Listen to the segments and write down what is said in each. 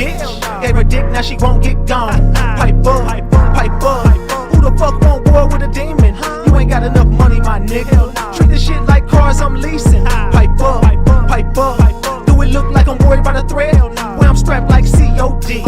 bitch. Gave her dick, now she won't get gone. Pipe up, pipe up. Who the fuck won't war with a demon? You ain't got enough money, my nigga. Treat this shit like cars I'm leasing. Pipe up, pipe up. Do it look like I'm worried about a thread? When I'm strapped like COD.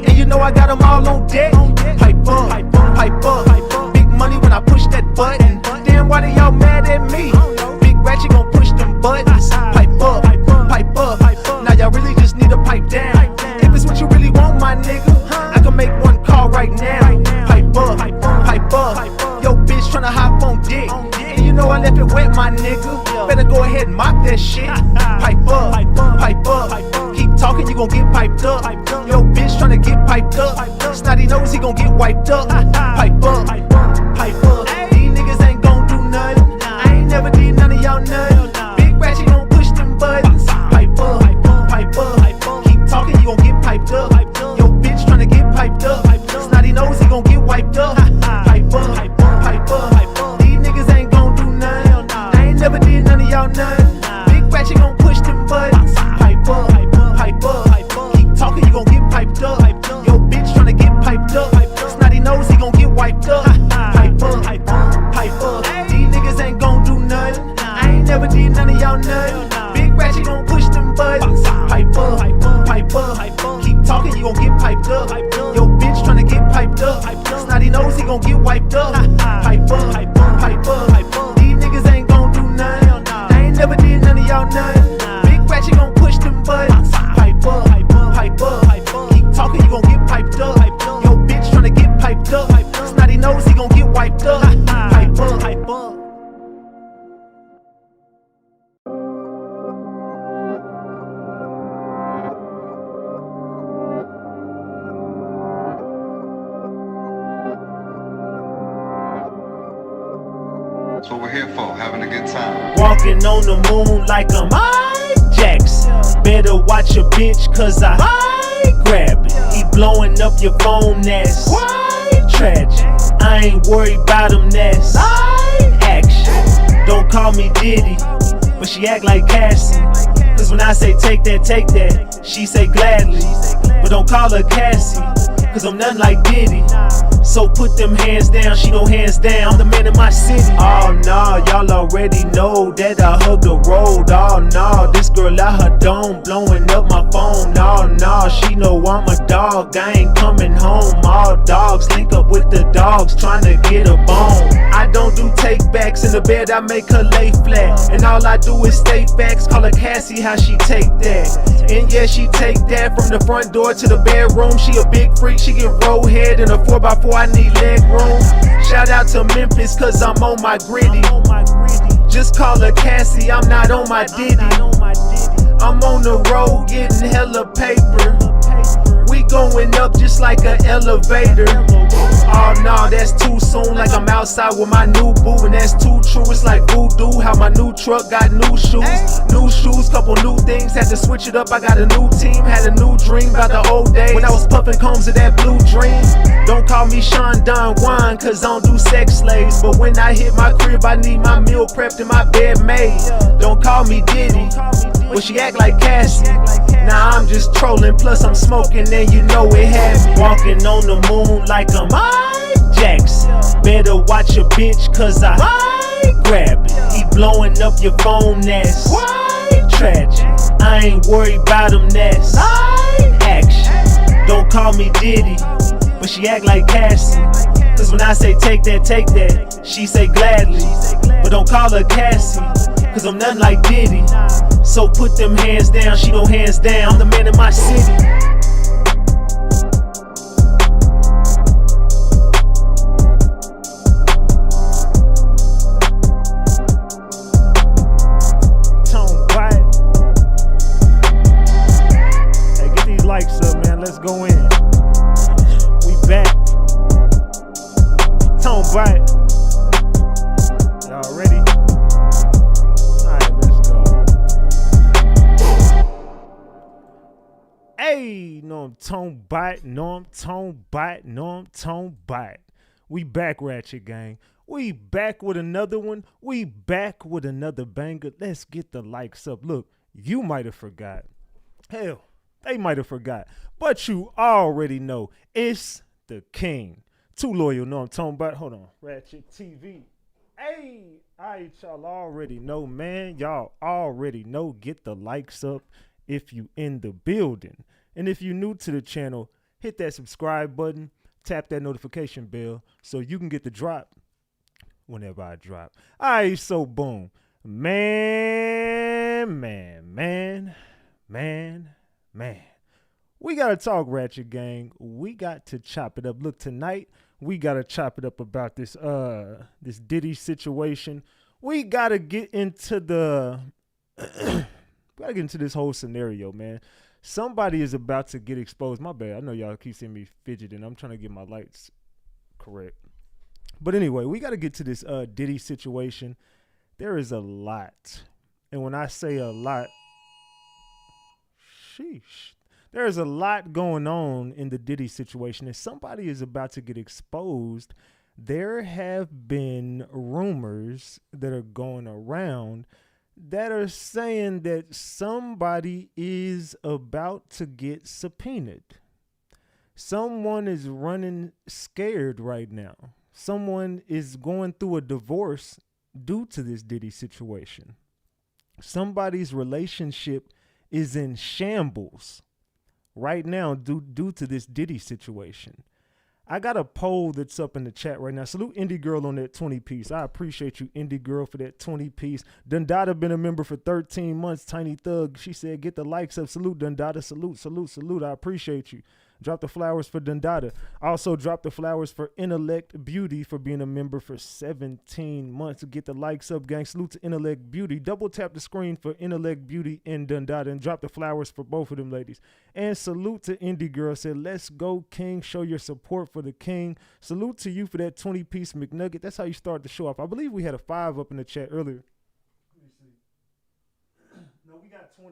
And you know I got them all on deck. Pipe up, pipe up. Big money when I push that button. Damn, why they all mad at me? Big Ratchet gon' push them buttons. Pipe up, pipe up. Now y'all really just need to pipe down. If it's what you really want, my nigga, I can make one call right now. Pipe up, pipe up. Yo, bitch tryna hop on dick. And you know I left it wet, my nigga. Better go ahead and mop that shit. Pipe up, pipe up. Keep talking, you gon' get piped up. Yo, bitch tryna get piped up. Snotty knows he gon' get wiped up. Pipe up, pipe up. These niggas ain't gon' do nothing. I ain't never did none of y'all nothing. Big Ratchet gon' push them buttons. Pipe up, pipe up. Keep talking, you gon' get piped up. Yo, bitch tryna get piped up. Snotty knows he gon' get wiped up. Pipe up, pipe up. These niggas ain't gon' do nothing. I ain't never did none of y'all nothing. Big Ratchet gon' push them buttons. Pipe up, pipe up. Keep talking, you gon' get piped up. Yo, bitch tryna get piped up. Snotty knows he gon' get wiped up. Pipe up, pipe up. These niggas ain't gon' do nothing. I ain't never did none of y'all nothing. Big Ratchet gon' push them buttons. Pipe up, pipe up. Keep talking, you gon' get piped up. Yo, bitch tryna get piped up. Snotty knows he gon' get wiped up. Pipe up, pipe up. These niggas ain't gon' do nothing. I ain't never did none of y'all nothing. Big Ratchet gon' push them buttons. Pipe up, pipe up. Keep talking, you gon' get piped up. Yo, bitch tryna get piped up. Snotty knows he gon' get wiped up. Pipe up, pipe up. That's what we're here for, having a good time. Walking on the moon like I'm Mike Jackson. Better watch your bitch, cause I grab it. He blowing up your phone, that's quite tragic. I ain't worried about him, that's action. Don't call me Diddy, but she act like Cassie. Cause when I say take that, she say gladly. But don't call her Cassie, cause I'm nothing like Diddy. So put them hands down, she know hands down, I'm the man in my city. Oh no, y'all already know that I hug the road. Oh no, this girl out her dome, blowing up my phone. Oh no, she know I'm a dog, I ain't coming home. All dogs link up with the dogs, trying to get a bone. I don't do take backs, in the bed I make her lay flat. And all I do is stay facts, call her Cassie, how she take that. And yeah, she take that from the front door to the bedroom. She a big freak, she get roll head in a 4x4, I need leg room. Shout out to Memphis, cause I'm on my gritty. Just call her Cassie, I'm not on my Diddy. I'm on the road getting hella paper. We going up just like an elevator. Oh no, that's too soon, like I'm outside with my new boo. And that's too true, it's like voodoo. How my new truck got new shoes. New shoes, couple new things, had to switch it up. I got a new team, had a new dream about the old days when I was puffing combs of that blue dream. Don't call me Sean Don Juan, cause I don't do sex slaves. But when I hit my crib, I need my meal prepped and my bed made. Don't call me Diddy, but she act like Cassie. Nah, I'm just trolling, plus I'm smoking, and you know it had me. Walking on the moon like I'm Mike Jackson. Better watch your bitch, cause I grab it. He blowing up your phone, that's quite tragic. I ain't worried about him, that's action. Don't call me Diddy, but she act like Cassie. Cause when I say take that, she say gladly. But don't call her Cassie, cause I'm nothing like Diddy. So put them hands down, she know hands down, I'm the man in my city. Likes up, man. Let's go in. We back. Tone bite. Y'all ready? Alright, let's go. Hey, no, I'm tone bite. No, I'm tone bite. No, I'm tone bite. We back, Ratchet Gang. We back with another one. We back with another banger. Let's get the likes up. Look, you might have forgot. Hell, They might have forgot. But you already know it's the king. Too loyal, know I'm talking about. Hold on. Ratchet TV. Hey, all right, y'all already know, man. Y'all already know. Get the likes up if you in the building. And if you're new to the channel, hit that subscribe button. Tap that notification bell so you can get the drop whenever I drop. All right, so boom. Man. We got to talk, Ratchet Gang. We got to chop it up. Look, tonight, we got to chop it up about this this Diddy situation. We got to get into the this whole scenario, man. Somebody is about to get exposed. My bad. I know y'all keep seeing me fidgeting. I'm trying to get my lights correct. But anyway, we got to get to this Diddy situation. There is a lot. And when I say a lot, sheesh. There's a lot going on in the Diddy situation, and somebody is about to get exposed. There have been rumors that are going around that are saying that somebody is about to get subpoenaed. Someone is running scared right now. Someone is going through a divorce due to this Diddy situation. Somebody's relationship is in shambles right now due to this Diddy situation. I got a poll that's up in the chat right now. Salute Indie Girl on that 20 piece. I appreciate you, Indie Girl, for that 20 piece. Dundada been a member for 13 months. Tiny Thug, she said, get the likes up. Salute, Dundada. Salute. I appreciate you. Drop the flowers for Dundada. Also drop the flowers for Intellect Beauty for being a member for 17 months. Get the likes up, gang. Salute to Intellect Beauty. Double tap the screen for Intellect Beauty and Dundada and drop the flowers for both of them ladies. And salute to Indie Girl. Said, let's go, King. Show your support for the King. Salute to you for that 20-piece McNugget. That's how you start the show off. I believe we had a 5 up in the chat earlier. Let me see. No,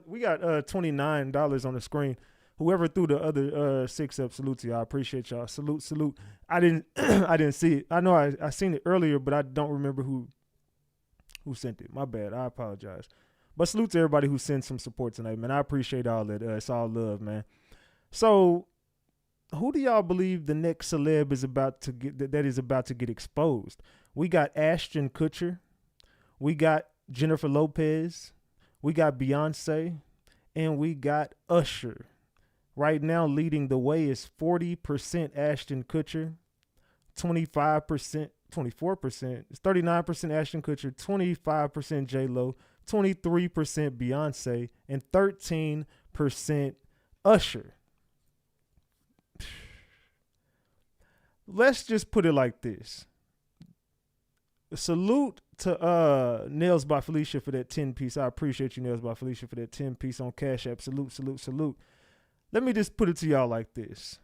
we got $29 on the screen. Whoever threw the other 6 up, salute to y'all. I appreciate y'all. Salute. I didn't see it. I know I seen it earlier, but I don't remember who sent it. My bad. I apologize. But salute to everybody who sent some support tonight, man. I appreciate all that. It's all love, man. So, who do y'all believe the next celeb is about to get exposed? We got Ashton Kutcher. We got Jennifer Lopez. We got Beyonce. And we got Usher. Right now, leading the way is 40% Ashton Kutcher, 25%, 24%, it's 39% Ashton Kutcher, 25% J-Lo, 23% Beyonce, and 13% Usher. Let's just put it like this. Salute to Nails by Felicia for that 10 piece. I appreciate you, Nails by Felicia, for that 10 piece on Cash App. Salute. Let me just put it to y'all like this.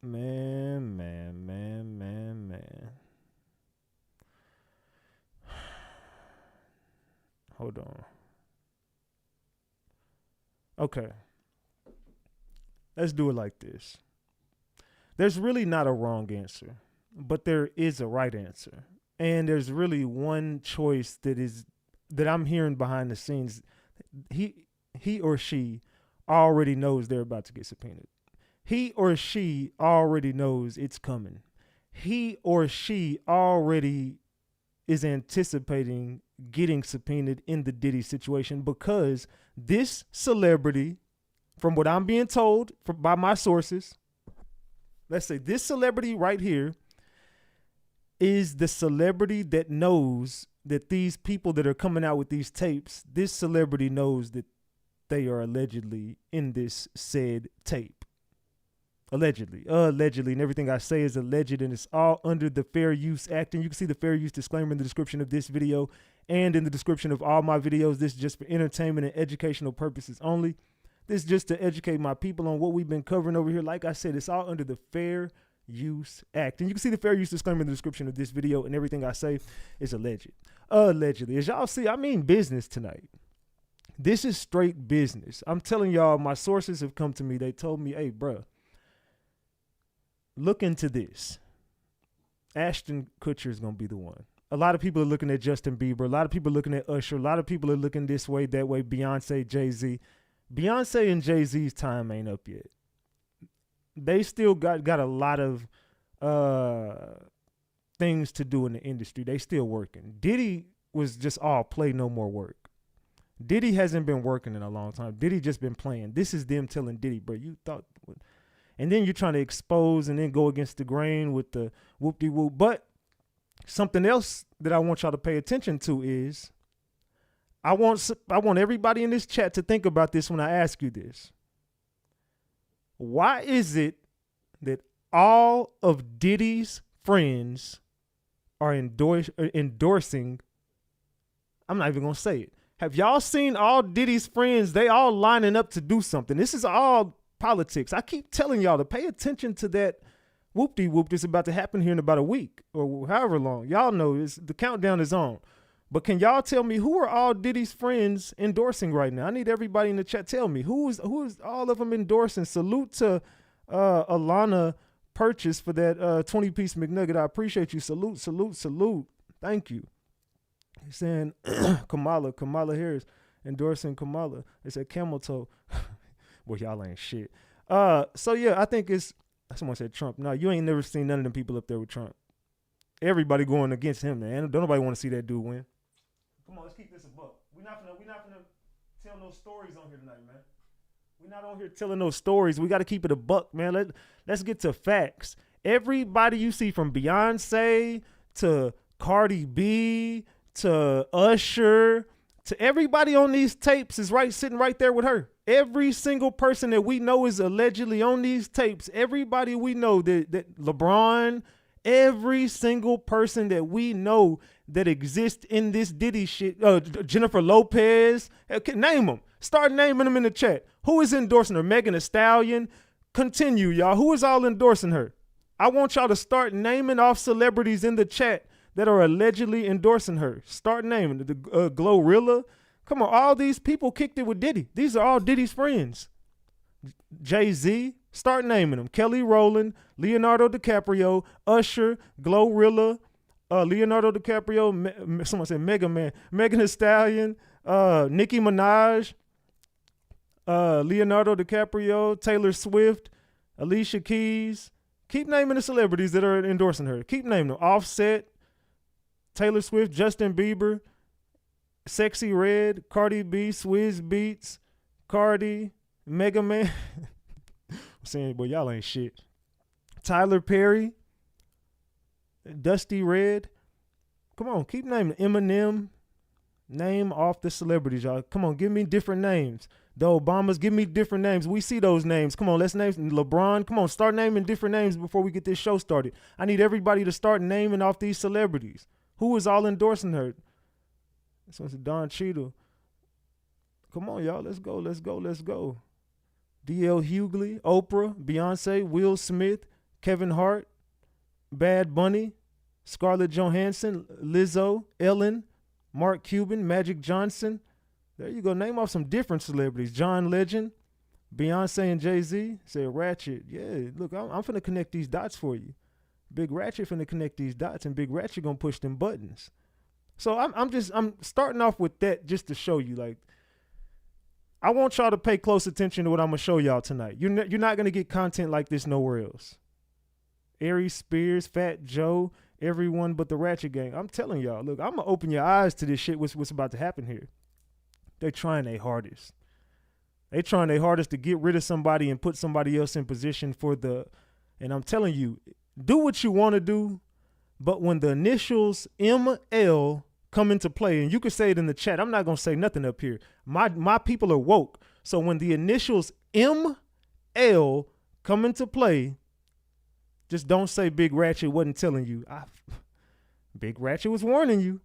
Man. Hold on. Okay. Let's do it like this. There's really not a wrong answer, but there is a right answer. And there's really one choice that I'm hearing behind the scenes. He or she already knows they're about to get subpoenaed. He or she already knows it's coming. He or she already is anticipating getting subpoenaed in the Diddy situation because this celebrity, from what I'm being told by my sources, let's say this celebrity right here is the celebrity that knows that these people that are coming out with these tapes, this celebrity knows that they are allegedly in this said tape. Allegedly, and everything I say is alleged, and it's all under the Fair Use Act. And you can see the Fair Use disclaimer in the description of this video and in the description of all my videos. This is just for entertainment and educational purposes only. This is just to educate my people on what we've been covering over here. Like I said, it's all under the Fair Use Act. And you can see the Fair Use disclaimer in the description of this video, and everything I say is alleged. Allegedly. As y'all see, I mean business tonight. This is straight business. I'm telling y'all, my sources have come to me. They told me, hey, bruh, look into this. Ashton Kutcher is going to be the one. A lot of people are looking at Justin Bieber. A lot of people are looking at Usher. A lot of people are looking this way, that way, Beyonce, Jay-Z. Beyonce and Jay-Z's time ain't up yet. They still got a lot of things to do in the industry. They still working. Diddy was just all play, no more work. Diddy hasn't been working in a long time. Diddy just been playing. This is them telling Diddy, bro, you thought, and then you're trying to expose and then go against the grain with the whoop-de-whoop. But something else that I want y'all to pay attention to is I want everybody in this chat to think about this when I ask you this. Why is it that all of Diddy's friends are endorsing? I'm not even going to say it. Have y'all seen all Diddy's friends? They all lining up to do something. This is all politics. I keep telling y'all to pay attention to that whoop-de-whoop that's about to happen here in about a week or however long. Y'all know the countdown is on. But can y'all tell me who are all Diddy's friends endorsing right now? I need everybody in the chat tell me who is all of them endorsing. Salute to Alana Purchase for that 20-piece McNugget. I appreciate you. Salute, salute, salute. Thank you. He's saying Kamala Harris endorsing Kamala. They said camel toe. Well, y'all ain't shit. So yeah, I think someone said Trump. No, you ain't never seen none of them people up there with Trump. Everybody going against him, man. Don't nobody want to see that dude win. Come on, let's keep this a buck. We're not gonna tell no stories on here tonight, man. We're not on here telling no stories. We got to keep it a buck, man. Let's get to facts. Everybody you see from Beyonce to Cardi B to Usher to everybody on these tapes is sitting right there with her. Every single person that we know is allegedly on these tapes. Everybody we know that LeBron, every single person that we know that exists in this Diddy shit, Jennifer Lopez, name them. Start naming them in the chat. Who is endorsing her? Megan Thee Stallion. Continue, y'all. Who is all endorsing her? I want y'all to start naming off celebrities in the chat that are allegedly endorsing her. Start naming the Glorilla. Come on, all these people kicked it with Diddy. These are all Diddy's friends. Jay-Z. Start naming them. Kelly Rowland, Leonardo DiCaprio, Usher, Glorilla, Leonardo DiCaprio, someone said Mega Man, Megan Thee Stallion, Nicki Minaj, Leonardo DiCaprio, Taylor Swift, Alicia Keys. Keep naming the celebrities that are endorsing her. Keep naming them. Offset, Taylor Swift, Justin Bieber, Sexy Red, Cardi B, Swizz Beatz, Cardi, Mega Man. I'm saying, boy, y'all ain't shit. Tyler Perry, Dusty Red. Come on, keep naming Eminem. Name off the celebrities, y'all. Come on, give me different names. The Obamas, give me different names. We see those names. Come on, let's name LeBron. Come on, start naming different names before we get this show started. I need everybody to start naming off these celebrities. Who is all endorsing her? This one's Don Cheadle. Come on, y'all. Let's go. D.L. Hughley, Oprah, Beyonce, Will Smith, Kevin Hart, Bad Bunny, Scarlett Johansson, Lizzo, Ellen, Mark Cuban, Magic Johnson. There you go. Name off some different celebrities. John Legend, Beyonce and Jay-Z. Say Ratchet. Yeah, look, I'm finna connect these dots for you. Big Ratchet finna connect these dots, and Big Ratchet gonna push them buttons. So I'm starting off with that just to show you, like, I want y'all to pay close attention to what I'm gonna show y'all tonight. You're not gonna get content like this nowhere else. Aries Spears, Fat Joe, everyone but the Ratchet Gang. I'm telling y'all, look, I'm gonna open your eyes to this shit. What's about to happen here? They're trying their hardest. They trying their hardest to get rid of somebody and put somebody else in position and I'm telling you, do what you want to do, but when the initials ML come into play, and you can say it in the chat, I'm not going to say nothing up here. My people are woke. So when the initials ML come into play, just don't say Big Ratchet wasn't telling you. Big Ratchet was warning you.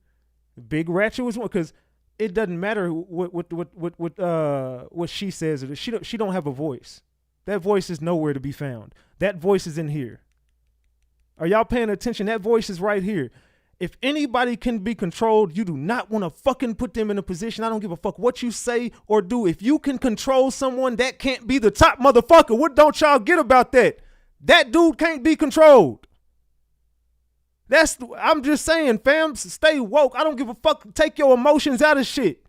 Big Ratchet was because it doesn't matter what she says. She don't have a voice. That voice is nowhere to be found. That voice is in here. Are y'all paying attention? That voice is right here. If anybody can be controlled, you do not want to fucking put them in a position. I don't give a fuck what you say or do. If you can control someone, that can't be the top motherfucker. What don't y'all get about that? That dude can't be controlled. I'm just saying, fam, stay woke. I don't give a fuck. Take your emotions out of shit.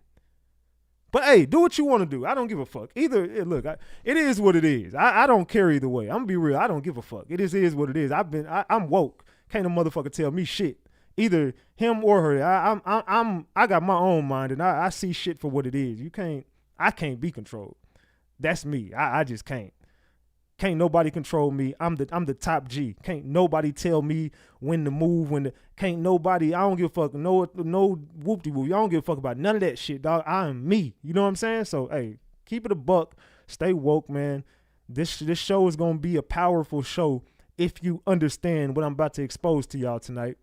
But hey, do what you want to do. I don't give a fuck. Either look, it is what it is. I don't care either way. I'm gonna be real. I don't give a fuck. It is what it is. I'm woke. Can't a motherfucker tell me shit. Either him or her. I got my own mind and I see shit for what it is. I can't be controlled. That's me. I just can't. Can't nobody control me. I'm the top G. Can't nobody tell me when to move, can't nobody, I don't give a fuck. No whoop-de-whoop. I don't give a fuck about none of that shit, dog. I am me. You know what I'm saying? So, hey, keep it a buck. Stay woke, man. This show is going to be a powerful show if you understand what I'm about to expose to y'all tonight.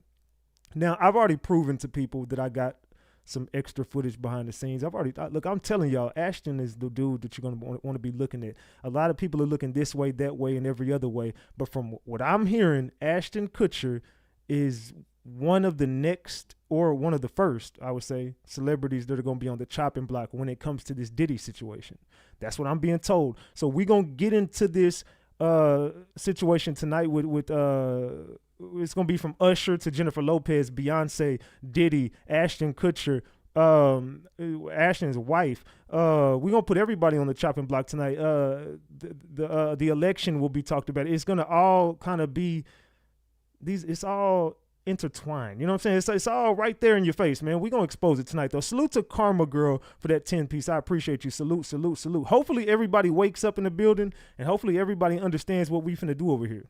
Now, I've already proven to people that I got some extra footage behind the scenes. Look, I'm telling y'all, Ashton is the dude that you're going to want to be looking at. A lot of people are looking this way, that way, and every other way. But from what I'm hearing, Ashton Kutcher is one of the next, or one of the first, I would say, celebrities that are going to be on the chopping block when it comes to this Diddy situation. That's what I'm being told. So we're going to get into this situation tonight with it's going to be from Usher to Jennifer Lopez, Beyonce, Diddy, Ashton Kutcher, Ashton's wife. We're going to put everybody on the chopping block tonight. The election will be talked about. It's going to all kind of be it's all intertwined. You know what I'm saying? It's all right there in your face, man. We're going to expose it tonight, though. Salute to Karma Girl for that 10-piece. I appreciate you. Salute, salute, salute. Hopefully everybody wakes up in the building, and hopefully everybody understands what we finna do over here.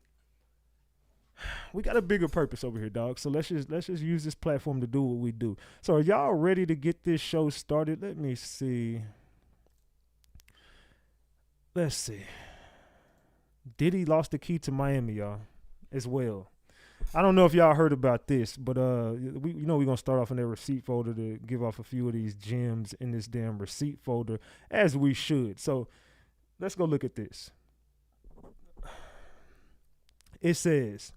We got a bigger purpose over here, dog. So let's just use this platform to do what we do. So are y'all ready to get this show started? Let me see. Let's see. Diddy lost the key to Miami, y'all, as well. I don't know if y'all heard about this, but we're gonna start off in their receipt folder to give off a few of these gems in this damn receipt folder, as we should. So let's go look at this. It says,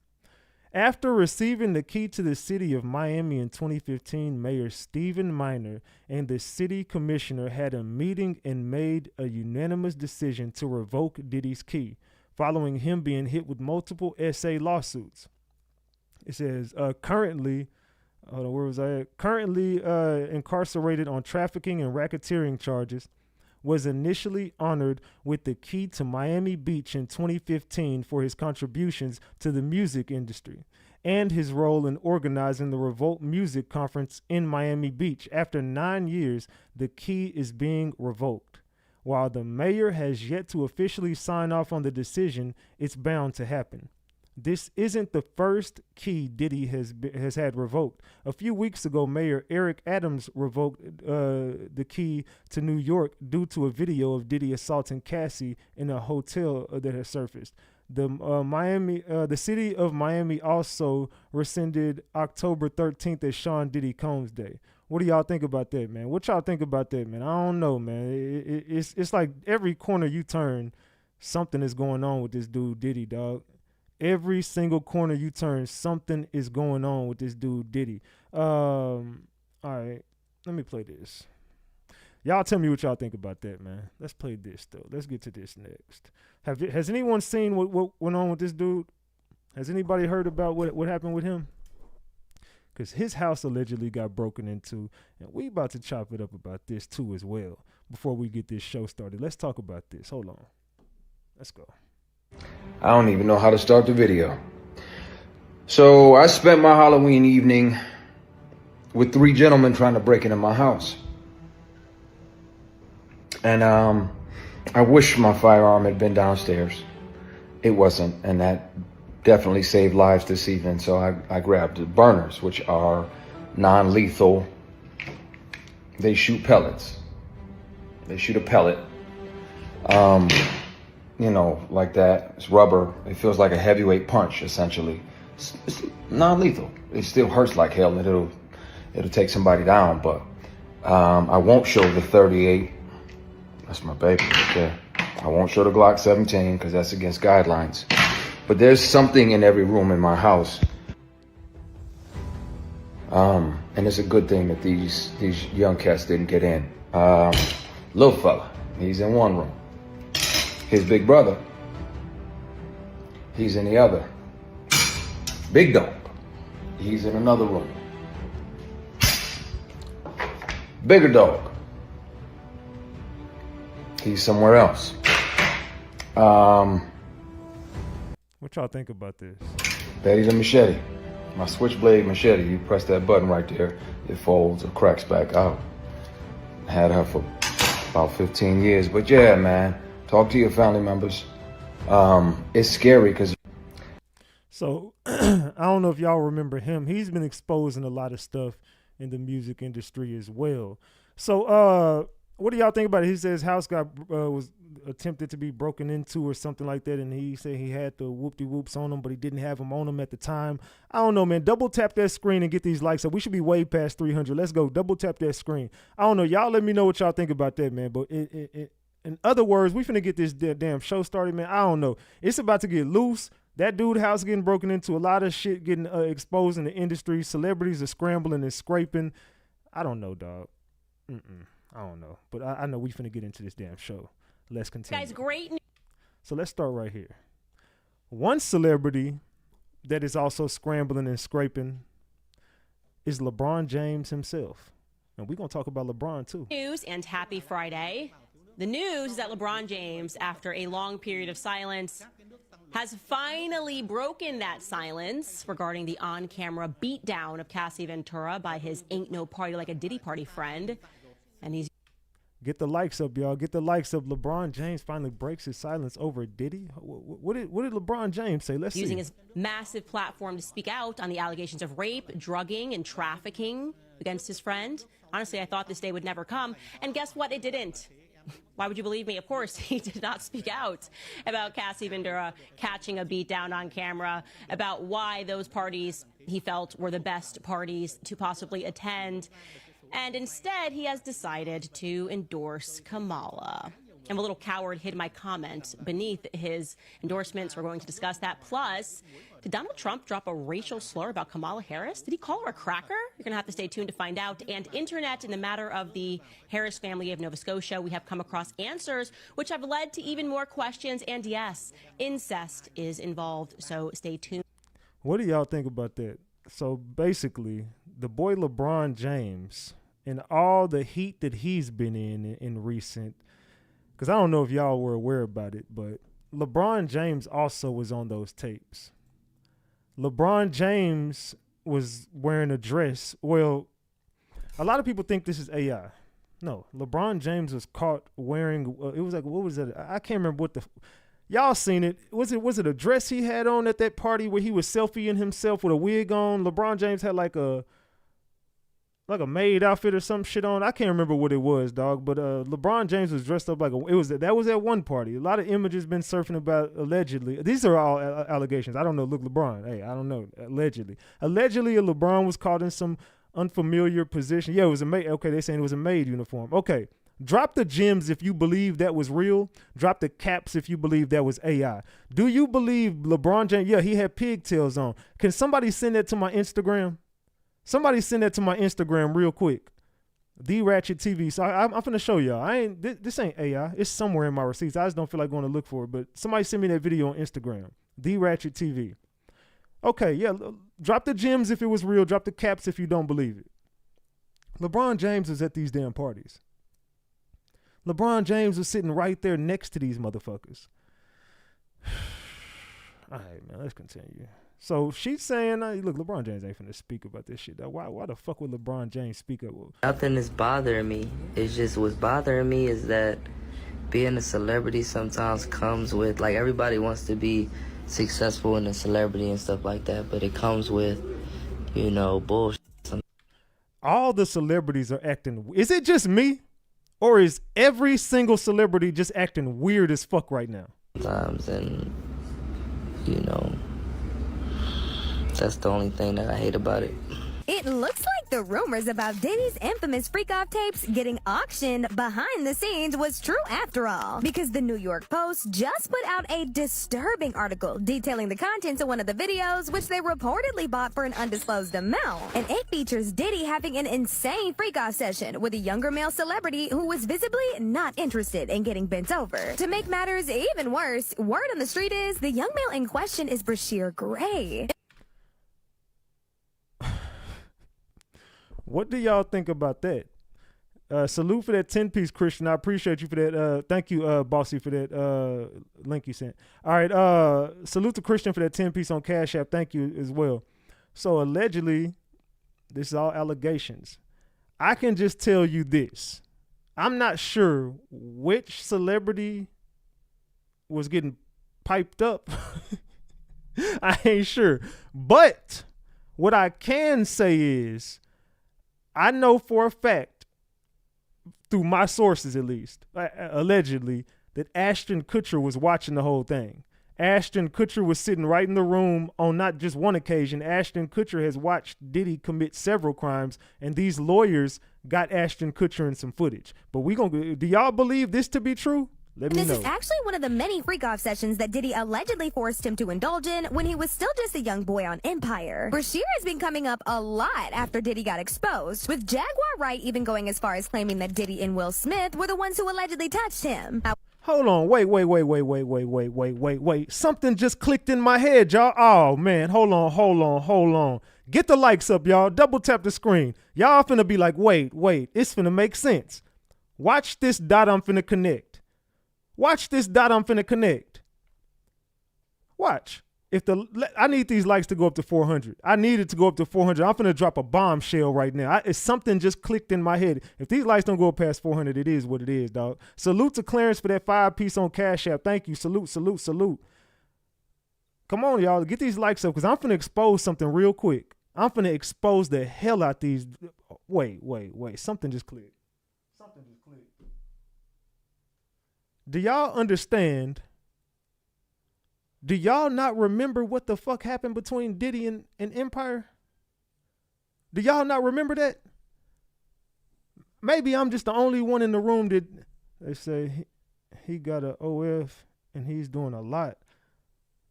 after receiving the key to the city of Miami in 2015, Mayor Stephen Minor and the city commissioner had a meeting and made a unanimous decision to revoke Diddy's key, following him being hit with multiple SA lawsuits. It says, currently incarcerated on trafficking and racketeering charges, was initially honored with the key to Miami Beach in 2015 for his contributions to the music industry and his role in organizing the Revolt Music Conference in Miami Beach. After 9 years, the key is being revoked. While the mayor has yet to officially sign off on the decision, it's bound to happen. This isn't the first key Diddy has had revoked. A few weeks ago, Mayor Eric Adams revoked the key to New York due to a video of Diddy assaulting Cassie in a hotel that has surfaced. The city of Miami also rescinded October 13th as Sean Diddy Combs Day. What do y'all think about that, man? What y'all think about that, man? I don't know, man. It's like every corner you turn, something is going on with this dude Diddy, dog. Every single corner you turn, something is going on with this dude Diddy. All right, let me play this. Y'all tell me what y'all think about that, man. Let's play this, though. Let's get to this next. Has anyone seen what went on with this dude? Has anybody heard about what happened with him? Because his house allegedly got broken into, and we about to chop it up about this, too, as well, before we get this show started. Let's talk about this. Hold on. Let's go. I don't even know how to start the video. So I spent my Halloween evening with 3 gentlemen trying to break into my house. And I wish my firearm had been downstairs. It wasn't, and that definitely saved lives this evening. So I grabbed the burners, which are non-lethal. They shoot pellets. They shoot a pellet. You know, like that. It's rubber. It feels like a heavyweight punch, essentially. It's non-lethal. It still hurts like hell, and it'll take somebody down. But I won't show the 38. That's my baby right there. I won't show the Glock 17 because that's against guidelines. But there's something in every room in my house. And it's a good thing that these young cats didn't get in. Little fella, he's in one room. His big brother, he's in the other. Big dog, he's in another room. Bigger dog, He's somewhere else. What y'all think about this? Betty the machete. My switchblade machete. You press that button right there, it folds or cracks back out. Had her for about 15 years. But yeah, man, talk to your family members. It's scary because. So I don't know if y'all remember him. He's been exposing a lot of stuff in the music industry as well. So what do y'all think about it? He says house was attempted to be broken into or something like that, and he said he had the whoop-de-whoops on him, but he didn't have them on him at the time. I don't know, man. Double tap that screen and get these likes up. We should be way past 300. Let's go. Double tap that screen. I don't know. Y'all let me know what y'all think about that, man. But in other words, we finna get this damn show started, man. I don't know. It's about to get loose. That dude house getting broken into, a lot of shit getting exposed in the industry. Celebrities are scrambling and scraping. I don't know, dog. I don't know. But I know we finna get into this damn show. Let's continue. Guys, great. So let's start right here. One celebrity that is also scrambling and scraping is LeBron James himself. And we're going to talk about LeBron too. News and happy Friday. The news is that LeBron James, after a long period of silence, has finally broken that silence regarding the on-camera beatdown of Cassie Ventura by his Ain't No Party Like a Diddy Party friend. And he's get the likes up, y'all. Get the likes up. LeBron James finally breaks his silence over Diddy. What did LeBron James say? Let's using see. his massive platform to speak out on the allegations of rape, drugging, and trafficking against his friend. Honestly, I thought this day would never come. And guess what? It didn't. Why would you believe me? Of course, he did not speak out about Cassie Ventura catching a beatdown on camera, about why those parties he felt were the best parties to possibly attend. And instead, he has decided to endorse Kamala. I'm a little coward hid my comment beneath his endorsements. We're going to discuss that. Plus, did Donald Trump drop a racial slur about Kamala Harris? Did he call her a cracker? You're going to have to stay tuned to find out. And internet, in the matter of the Harris family of Nova Scotia, we have come across answers which have led to even more questions. And yes, incest is involved. So stay tuned. What do y'all think about that? So basically, the boy LeBron James and all the heat that he's been in recent, because I don't know if y'all were aware about it, but LeBron James also was on those tapes. LeBron James was wearing a dress. Well, a lot of people think this is AI. No, LeBron James was caught wearing, it was like, what was it? I can't remember what y'all seen it. Was it a dress he had on at that party where he was selfieing himself with a wig on? LeBron James had like a maid outfit or some shit on. I can't remember what it was, dog. But LeBron James was dressed up like that was at one party. A lot of images been surfing about allegedly. These are all allegations. I don't know. Look, LeBron. Hey, I don't know. Allegedly, LeBron was caught in some unfamiliar position. Yeah, it was a maid. Okay, they saying it was a maid uniform. Okay, drop the gems if you believe that was real. Drop the caps if you believe that was AI. Do you believe LeBron James? Yeah, he had pigtails on. Can somebody send that to my Instagram? Somebody send that to my Instagram real quick. The RatchetTV. So I'm finna show y'all. This ain't AI. It's somewhere in my receipts. I just don't feel like going to look for it. But somebody send me that video on Instagram. The RatchetTV. Okay, yeah. Drop the gems if it was real. Drop the caps if you don't believe it. LeBron James was at these damn parties. LeBron James was sitting right there next to these motherfuckers. All right, man. Let's continue. So she's saying, look, LeBron James ain't finna speak about this shit. Why the fuck would LeBron James speak up? Nothing is bothering me. It's just what's bothering me is that being a celebrity sometimes comes with, like, everybody wants to be successful in a celebrity and stuff like that, but it comes with, bullshit. All the celebrities are acting. Is it just me? Or is every single celebrity just acting weird as fuck right now? Sometimes, and, that's the only thing that I hate about it. It looks like the rumors about Diddy's infamous freak-off tapes getting auctioned behind the scenes was true after all, because the New York Post just put out a disturbing article detailing the contents of one of the videos, which they reportedly bought for an undisclosed amount. And it features Diddy having an insane freak-off session with a younger male celebrity who was visibly not interested in getting bent over. To make matters even worse, word on the street is the young male in question is Brashear Gray. What do y'all think about that? Salute for that 10-piece, Christian. I appreciate you for that. Thank you, Bossy, for that link you sent. All right. Salute to Christian for that 10-piece on Cash App. Thank you as well. So allegedly, this is all allegations. I can just tell you this. I'm not sure which celebrity was getting piped up. I ain't sure. But what I can say is I know for a fact, through my sources at least, allegedly, that Ashton Kutcher was watching the whole thing. Ashton Kutcher was sitting right in the room on not just one occasion. Ashton Kutcher has watched Diddy commit several crimes, and these lawyers got Ashton Kutcher in some footage. But do y'all believe this to be true? Let me know. This is actually one of the many freak-off sessions that Diddy allegedly forced him to indulge in when he was still just a young boy on Empire. Brashear has been coming up a lot after Diddy got exposed, with Jaguar Wright even going as far as claiming that Diddy and Will Smith were the ones who allegedly touched him. Hold on, wait. Something just clicked in my head, y'all. Oh, man, hold on. Get the likes up, y'all. Double tap the screen. Y'all finna be like, wait, it's finna make sense. Watch this dot I'm finna connect. Watch. I need these likes to go up to 400. I need it to go up to 400. I'm finna drop a bombshell right now. It's something just clicked in my head. If these likes don't go past 400, it is what it is, dog. Salute to Clarence for that 5-piece on Cash App. Thank you. Salute. Come on, y'all. Get these likes up because I'm finna expose something real quick. I'm finna expose the hell out these. Wait. Something just clicked. Do y'all understand? Do y'all not remember what the fuck happened between Diddy and Empire? Do y'all not remember that? Maybe I'm just the only one in the room that they say he got a OF and he's doing a lot.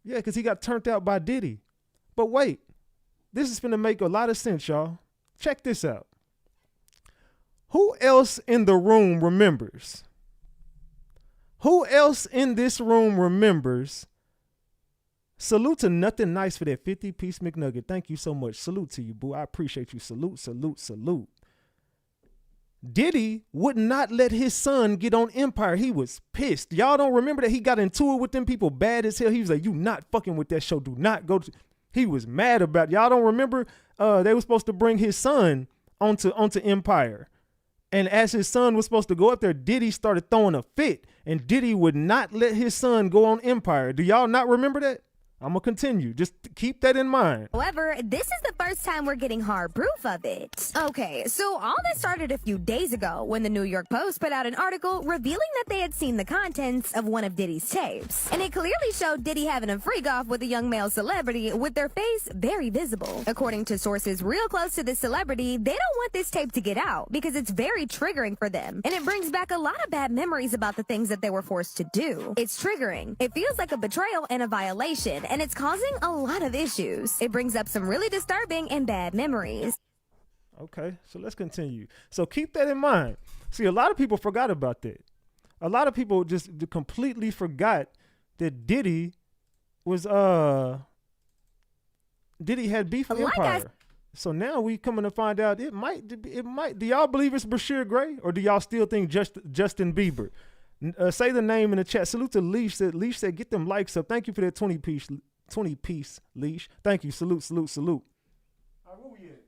Yeah, because he got turned out by Diddy. But wait, this is finna make a lot of sense, y'all. Check this out. Who else in the room remembers? Who else in this room remembers? Salute to Nothing Nice for that 50-piece McNugget. Thank you so much. Salute to you, boo. I appreciate you. Salute. Diddy would not let his son get on Empire. He was pissed. Y'all don't remember that he got into it with them people bad as hell. He was like, you not fucking with that show. Do not go to. He was mad about it. Y'all don't remember they were supposed to bring his son onto Empire. And as his son was supposed to go up there, Diddy started throwing a fit. And Diddy would not let his son go on Empire. Do y'all not remember that? I'm going to continue. Just keep that in mind. However, this is the first time we're getting hard proof of it. Okay, so all this started a few days ago when the New York Post put out an article revealing that they had seen the contents of one of Diddy's tapes. And it clearly showed Diddy having a freak off with a young male celebrity with their face very visible. According to sources real close to this celebrity, they don't want this tape to get out because it's very triggering for them. And it brings back a lot of bad memories about the things that they were forced to do. It's triggering. It feels like a betrayal and a violation. And it's causing a lot of issues. It brings up some really disturbing and bad memories. Okay, so let's continue. So keep that in mind. See, a lot of people forgot about that. A lot of people just completely forgot that Diddy was Diddy had beef with Empire. So now we coming to find out it might. Do y'all believe it's Brashear Gray or do y'all still think Justin Bieber? Say the name in the chat. Salute to Leash. Leash said, get them likes up. Thank you for that 20-piece, Leash. Thank you. Salute. All right, where we at?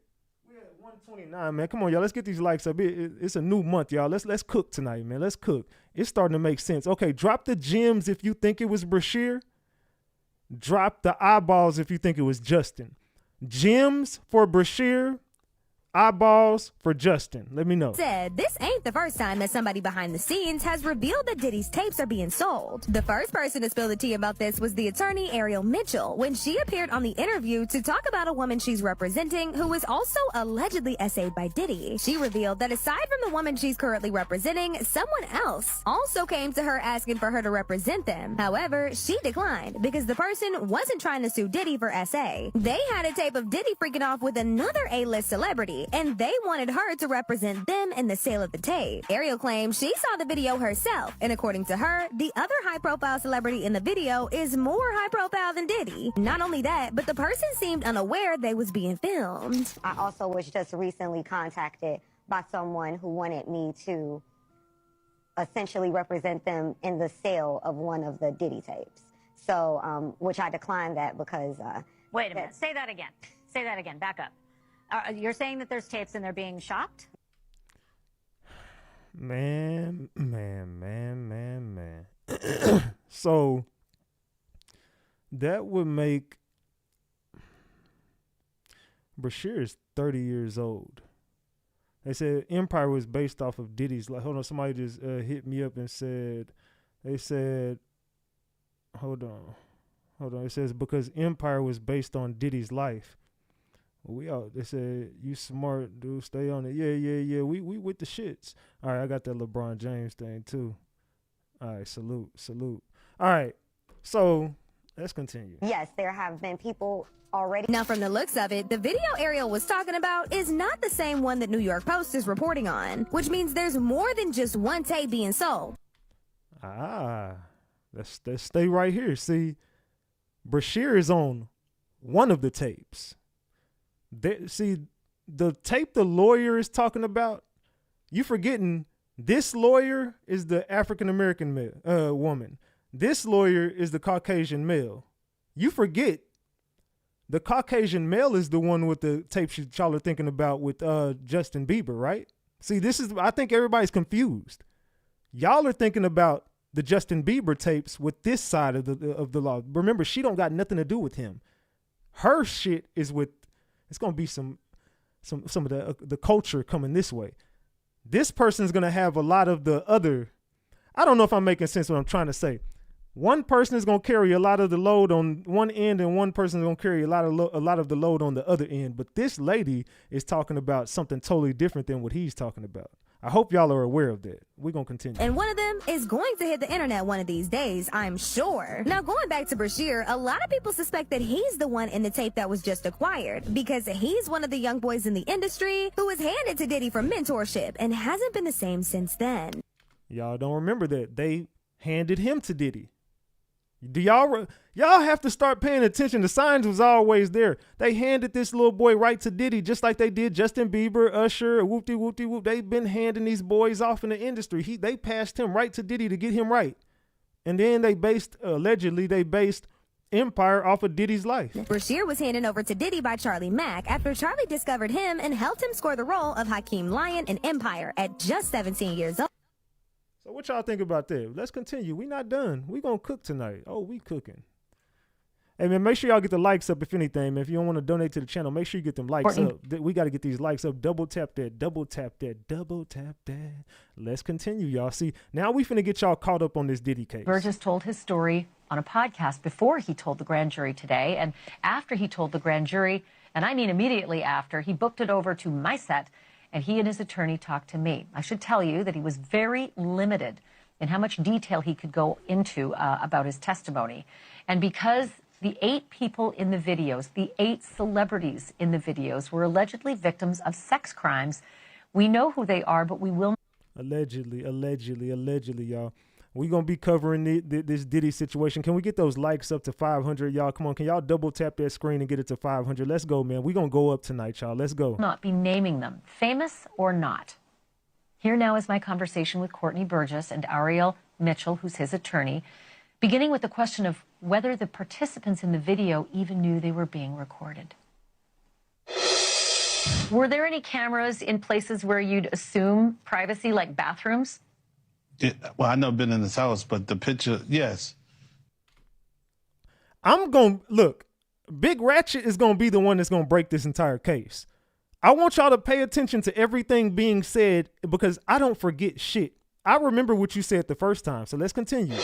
We at 129, man. Come on, y'all. Let's get these likes up. It's a new month, y'all. Let's cook tonight, man. Let's cook. It's starting to make sense. Okay, drop the gems if you think it was Brashear. Drop the eyeballs if you think it was Justin. Gems for Brashear. Eyeballs for Justin. Let me know. Said this ain't the first time that somebody behind the scenes has revealed that Diddy's tapes are being sold. The first person to spill the tea about this was the attorney Ariel Mitchell when she appeared on the interview to talk about a woman she's representing who was also allegedly essayed by Diddy. She revealed that aside from the woman she's currently representing, someone else also came to her asking for her to represent them. However, she declined because the person wasn't trying to sue Diddy for SA. They had a tape of Diddy freaking off with another A-list celebrity, and they wanted her to represent them in the sale of the tape. Ariel claims she saw the video herself, and according to her, the other high-profile celebrity in the video is more high-profile than Diddy. Not only that, but the person seemed unaware they was being filmed. I also was just recently contacted by someone who wanted me to essentially represent them in the sale of one of the Diddy tapes. So, which I declined that because... Wait a minute. Say that again. Say that again. Back up. You're saying that there's tapes and they're being shopped? Man. So that would make Bashir is 30 years old. They said Empire was based off of Diddy's. Like, hold on, somebody just hit me up and said, they said, hold on. It says because Empire was based on Diddy's life. They said, you smart, dude, stay on it. Yeah. We with the shits. All right, I got that LeBron James thing too. All right, salute. All right, so let's continue. Yes, there have been people already. Now, from the looks of it, the video Ariel was talking about is not the same one that New York Post is reporting on, which means there's more than just one tape being sold. Let's stay right here. See, Bashir is on one of the tapes. See, the tape the lawyer is talking about, you forgetting this lawyer is the African-American woman. This lawyer is the Caucasian male. You forget the Caucasian male is the one with the tape y'all are thinking about with Justin Bieber, right? See, I think everybody's confused. Y'all are thinking about the Justin Bieber tapes with this side of the law. Remember, she don't got nothing to do with him. Her shit is with, it's going to be some of the culture coming this way. This person's going to have a lot of the other, I don't know if I'm making sense what I'm trying to say. One person is going to carry a lot of the load on one end and one person is going to carry a lot of the load on the other end. But this lady is talking about something totally different than what he's talking about. I hope y'all are aware of that. We're going to continue. And one of them is going to hit the internet one of these days, I'm sure. Now, going back to Bashir, a lot of people suspect that he's the one in the tape that was just acquired because he's one of the young boys in the industry who was handed to Diddy for mentorship and hasn't been the same since then. Y'all don't remember that. They handed him to Diddy. Do y'all have to start paying attention? The signs was always there. They handed this little boy right to Diddy, just like they did Justin Bieber, Usher, whoop-de-whoop-de-whoop. They've been handing these boys off in the industry. They passed him right to Diddy to get him right. And then allegedly they based Empire off of Diddy's life. Bashir was handed over to Diddy by Charlie Mack after Charlie discovered him and helped him score the role of Hakeem Lion in Empire at just 17 years old. So what y'all think about that? Let's continue. We not done. We gonna cook tonight. Oh, we cooking. Hey man, make sure y'all get the likes up if anything, man. If you don't want to donate to the channel, make sure you get them likes up. We got to get these likes up. Double tap that. Let's continue, y'all. See, now we finna get y'all caught up on this Diddy case. Burgess told his story on a podcast before he told the grand jury today. And after he told the grand jury, and I mean immediately after, he booked it over to my set and he and his attorney talked to me. I should tell you that he was very limited in how much detail he could go into about his testimony. And because the 8 people in the videos, the 8 celebrities in the videos were allegedly victims of sex crimes, we know who they are, but we will Allegedly, y'all. We're going to be covering this Diddy situation. Can we get those likes up to 500, y'all? Come on, can y'all double tap that screen and get it to 500? Let's go, man. We're going to go up tonight, y'all. Let's go. not be naming them, famous or not. Here now is my conversation with Courtney Burgess and Ariel Mitchell, who's his attorney, beginning with the question of whether the participants in the video even knew they were being recorded. Were there any cameras in places where you'd assume privacy, like bathrooms? Well, I've never been in this house, but the picture, yes. Look, Big Ratchet is going to be the one that's going to break this entire case. I want y'all to pay attention to everything being said because I don't forget shit. I remember what you said the first time, so let's continue.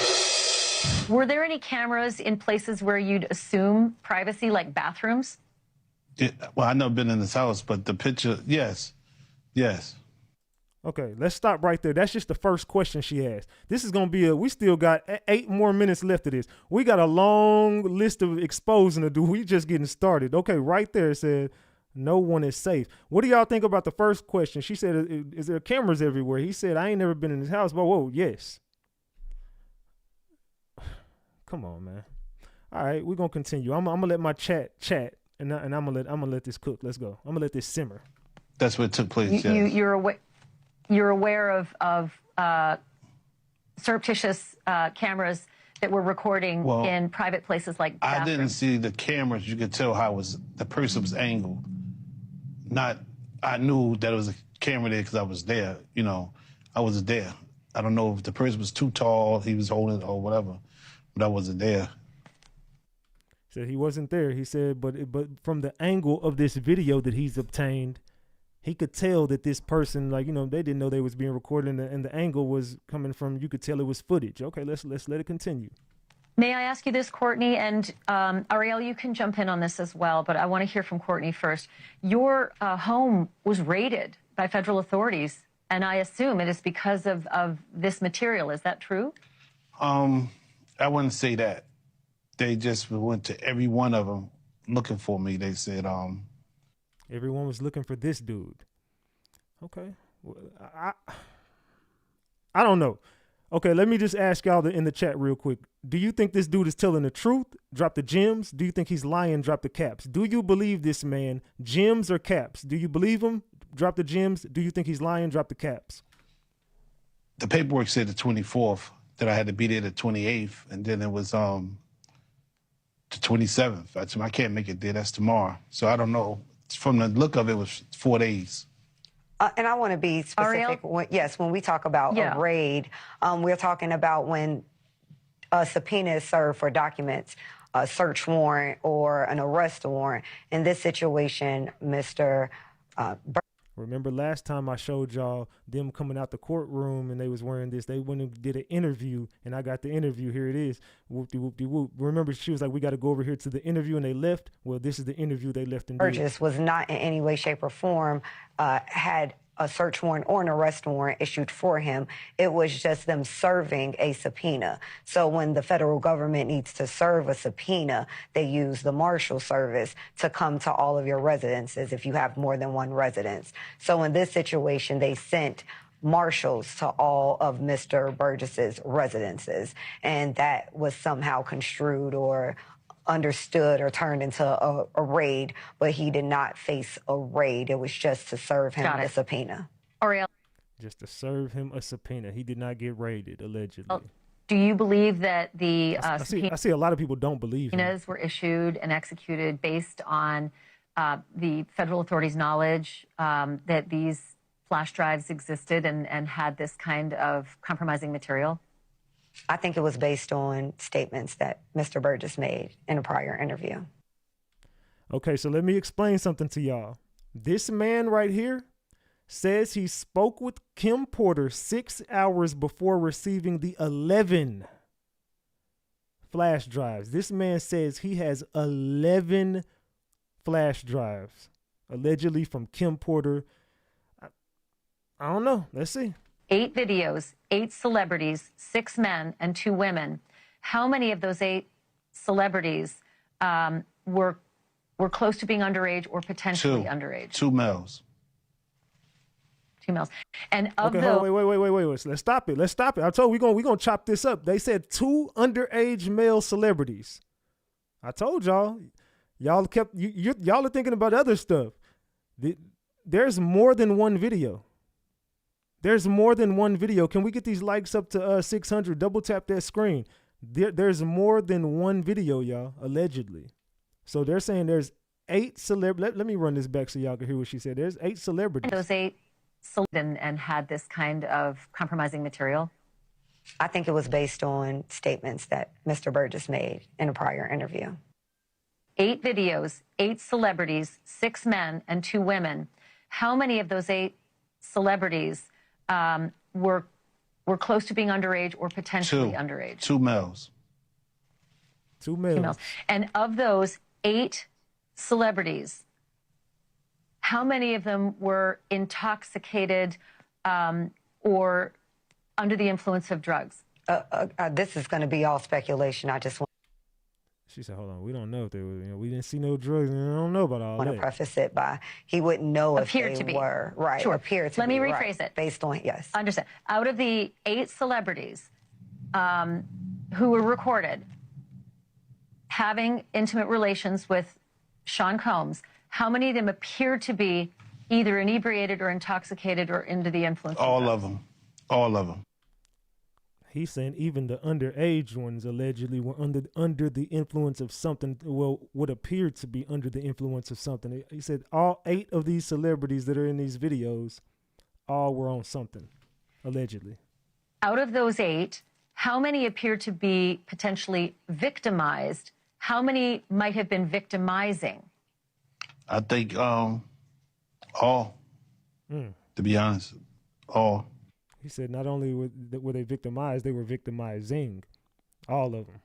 Were there any cameras in places where you'd assume privacy, like bathrooms? Well, I've never been in this house, but the picture, yes. Okay, let's stop right there. That's just the first question she asked. This is going to be we still got 8 more minutes left of this. We got a long list of exposing to do. We just getting started. Okay, right there it said, no one is safe. What do y'all think about the first question? She said, is there cameras everywhere? He said, I ain't never been in this house. But whoa, yes. Come on, man. All right, we're going to continue. I'm going to let my chat, and I'm going to let this cook. Let's go. I'm going to let this simmer. That's what took place. Yes. You're aware of surreptitious cameras that were recording in private places like bathrooms. I didn't see the cameras. You could tell how the person was angled. I knew that it was a camera there because I was there. You know, I was there. I don't know if the person was too tall, he was holding it or whatever, but I wasn't there. Said he wasn't there. He said, but from the angle of this video that he's obtained, he could tell that this person, like, you know, they didn't know they was being recorded, and the angle was coming from, you could tell it was footage. Okay, let's let it continue. May I ask you this, Courtney? And Ariel, you can jump in on this as well, but I want to hear from Courtney first. Your home was raided by federal authorities, and I assume it is because of this material. Is that true? I wouldn't say that. They just went to every one of them looking for me. They said, everyone was looking for this dude. Okay. Well, I don't know. Okay, let me just ask y'all in the chat real quick. Do you think this dude is telling the truth? Drop the gems. Do you think he's lying? Drop the caps. Do you believe this man? Gems or caps? Do you believe him? Drop the gems. Do you think he's lying? Drop the caps. The paperwork said the 24th, that I had to be there the 28th, and then it was the 27th. I can't make it there. That's tomorrow. So I don't know. From the look of it, it was 4 days. And I want to be specific. Yes, when we talk about a raid, we're talking about when a subpoena is served for documents, a search warrant or an arrest warrant. In this situation, Mr. Remember last time I showed y'all them coming out the courtroom and they was wearing this. They went and did an interview, and I got the interview. Here it is. Whoop-de-whoop-de-whoop. Remember, she was like, we got to go over here to the interview, and they left. Well, this is the interview they left and did. Burgess was not in any way, shape, or form had a search warrant or an arrest warrant issued for him. It was just them serving a subpoena. So when the federal government needs to serve a subpoena, they use the Marshal Service to come to all of your residences if you have more than one residence. So in this situation, they sent marshals to all of Mr. Burgess's residences, and that was somehow construed or understood or turned into a raid, but he did not face a raid. It was just to serve him a subpoena. Ariel. Just to serve him a subpoena. He did not get raided, allegedly. Do you believe that the I see a lot of people don't believe subpoenas were issued and executed based on the federal authorities' knowledge that these flash drives existed and had this kind of compromising material? I think it was based on statements that Mr. Burgess made in a prior interview. Okay, so let me explain something to y'all. This man right here says he spoke with Kim Porter 6 hours before receiving the 11 flash drives. This man says he has 11 flash drives, allegedly from Kim Porter. I don't know. Let's see. 8 videos, 8 celebrities, 6 men and 2 women. How many of those 8 celebrities were close to being underage or potentially underage? 2 males. 2 males. And of okay, those, wait. Let's stop it. I told you we're gonna chop this up. They said 2 underage male celebrities. I told y'all. Y'all are thinking about other stuff. There's more than one video. There's more than one video. Can we get these likes up to 600? Double tap that screen. There's more than one video, y'all, allegedly. So they're saying there's 8 celebrities. Let me run this back so y'all can hear what she said. There's 8 celebrities. Those 8 and had this kind of compromising material? I think it was based on statements that Mr. Burgess made in a prior interview. 8 videos, 8 celebrities, 6 men and 2 women. How many of those 8 celebrities were close to being underage or potentially underage? 2 males. 2 males. And of those 8 celebrities, how many of them were intoxicated or under the influence of drugs? This is going to be all speculation. I just want. She said, hold on, we don't know if they were, we didn't see no drugs, and I don't know about all that. I want to preface it by, he wouldn't know if they were. Right, sure. Appear to Let be. me rephrase it. Based on, yes. Understand. Out of the 8 celebrities who were recorded having intimate relations with Sean Combs, how many of them appeared to be either inebriated or intoxicated or under the influence? All of them. All of them. He's saying even the underage ones allegedly were under the influence of something, well, what appeared to be under the influence of something. He said all 8 of these celebrities that are in these videos all were on something, allegedly. Out of those 8, how many appear to be potentially victimized? How many might have been victimizing? I think all, to be honest, all. He said not only were they victimized, they were victimizing. All of them.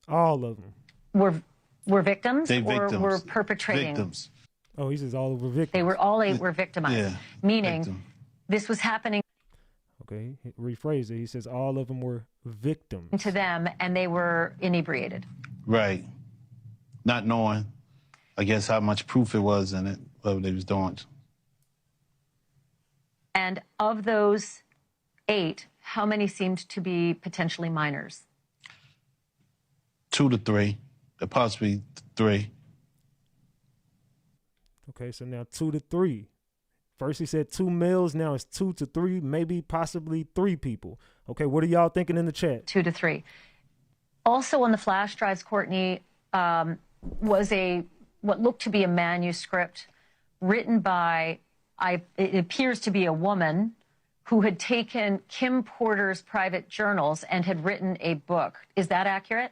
All of them. Were victims They or victims. were perpetrating? Victims. Oh, he says all of them were victims. They were, all 8 were victimized. Yeah, meaning victim. this was happening Okay, rephrase it. He says all of them were victims. to them and they were inebriated. Right. Not knowing, I guess, how much proof it was in it, what they was doing. And of those 8, how many seemed to be potentially minors? 2 to 3, possibly 3. Okay, so now 2 to 3. First he said 2 males, now it's 2 to 3, maybe possibly 3 people. Okay, what are y'all thinking in the chat? 2 to 3. Also on the flash drives, Courtney, was what looked to be a manuscript written by, it appears to be a woman who had taken Kim Porter's private journals and had written a book. Is that accurate?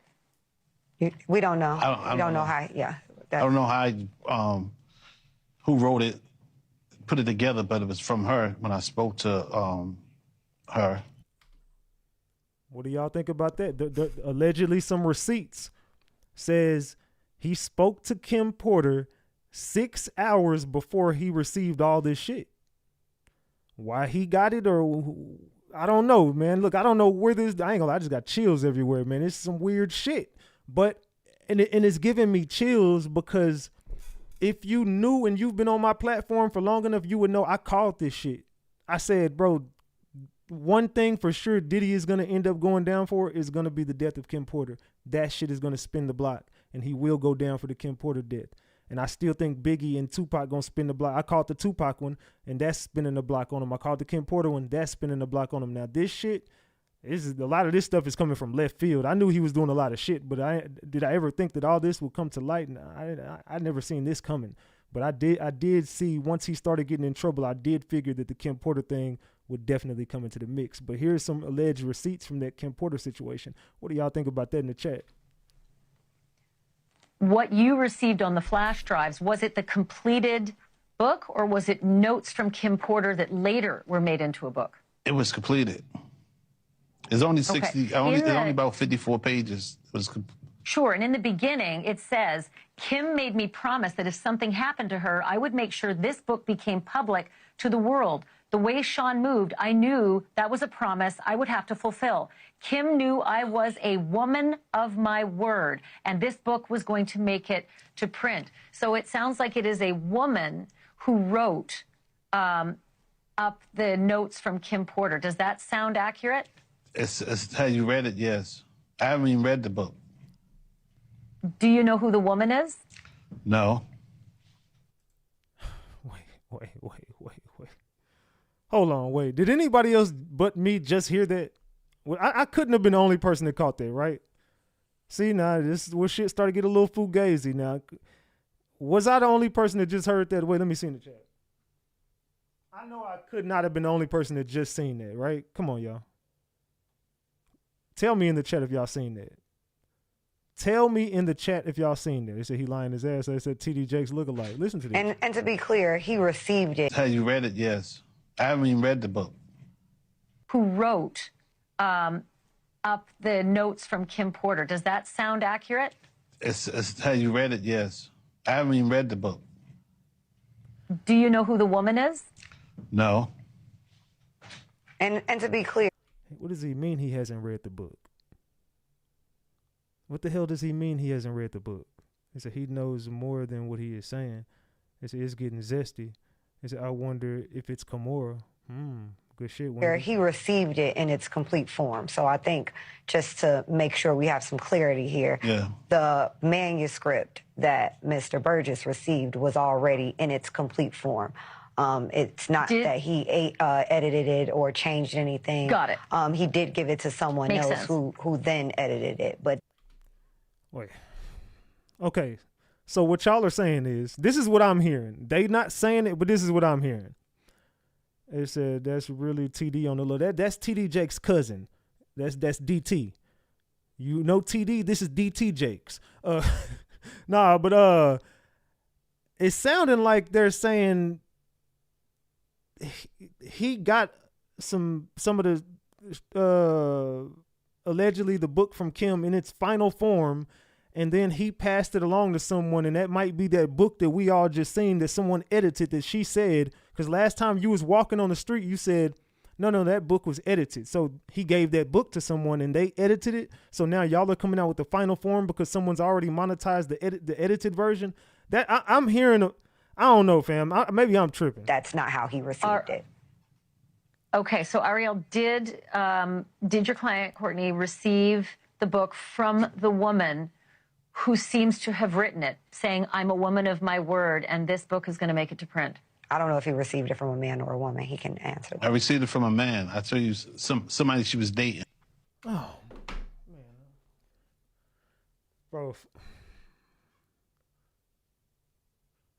We don't know. I we don't know how, yeah. I don't know how, who wrote it, put it together, but it was from her when I spoke to her. What do y'all think about that? Allegedly some receipts says he spoke to Kim Porter 6 hours before he received all this shit. Why he got it, or I don't know, man. Look, I don't know where this, I ain't gonna lie, I just got chills everywhere, man. It's some weird shit. But, and it's giving me chills because if you knew and you've been on my platform for long enough, you would know I called this shit. I said, bro, one thing for sure Diddy is going to end up going down for is going to be the death of Kim Porter. That shit is going to spin the block, and he will go down for the Kim Porter death. And I still think Biggie and Tupac going to spin the block. I called the Tupac one, and that's spinning the block on him. I called the Kim Porter one, that's spinning the block on him. Now, this shit, a lot of this stuff is coming from left field. I knew he was doing a lot of shit, but did I ever think that all this would come to light? And I never seen this coming. But I did see, once he started getting in trouble, I did figure that the Kim Porter thing would definitely come into the mix. But here's some alleged receipts from that Kim Porter situation. What do y'all think about that in the chat? What you received on the flash drives, was it the completed book or was it notes from Kim Porter that later were made into a book? It was completed. It's only 60, it's only about 54 pages. It was Sure, and in the beginning, it says, Kim made me promise that if something happened to her, I would make sure this book became public to the world. The way Sean moved, I knew that was a promise I would have to fulfill. Kim knew I was a woman of my word, and this book was going to make it to print. So it sounds like it is a woman who wrote up the notes from Kim Porter. Does that sound accurate? It's how you read it, yes. I haven't even read the book. Do you know who the woman is? No. Wait. Hold on, wait. Did anybody else but me just hear that? Well, I couldn't have been the only person that caught that, right? See, now, this is where shit started to get a little fugazi now. Was I the only person that just heard that? Wait, let me see in the chat. I know I could not have been the only person that just seen that, right? Come on, y'all. Tell me in the chat if y'all seen that. Tell me in the chat if y'all seen that. They said he lying his ass. They said TD Jakes lookalike. Listen to this. And to be clear, he received it. How you read it, yes. I haven't even read the book. Who wrote up the notes from Kim Porter. Does that sound accurate? It's how you read it, yes. I haven't even read the book. Do you know who the woman is? No. And to be clear. What does he mean he hasn't read the book? What the hell does he mean he hasn't read the book? He said he knows more than what he is saying. He said it's getting zesty. He said I wonder if it's Kimora. Good shit. Wendy. He received it in its complete form. So I think just to make sure we have some clarity here, the manuscript that Mr. Burgess received was already in its complete form. It's not that he edited it or changed anything. Got it. He did give it to someone Makes else sense. who then edited it. But Wait. Okay. So what y'all are saying is, this is what I'm hearing. They not saying it, but this is what I'm hearing. They said that's really TD on the low. That's TD Jake's cousin. That's DT. You know TD, this is DT Jake's. Nah, but it's sounding like they're saying he got some of the allegedly the book from Kim in its final form, and then he passed it along to someone, and that might be that book that we all just seen that someone edited that she said, because last time you was walking on the street, you said, no, that book was edited. So he gave that book to someone and they edited it. So now y'all are coming out with the final form because someone's already monetized the edited version. That I'm hearing, I don't know, fam. Maybe I'm tripping. that's not how he received it. Okay, so Ariel, did your client, Courtney, receive the book from the woman who seems to have written it, saying, I'm a woman of my word, and this book is going to make it to print? I don't know if he received it from a man or a woman. He can answer that. I received it from a man. I tell you, somebody she was dating. Oh, man. Bro.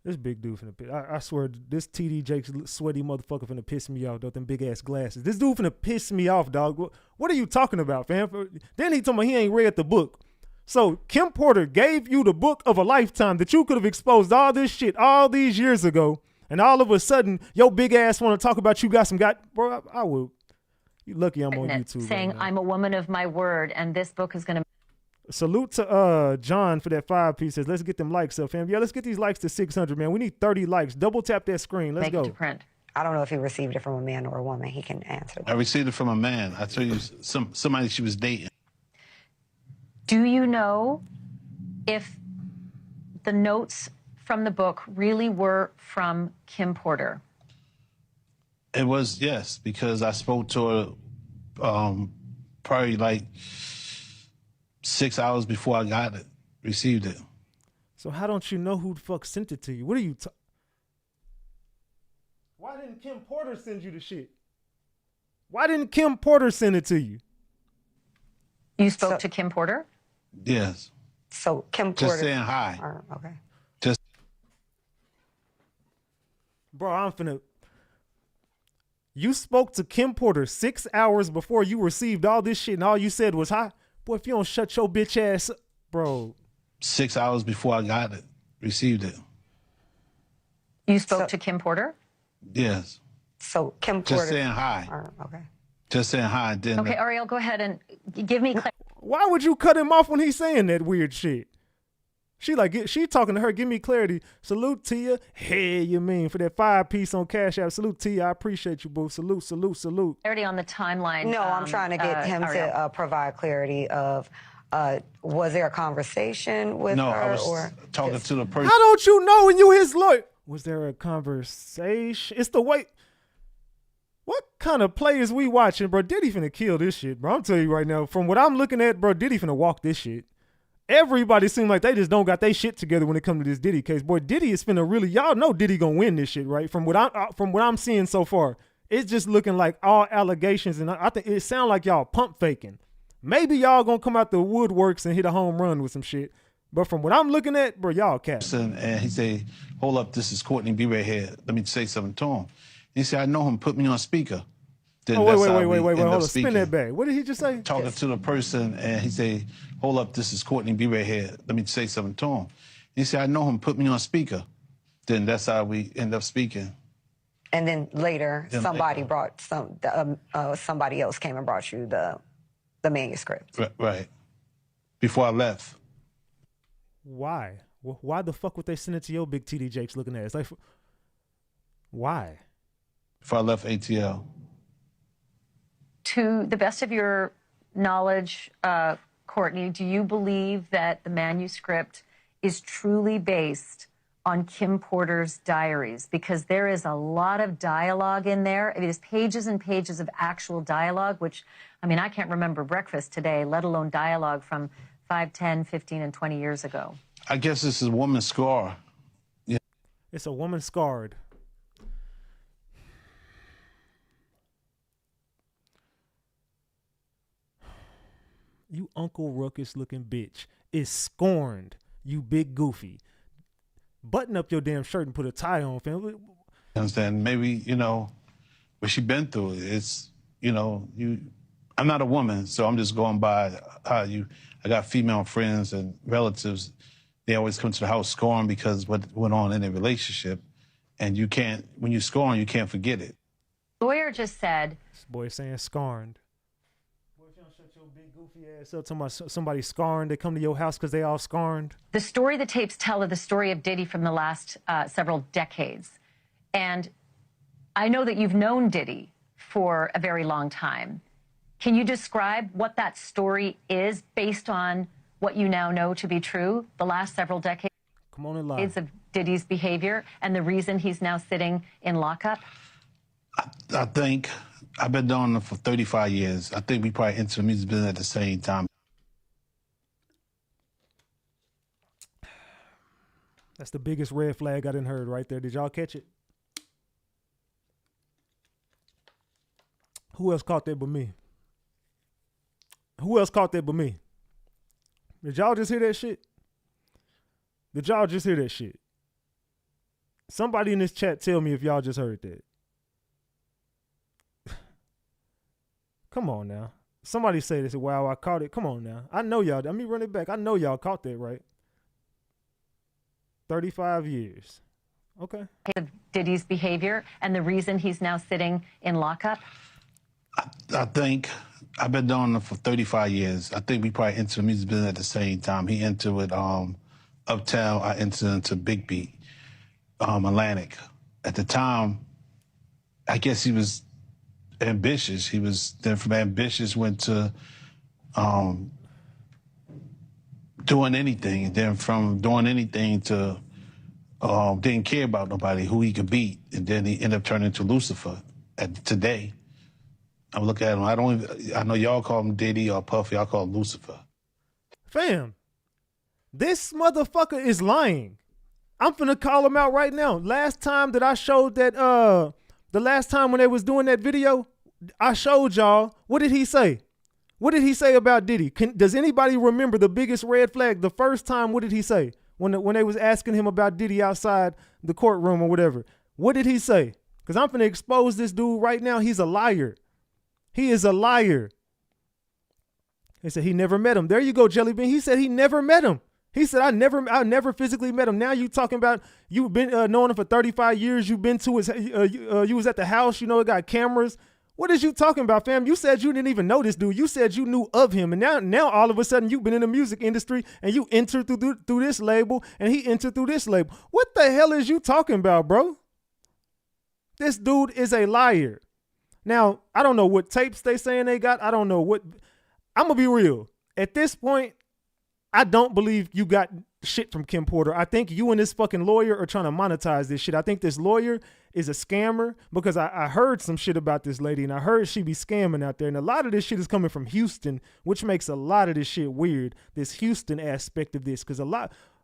This big dude finna piss. I swear, this TD Jake's sweaty motherfucker finna piss me off, though, them big ass glasses. This dude finna piss me off, dog. What are you talking about, fam? Then he told me he ain't read the book. So Kim Porter gave you the book of a lifetime that you could have exposed all this shit all these years ago, and all of a sudden, your big ass want to talk about you got some bro, I will. You lucky I'm on YouTube. Saying, right now. I'm a woman of my word, and this book is going to... Salute to John for that 5 pieces. Let's get them likes up, fam. Yeah, let's get these likes to 600, man. We need 30 likes. Double tap that screen. Let's make go. it to print. I don't know if he received it from a man or a woman. He can answer that. I received it from a man. I tell you, somebody she was dating. Do you know if the notes from the book really were from Kim Porter? It was, yes, because I spoke to her probably like 6 hours before I got it, received it. So how don't you know who the fuck sent it to you? What are you Why didn't Kim Porter send you the shit? Why didn't Kim Porter send it to you? You spoke to Kim Porter? Yes. So Kim Porter... Just saying hi. Okay. Just... Bro, I'm finna... You spoke to Kim Porter 6 hours before you received all this shit and all you said was hi? Boy, if you don't shut your bitch ass up, bro. 6 hours before I got it, received it. You spoke to Kim Porter? Yes. So Kim Porter... Just saying hi. Okay. Just saying hi. Didn't Okay, Ariel, go ahead and give me... Why would you cut him off when he's saying that weird shit? She talking to her, give me clarity. Salute Tia. Hey, you mean for that 5 piece on Cash App. Salute Tia, I appreciate you, boo. Salute. Clarity on the timeline. No, I'm trying to get him to provide clarity of, was there a conversation with her? No, I was or talking to the person. How don't you know when you his lawyer? Was there a conversation? It's the way. What kind of play is we watching, bro? Diddy finna kill this shit, bro. I'm telling you right now, from what I'm looking at, bro, Diddy finna walk this shit. Everybody seem like they just don't got their shit together when it comes to this Diddy case. Boy, Diddy is finna really, y'all know Diddy gonna win this shit, right? From what I'm seeing so far, it's just looking like all allegations, and I think it sound like y'all pump faking. Maybe y'all gonna come out the woodworks and hit a home run with some shit. But from what I'm looking at, bro, y'all cat. And he said, hold up, this is Courtney Bieber here. Let me say something to him. He said, I know him, put me on speaker. Then wait, hold on, speaking. spin that back. What did he just say? Talking to the person, and he said, hold up, this is Courtney Bieber here. Let me say something to him. He said, I know him, put me on speaker. Then that's how we end up speaking. And then later, somebody else came and brought you the manuscript. Right. Before I left. Why? Why the fuck would they send it to your big TD Jakes looking ass? Like, why? Before I left ATL. To the best of your knowledge, Courtney, do you believe that the manuscript is truly based on Kim Porter's diaries? Because there is a lot of dialogue in there. I mean, there's pages and pages of actual dialogue, which, I mean, I can't remember breakfast today, let alone dialogue from 5, 10, 15, and 20 years ago. I guess this is a woman's scar. Yeah. It's a woman scarred. You Uncle Ruckus looking bitch is scorned. You big goofy. Button up your damn shirt and put a tie on, fam. You understand? Maybe, what she been through. It's, I'm not a woman, so I'm just going by how I got female friends and relatives. They always come to the house scorned because what went on in their relationship. And when you scorn, you can't forget it. Lawyer just said. This boy saying scorned. Boy, if you don't shut your big goofy ass up, somebody scorned, they come to your house because they all scorned. The story the tapes tell of the story of Diddy from the last several decades. And I know that you've known Diddy for a very long time. Can you describe what that story is based on what you now know to be true, the last several decades? Come on and lie. Of Diddy's behavior and the reason he's now sitting in lockup? I think I've been doing it for 35 years. I think we probably entered the music business at the same time. That's the biggest red flag I done heard right there. Did y'all catch it? Who else caught that but me? Who else caught that but me? Did y'all just hear that shit? Did y'all just hear that shit? Somebody in this chat tell me if y'all just heard that. Come on now. Somebody say this. Wow, I caught it. Come on now. I know y'all. Let me run it back. I know y'all caught that, right? 35 years. Okay. Of Diddy's behavior and the reason he's now sitting in lockup? I think I've been doing it for 35 years. I think we probably entered the music business at the same time. He entered with Uptown. I entered into Big Beat, Atlantic. At the time, I guess he was ambitious. He was then from ambitious went to doing anything. And then from doing anything to didn't care about nobody, who he could beat. And then he ended up turning into Lucifer today. I look at him, I know y'all call him Diddy or Puffy, y'all call him Lucifer. Fam, this motherfucker is lying. I'm finna call him out right now. Last time that I showed that, the last time when they was doing that video, I showed y'all, what did he say? What did he say about Diddy? Does anybody remember the biggest red flag? The first time, what did he say? When they was asking him about Diddy outside the courtroom or whatever. What did he say? Because I'm finna expose this dude right now. He's a liar. He is a liar. He said he never met him. There you go, Jelly Bean. He said he never met him. He said, I never physically met him. Now you talking about you've been knowing him for 35 years. You've been to his, you was at the house, it got cameras. What is you talking about, fam? You said you didn't even know this dude. You said you knew of him. And now all of a sudden you've been in the music industry and you entered through this label and he entered through this label. What the hell is you talking about, bro? This dude is a liar. Now, I don't know what tapes they saying they got. I don't know what. I'm going to be real. At this point, I don't believe you got shit from Kim Porter. I think you and this fucking lawyer are trying to monetize this shit. I think this lawyer is a scammer because I heard some shit about this lady and I heard she be scamming out there. And a lot of this shit is coming from Houston, which makes a lot of this shit weird. This Houston aspect of this. Because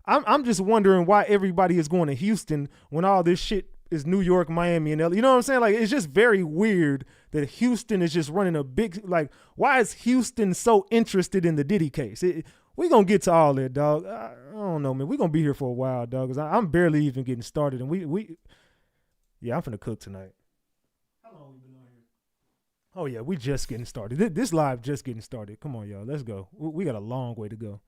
I'm just wondering why everybody is going to Houston when all this shit is New York, Miami, and LA. You know what I'm saying? Like, it's just very weird that Houston is just running a big, like, why is Houston so interested in the Diddy case? We gonna get to all that, dog. I don't know, man. We gonna be here for a while, dog, because I'm barely even getting started. And yeah, I'm finna cook tonight. How long we been on here? Oh, yeah, we just getting started. This live just getting started. Come on, y'all. Let's go. We got a long way to go.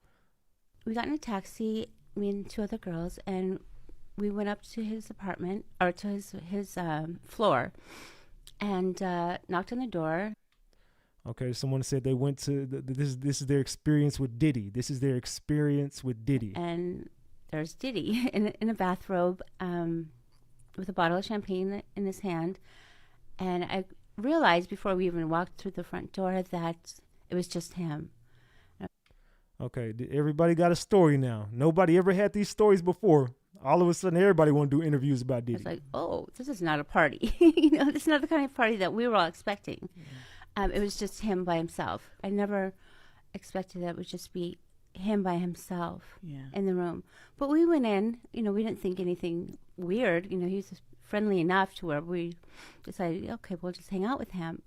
We got in a taxi, me and two other girls, and we went up to his apartment, or to his floor, and knocked on the door. Okay, someone said they went to this is their experience with Diddy. This is their experience with Diddy. And there's Diddy in a bathrobe with a bottle of champagne in his hand. And I realized before we even walked through the front door that it was just him. Okay, everybody got a story now. Nobody ever had these stories before. All of a sudden, everybody want to do interviews about Diddy. It's like, oh, this is not a party. This is not the kind of party that we were all expecting. It was just him by himself. I never expected that it would just be him by himself in the room. But we went in, we didn't think anything weird. He was friendly enough to where we decided, okay, we'll just hang out with him.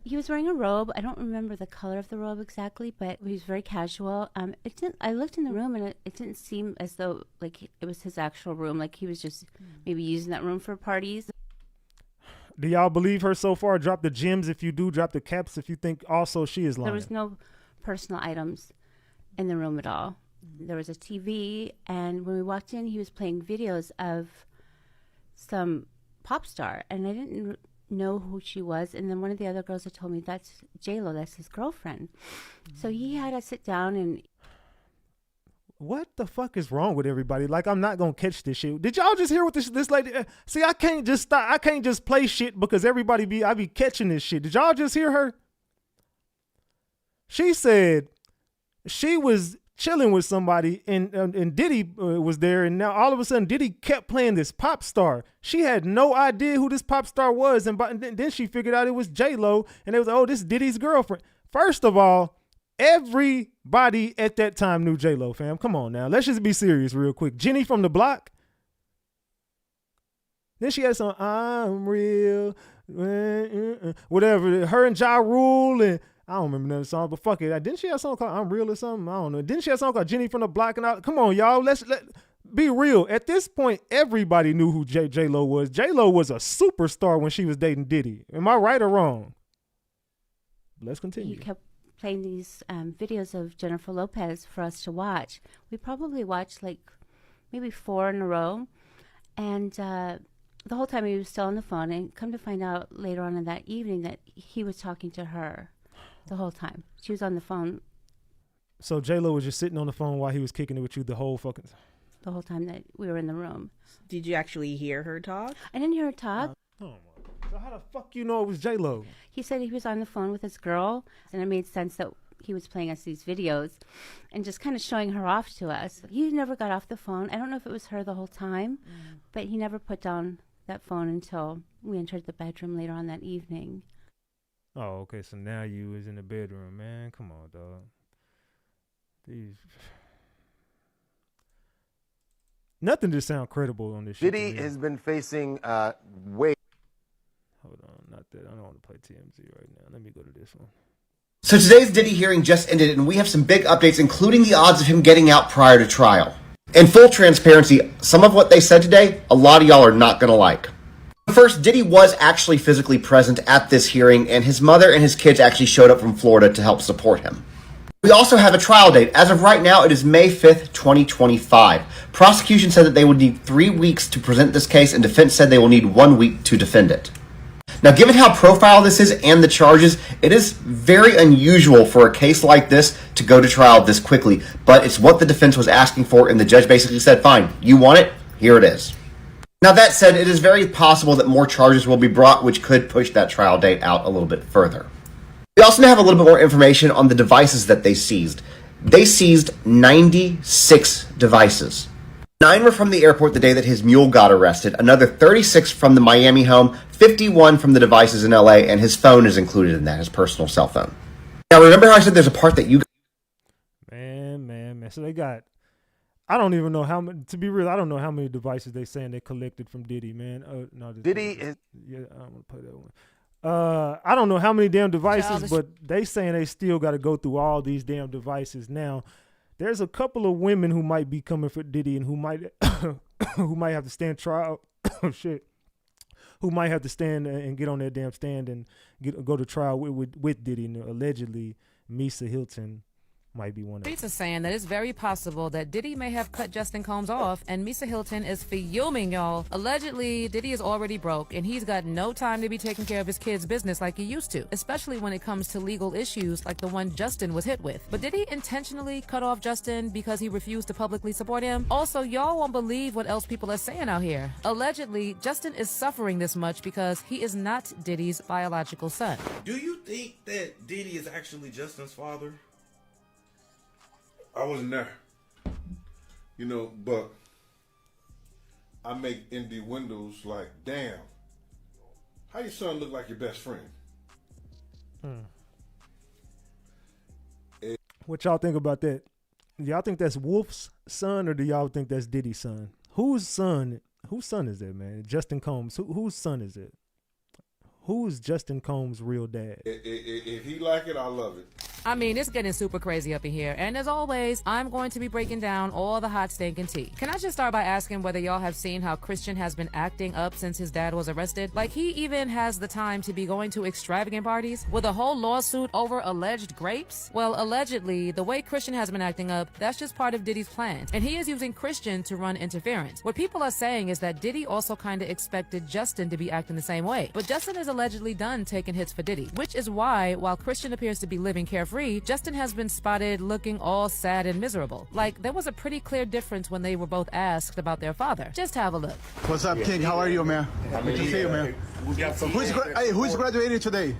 He was wearing a robe. I don't remember the color of the robe exactly, but he was very casual. It didn't. I looked in the room, and it didn't seem as though like it was his actual room. Like he was just maybe using that room for parties. Do y'all believe her so far? Drop the gems if you do. Drop the caps if you think also she is lying. There was no personal items in the room at all. There was a TV, and when we walked in, he was playing videos of some pop star, and I didn't know who she was. And then one of the other girls had told me that's J-Lo, that's his girlfriend. So he had us sit down and... What the fuck is wrong with everybody? Like, I'm not gonna catch this shit. Did y'all just hear what this lady? See, I can't just stop. I can't just play shit because I be catching this shit. Did y'all just hear her? She said she was chilling with somebody and Diddy was there, and now all of a sudden Diddy kept playing this pop star. She had no idea who this pop star was, and then she figured out it was J-Lo, and it was, oh, this is Diddy's girlfriend. First of all, everybody at that time knew J-Lo, fam. Come on now, let's just be serious real quick. Jenny from the Block. Then she had some I'm real, whatever. Her and Ja Rule, and I don't remember none of the songs, but fuck it. Didn't she have a song called I'm Real or something? I don't know. Didn't she have a song called Jenny from the Block and all? Come on, y'all. Let's be real. At this point, everybody knew who J-Lo was. J-Lo was a superstar when she was dating Diddy. Am I right or wrong? Let's continue. He kept playing these videos of Jennifer Lopez for us to watch. We probably watched like maybe 4 in a row. And the whole time he was still on the phone. And come to find out later on in that evening that he was talking to her. The whole time. She was on the phone. So J-Lo was just sitting on the phone while he was kicking it with you the whole time that we were in the room. Did you actually hear her talk? I didn't hear her talk. So how the fuck you know it was J-Lo? He said he was on the phone with his girl, and it made sense that he was playing us these videos and just kind of showing her off to us. He never got off the phone. I don't know if it was her the whole time, but he never put down that phone until we entered the bedroom later on that evening. Oh, okay. So now you was in the bedroom, man. Come on, dog. Nothing just sound credible on this shit. Diddy has been facing Hold on, not that. I don't want to play TMZ right now. Let me go to this one. So today's Diddy hearing just ended, and we have some big updates, including the odds of him getting out prior to trial. In full transparency, some of what they said today, a lot of y'all are not going to like. First, Diddy was actually physically present at this hearing, and his mother and his kids actually showed up from Florida to help support him. We also have a trial date. As of right now, it is May 5th, 2025. Prosecution said that they would need 3 weeks to present this case, and defense said they will need 1 week to defend it. Now, given how profile this is and the charges, it is very unusual for a case like this to go to trial this quickly, but it's what the defense was asking for, and the judge basically said, fine, you want it? Here it is. Now, that said, it is very possible that more charges will be brought, which could push that trial date out a little bit further. We also have a little bit more information on the devices that they seized. They seized 96 devices. 9 were from the airport the day that his mule got arrested, another 36 from the Miami home, 51 from the devices in LA, and his phone is included in that, his personal cell phone. Now, remember how I said there's a part that you... Man. So they got... I don't even know how many, to be real, I don't know how many devices they saying they collected from Diddy, man. No, Diddy is... Yeah, I don't want to play that one. I don't know how many damn devices, but they saying they still got to go through all these damn devices. Now, there's a couple of women who might be coming for Diddy and who might have to stand trial. Who might have to stand and get on that damn stand and go to trial with Diddy. And allegedly, Misa Hilton might be one of them. Streets are saying that it's very possible that Diddy may have cut Justin Combs off, and Misa Hilton is fuming, y'all. Allegedly, Diddy is already broke, and he's got no time to be taking care of his kids' business like he used to, especially when it comes to legal issues like the one Justin was hit with. But did he intentionally cut off Justin because he refused to publicly support him? Also, y'all won't believe what else people are saying out here. Allegedly, Justin is suffering this much because he is not Diddy's biological son. Do you think that Diddy is actually Justin's father? I wasn't there, but I make indie windows like, damn, how your son look like your best friend? What y'all think about that? Do y'all think that's Wolf's son or do y'all think that's Diddy's son? Whose son is that, man? Justin Combs. Whose son is it? Who's Justin Combs' real dad? If he like it, I love it. I mean, it's getting super crazy up in here. And as always, I'm going to be breaking down all the hot stinking tea. Can I just start by asking whether y'all have seen how Christian has been acting up since his dad was arrested? Like, he even has the time to be going to extravagant parties with a whole lawsuit over alleged grapes? Well, allegedly, the way Christian has been acting up, that's just part of Diddy's plans. And he is using Christian to run interference. What people are saying is that Diddy also kind of expected Justin to be acting the same way. But Justin is allegedly done taking hits for Diddy, which is why, while Christian appears to be living carefree, Justin has been spotted looking all sad and miserable. Like, there was a pretty clear difference when they were both asked about their father. Just have a look. What's up, King? How are you, man? Good to see you, man. Who's graduating today?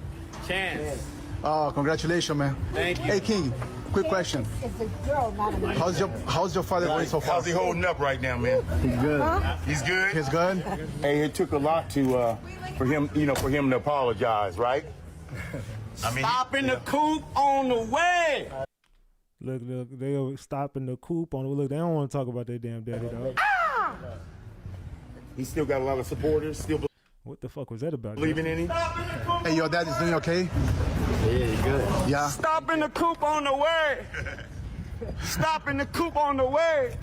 Chance. Oh, congratulations, man. Thank you. Hey, King, quick question. It's a girl, not a man. How's your father going so far? How's he holding up right now, man? He's good. Huh? He's good? He's good? Hey, it took a lot to for him to apologize, right? I mean, stopping the coupe on the way. Look, they are stopping the coupe on the look. They don't want to talk about their damn daddy, dog. He still got a lot of supporters. Still What the fuck was that about? believing in him. Hey, your dad is doing okay? Yeah, he's good. Yeah. Stopping the coupe on the way. Stopping the coupe on the way.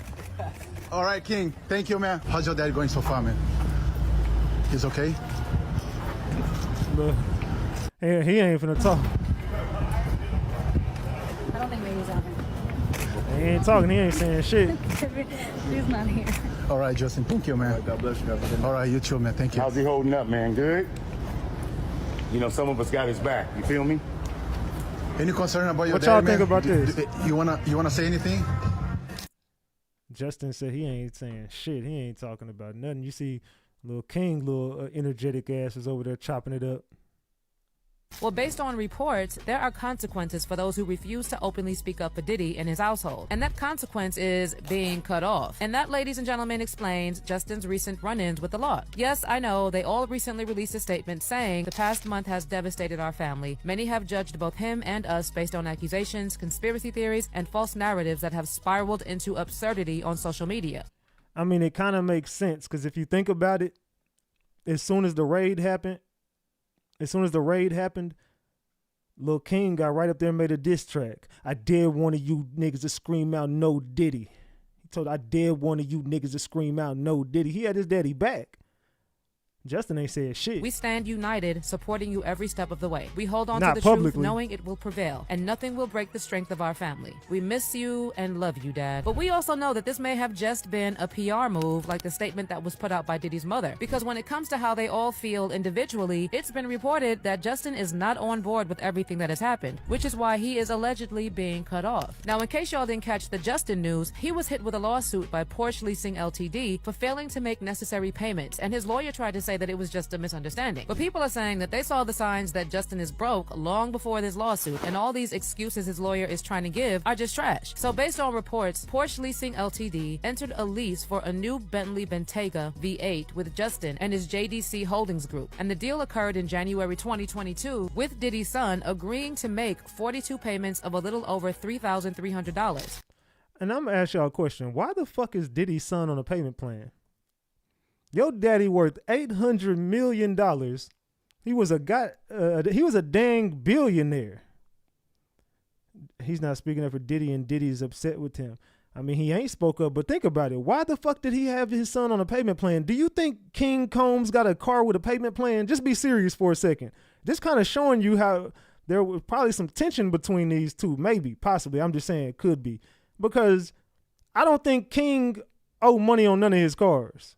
All right, King. Thank you, man. How's your dad going so far, man? He's okay? Look, he ain't finna talk. I don't think Baby's out here. He ain't talking. He ain't saying shit. He's not here. All right, Justin. Thank you, man. God bless you. All right, you too, man. Thank you. How's he holding up, man? Good? You know, some of us got his back. You feel me? Any concern about your What dad, y'all man? think about this? You wanna say anything? Justin said he ain't saying shit. He ain't talking about nothing. You see, little King, little energetic ass is over there chopping it up. Well, based on reports, there are consequences for those who refuse to openly speak up for Diddy and his household. And that consequence is being cut off. And that, ladies and gentlemen, explains Justin's recent run-ins with the law. Yes, I know, they all recently released a statement saying the past month has devastated our family. Many have judged both him and us based on accusations, conspiracy theories, and false narratives that have spiraled into absurdity on social media. I mean, it kind of makes sense because if you think about it, as soon as the raid happened, Lil King got right up there and made a diss track. I dare one of you niggas to scream out no Diddy. He told I dare one of you niggas to scream out no Diddy. He had his daddy back. Justin ain't said shit. We stand united, supporting you every step of the way. We hold on Not to the publicly. truth, knowing it will prevail, and nothing will break the strength of our family. We miss you and love you, Dad. But we also know that this may have just been a PR move, like the statement that was put out by Diddy's mother. Because when it comes to how they all feel individually, it's been reported that Justin is not on board with everything that has happened, which is why he is allegedly being cut off. Now, in case y'all didn't catch the Justin news, he was hit with a lawsuit by Porsche Leasing Ltd. for failing to make necessary payments, and his lawyer tried to say that it was just a misunderstanding. But people are saying that they saw the signs that Justin is broke long before this lawsuit, and all these excuses his lawyer is trying to give are just trash. So based on reports, Porsche Leasing Ltd. entered a lease for a new Bentley Bentayga V8 with Justin and his JDC Holdings Group, and the deal occurred in January 2022, with Diddy's son agreeing to make 42 payments of a little over $3,300. And I'm gonna ask y'all a question. Why the fuck is Diddy's son on a payment plan? Your daddy worth $800 million. He was a dang billionaire. He's not speaking up for Diddy, and Diddy's upset with him. I mean, he ain't spoke up, but think about it. Why the fuck did he have his son on a payment plan? Do you think King Combs got a car with a payment plan? Just be serious for a second. This kind of showing you how there was probably some tension between these two. Maybe, possibly. I'm just saying it could be. Because I don't think King owed money on none of his cars.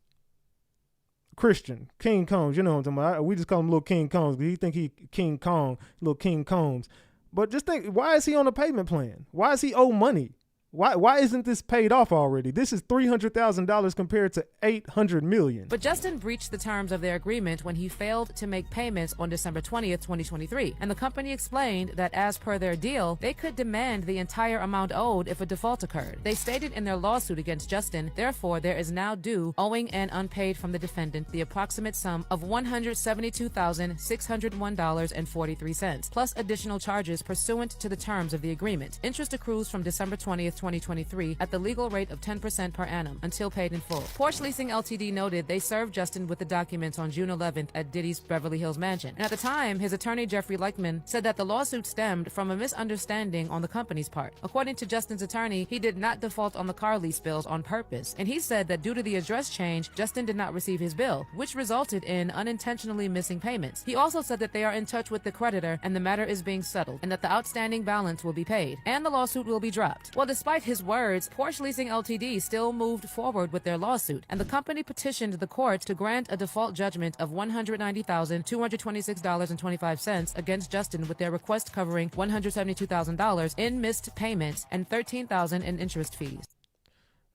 Christian, King Combs, you know what I'm talking about. We just call him Little King Combs because he think he King Kong, Little King Combs. But just think, why is he on a payment plan? Why is he owe money? Why isn't this paid off already? This is $300,000 compared to $800 million. But Justin breached the terms of their agreement when he failed to make payments on December 20th, 2023. And the company explained that as per their deal, they could demand the entire amount owed if a default occurred. They stated in their lawsuit against Justin, therefore, there is now due, owing and unpaid from the defendant, the approximate sum of $172,601.43, plus additional charges pursuant to the terms of the agreement. Interest accrues from December 20th, 2023 at the legal rate of 10% per annum until paid in full. Porsche Leasing Ltd noted they served Justin with the documents on June 11th at Diddy's Beverly Hills mansion. And at the time, his attorney Jeffrey Leichman said that the lawsuit stemmed from a misunderstanding on the company's part. According to Justin's attorney, he did not default on the car lease bills on purpose, and he said that due to the address change, Justin did not receive his bill, which resulted in unintentionally missing payments. He also said that they are in touch with the creditor and the matter is being settled, and that the outstanding balance will be paid, and the lawsuit will be dropped. Well, despite his words, Porsche Leasing Ltd still moved forward with their lawsuit, and the company petitioned the court to grant a default judgment of $190,226.25 against Justin, with their request covering $172,000 in missed payments and $13,000 in interest fees.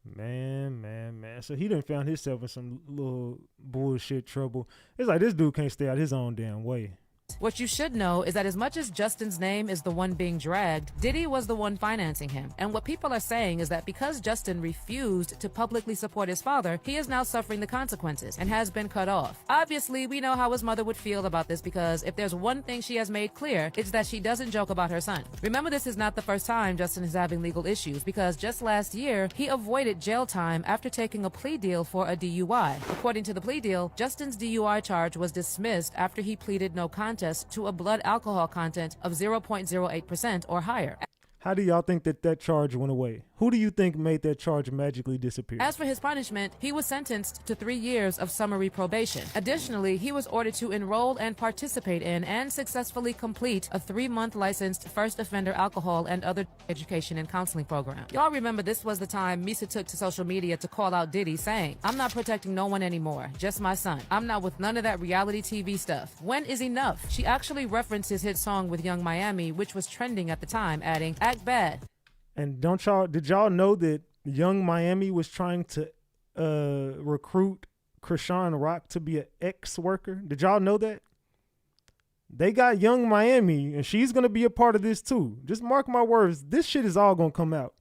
Man. So he done found himself in some little bullshit trouble. It's like this dude can't stay out his own damn way. What you should know is that as much as Justin's name is the one being dragged, Diddy was the one financing him. And what people are saying is that because Justin refused to publicly support his father, he is now suffering the consequences and has been cut off. Obviously, we know how his mother would feel about this, because if there's one thing she has made clear, it's that she doesn't joke about her son. Remember, this is not the first time Justin is having legal issues, because just last year, he avoided jail time after taking a plea deal for a DUI. According to the plea deal, Justin's DUI charge was dismissed after he pleaded no contest to a blood alcohol content of 0.08% or higher. How do y'all think that charge went away? Who do you think made that charge magically disappear? As for his punishment, he was sentenced to 3 years of summary probation. Additionally, he was ordered to enroll and participate in and successfully complete a 3-month licensed first offender alcohol and other education and counseling program. Y'all remember this was the time Misa took to social media to call out Diddy, saying, "I'm not protecting no one anymore, just my son. I'm not with none of that reality TV stuff. When is enough?" She actually referenced his hit song with Young Miami, which was trending at the time, adding, "Act bad." And did y'all know that Young Miami was trying to recruit Krishan Rock to be an ex-worker? Did y'all know that? They got Young Miami, and she's going to be a part of this too. Just mark my words, this shit is all going to come out.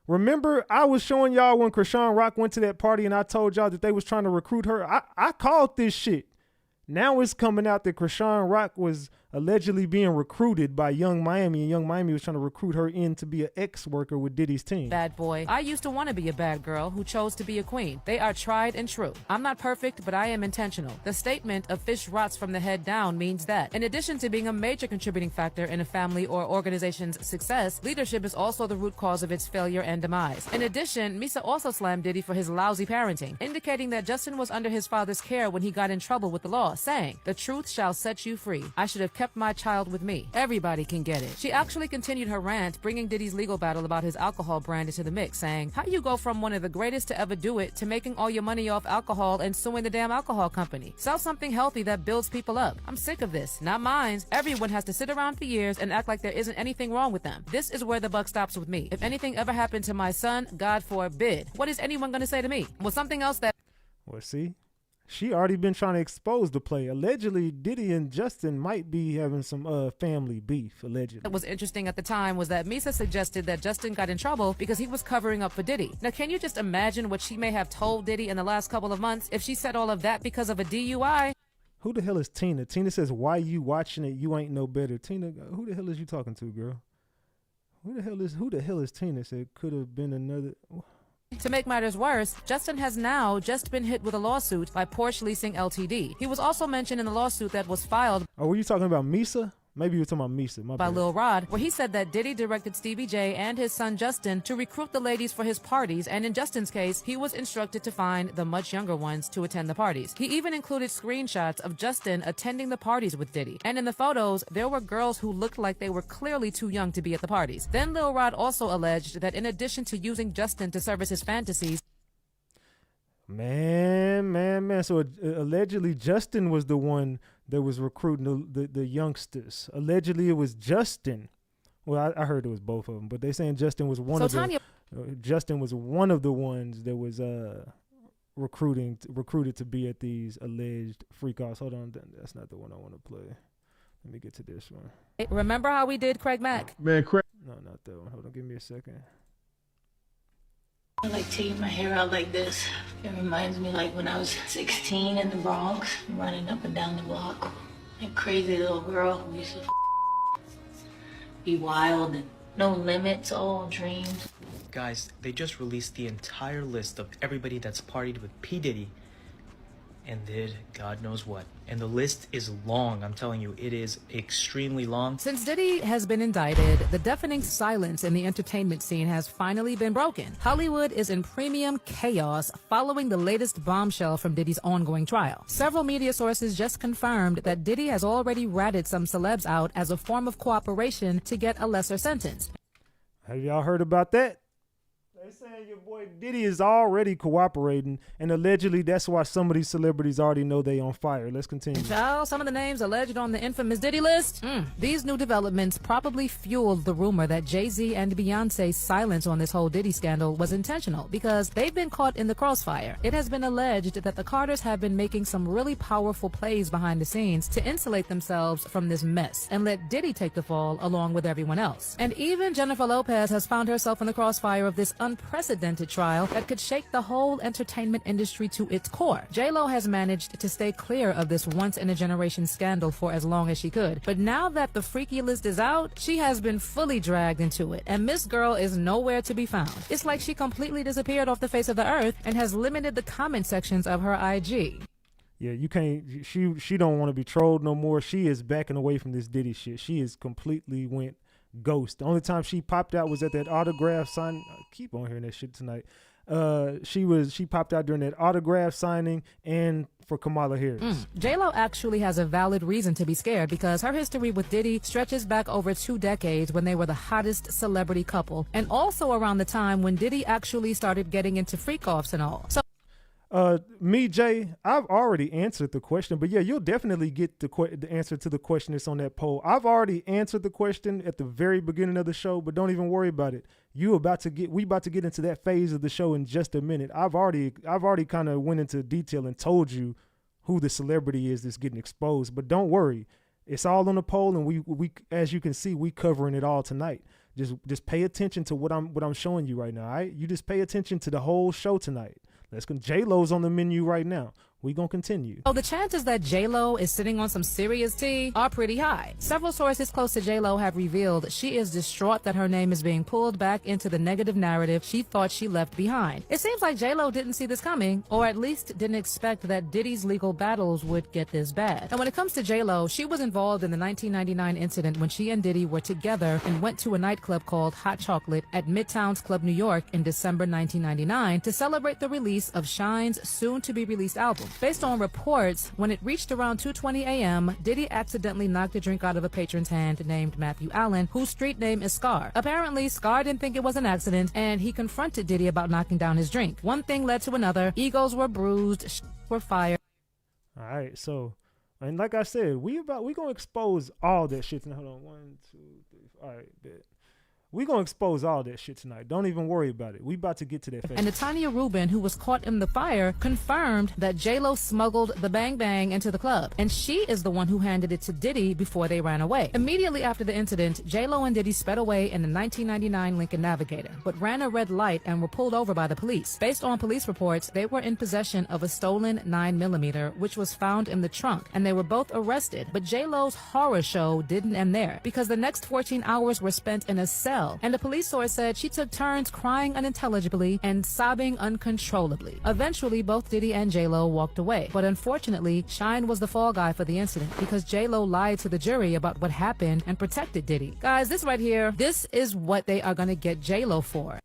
Remember, I was showing y'all when Krishan Rock went to that party and I told y'all that they was trying to recruit her. I called this shit. Now it's coming out that Krishan Rock was allegedly being recruited by Young Miami, and Young Miami was trying to recruit her in to be an ex-worker with Diddy's team. Bad boy. I used to want to be a bad girl who chose to be a queen. They are tried and true. I'm not perfect, but I am intentional. The statement "a fish rots from the head down" means that. In addition to being a major contributing factor in a family or organization's success, leadership is also the root cause of its failure and demise. In addition, Misa also slammed Diddy for his lousy parenting, indicating that Justin was under his father's care when he got in trouble with the law, saying, "The truth shall set you free. I should have kept my child with me. Everybody can get it." She actually continued her rant, bringing Diddy's legal battle about his alcohol brand into the mix, saying, "How you go from one of the greatest to ever do it to making all your money off alcohol and suing the damn alcohol company? Sell something healthy that builds people up. I'm sick of this. Not mine. Everyone has to sit around for years and act like there isn't anything wrong with them. This is where the buck stops with me. If anything ever happened to my son, God forbid, what is anyone going to say to me?" Well, something else that... Well, see? She already been trying to expose the play. Allegedly, Diddy and Justin might be having some family beef, allegedly. What was interesting at the time was that Misa suggested that Justin got in trouble because he was covering up for Diddy. Now, can you just imagine what she may have told Diddy in the last couple of months if she said all of that because of a DUI? Who the hell is Tina? Tina says, "Why you watching it? You ain't no better." Tina, who the hell is you talking to, girl? Who the hell is Tina? Said could have been another... To make matters worse, Justin has now just been hit with a lawsuit by Porsche Leasing Ltd. He was also mentioned in the lawsuit that was filed... Oh, were you talking about Misa? Maybe you were talking about Misa. By Lil Rod, where he said that Diddy directed Stevie J and his son Justin to recruit the ladies for his parties, and in Justin's case, he was instructed to find the much younger ones to attend the parties. He even included screenshots of Justin attending the parties with Diddy, and in the photos, there were girls who looked like they were clearly too young to be at the parties. Then Lil Rod also alleged that in addition to using Justin to service his fantasies, Man. So allegedly Justin was the one that was recruiting the youngsters. Allegedly it was Justin. Well, I heard it was both of them, but they saying Justin was one of the Justin was one of the ones that was recruited to be at these alleged freak-offs. Hold on, that's not the one I want to play. Let me get to this one. Remember how we did Craig Mack? Man, Craig. No, not that one. Hold on, give me a second. I like taking my hair out like this. It reminds me like when I was 16 in the Bronx, running up and down the block. That crazy little girl who used to be wild and no limits, all dreams. Guys, they just released the entire list of everybody that's partied with P. Diddy and did God knows what. And the list is long, I'm telling you, it is extremely long. Since Diddy has been indicted, the deafening silence in the entertainment scene has finally been broken. Hollywood is in premium chaos following the latest bombshell from Diddy's ongoing trial. Several media sources just confirmed that Diddy has already ratted some celebs out as a form of cooperation to get a lesser sentence. Have y'all heard about that? They saying your boy Diddy is already cooperating, and allegedly that's why some of these celebrities already know they on fire. Let's continue. Child, some of the names alleged on the infamous Diddy list. These new developments probably fueled the rumor that Jay-Z and Beyonce's silence on this whole Diddy scandal was intentional because they've been caught in the crossfire. It has been alleged that the Carters have been making some really powerful plays behind the scenes to insulate themselves from this mess and let Diddy take the fall along with everyone else. And even Jennifer Lopez has found herself in the crossfire of this unprecedented trial that could shake the whole entertainment industry to its core. J-Lo has managed to stay clear of this once-in-a-generation scandal for as long as she could, but now that the freaky list is out, she has been fully dragged into it, and Miss Girl is nowhere to be found. It's like she completely disappeared off the face of the earth and has limited the comment sections of her IG. Yeah, you can't. She don't want to be trolled no more. She is backing away from this Diddy shit. She is completely went ghost. The only time she popped out was at that autograph sign. I keep on hearing that shit tonight. She popped out during that autograph signing and for Kamala Harris. J-Lo actually has a valid reason to be scared because her history with Diddy stretches back over 2 decades when they were the hottest celebrity couple, and also around the time when Diddy actually started getting into freak-offs and all. So Jay, I've already answered the question, but yeah, you'll definitely get the answer to the question that's on that poll. I've already answered the question at the very beginning of the show, but don't even worry about it. We about to get into that phase of the show in just a minute. I've already kind of went into detail and told you who the celebrity is that's getting exposed, but don't worry. It's all on the poll, and we as you can see, we covering it all tonight. Just pay attention to what I'm showing you right now. All right? You just pay attention to the whole show tonight. J-Lo's on the menu right now. We gonna continue. So the chances that J-Lo is sitting on some serious tea are pretty high. Several sources close to J-Lo have revealed she is distraught that her name is being pulled back into the negative narrative she thought she left behind. It seems like J-Lo didn't see this coming, or at least didn't expect that Diddy's legal battles would get this bad. And when it comes to J-Lo, she was involved in the 1999 incident when she and Diddy were together and went to a nightclub called Hot Chocolate at Midtown's Club New York in December 1999 to celebrate the release of Shine's soon-to-be-released album. Based on reports, when it reached around 2:20 a.m., Diddy accidentally knocked a drink out of a patron's hand named Matthew Allen, whose street name is Scar. Apparently, Scar didn't think it was an accident, and he confronted Diddy about knocking down his drink. One thing led to another. Egos were bruised, were fired. All right, so, and like I said, we gonna expose all that shit tonight. Hold on, 1, 2, 3, 4. All right, bet. We gonna expose all that shit tonight. Don't even worry about it. We about to get to that phase. And Natanya Rubin, who was caught in the fire, confirmed that J-Lo smuggled the Bang Bang into the club, and she is the one who handed it to Diddy before they ran away. Immediately after the incident, J-Lo and Diddy sped away in the 1999 Lincoln Navigator, but ran a red light and were pulled over by the police. Based on police reports, they were in possession of a stolen 9mm, which was found in the trunk, and they were both arrested. But J-Lo's horror show didn't end there, because the next 14 hours were spent in a cell. And a police source said she took turns crying unintelligibly and sobbing uncontrollably. Eventually, both Diddy and J-Lo walked away. But unfortunately, Shine was the fall guy for the incident because J-Lo lied to the jury about what happened and protected Diddy. Guys, this right here, this is what they are going to get J-Lo for.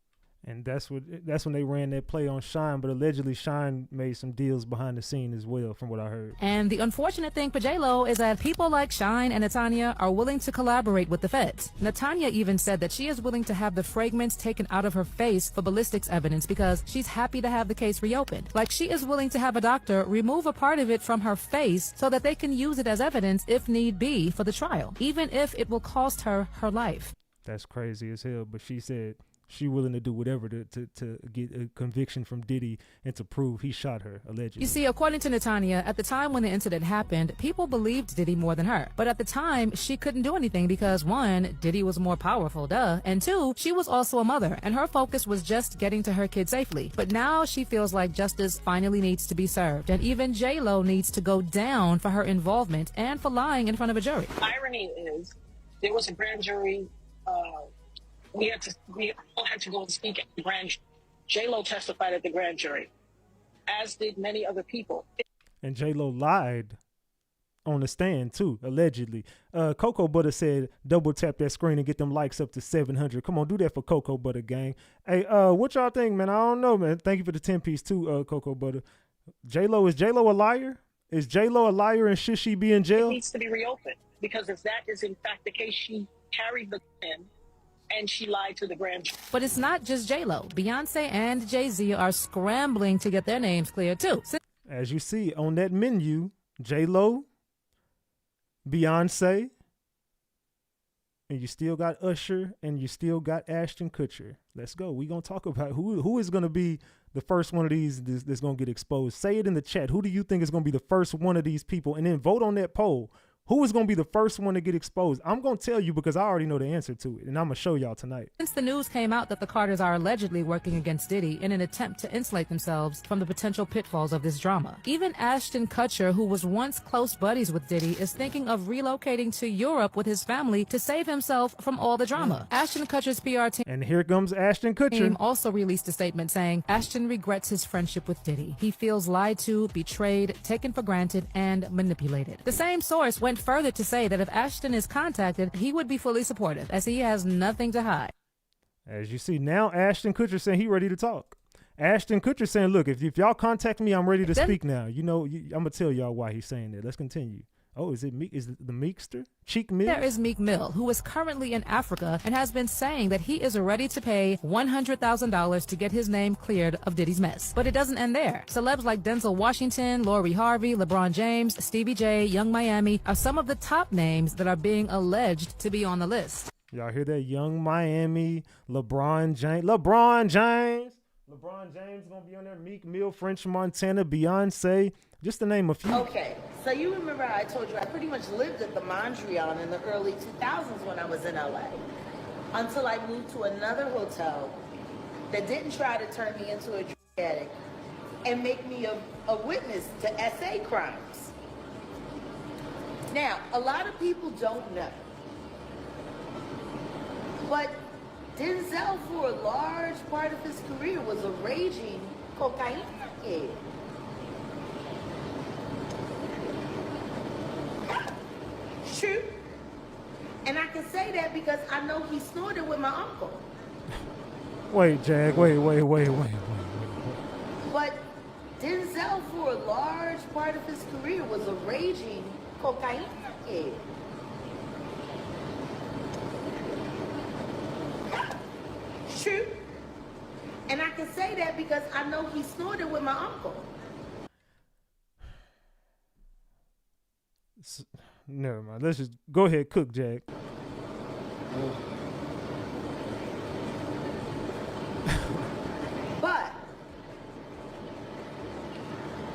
And that's when they ran that play on Shine, but allegedly Shine made some deals behind the scene as well, from what I heard. And the unfortunate thing for J-Lo is that people like Shine and Natanya are willing to collaborate with the feds. Natanya even said that she is willing to have the fragments taken out of her face for ballistics evidence because she's happy to have the case reopened. Like, she is willing to have a doctor remove a part of it from her face so that they can use it as evidence if need be for the trial, even if it will cost her her life. That's crazy as hell, but she said she willing to do whatever to get a conviction from Diddy and to prove he shot her, allegedly. You see, according to Natanya, at the time when the incident happened, people believed Diddy more than her. But at the time, she couldn't do anything because, 1, Diddy was more powerful, duh. And 2, she was also a mother, and her focus was just getting to her kid safely. But now she feels like justice finally needs to be served, and even J-Lo needs to go down for her involvement and for lying in front of a jury. Irony is, there was a grand jury we all had to go and speak at the grand jury. J-Lo testified at the grand jury, as did many other people. And J-Lo lied on the stand too, allegedly. Cocoa Butter said, double tap that screen and get them likes up to 700. Come on, do that for Cocoa Butter, gang. Hey, what y'all think, man? I don't know, man. Thank you for the 10-piece too, Cocoa Butter. Is J-Lo a liar? Is J-Lo a liar and should she be in jail? It needs to be reopened, because if that is in fact the case, she carried the pen and she lied to the grand jury. But it's not just J-Lo. Beyonce and Jay-Z are scrambling to get their names cleared too. As you see on that menu, J-Lo, Beyonce, and you still got Usher, and you still got Ashton Kutcher. Let's go. We're going to talk about who is going to be the first one of these that's going to get exposed. Say it in the chat. Who do you think is going to be the first one of these people? And then vote on that poll. Who is going to be the first one to get exposed? I'm going to tell you because I already know the answer to it, and I'm going to show y'all tonight. Since the news came out that the Carters are allegedly working against Diddy in an attempt to insulate themselves from the potential pitfalls of this drama. Even Ashton Kutcher, who was once close buddies with Diddy, is thinking of relocating to Europe with his family to save himself from all the drama. Ashton Kutcher's PR team And here comes Ashton Kutcher. also released a statement saying Ashton regrets his friendship with Diddy. He feels lied to, betrayed, taken for granted, and manipulated. The same source went further to say that if Ashton is contacted, he would be fully supportive, as he has nothing to hide. As you see now, Ashton Kutcher saying he ready to talk. Ashton Kutcher saying, look, if y'all contact me, I'm ready to speak now. You know, I'm going to tell y'all why he's saying that. Let's continue. Oh, is it the Meekster? Cheek Mill? There is Meek Mill, who is currently in Africa and has been saying that he is ready to pay $100,000 to get his name cleared of Diddy's mess. But it doesn't end there. Celebs like Denzel Washington, Lori Harvey, LeBron James, Stevie J, Young Miami are some of the top names that are being alleged to be on the list. Y'all hear that? Young Miami, LeBron James. LeBron James going to be on there. Meek Mill, French Montana, Beyonce. Just to name a few. Okay, so you remember how I told you I pretty much lived at the Mondrian in the early 2000s when I was in LA, until I moved to another hotel that didn't try to turn me into a drug addict and make me a witness to SA crimes. Now, a lot of people don't know, but Denzel, for a large part of his career, was a raging cocaine kid. True. And I can say that because I know he snorted with my uncle. Wait, Jag, wait. But Denzel, for a large part of his career, was a raging cocaine kid. True. And I can say that because I know he snorted with my uncle. Never mind. Let's just go ahead, cook, Jag. But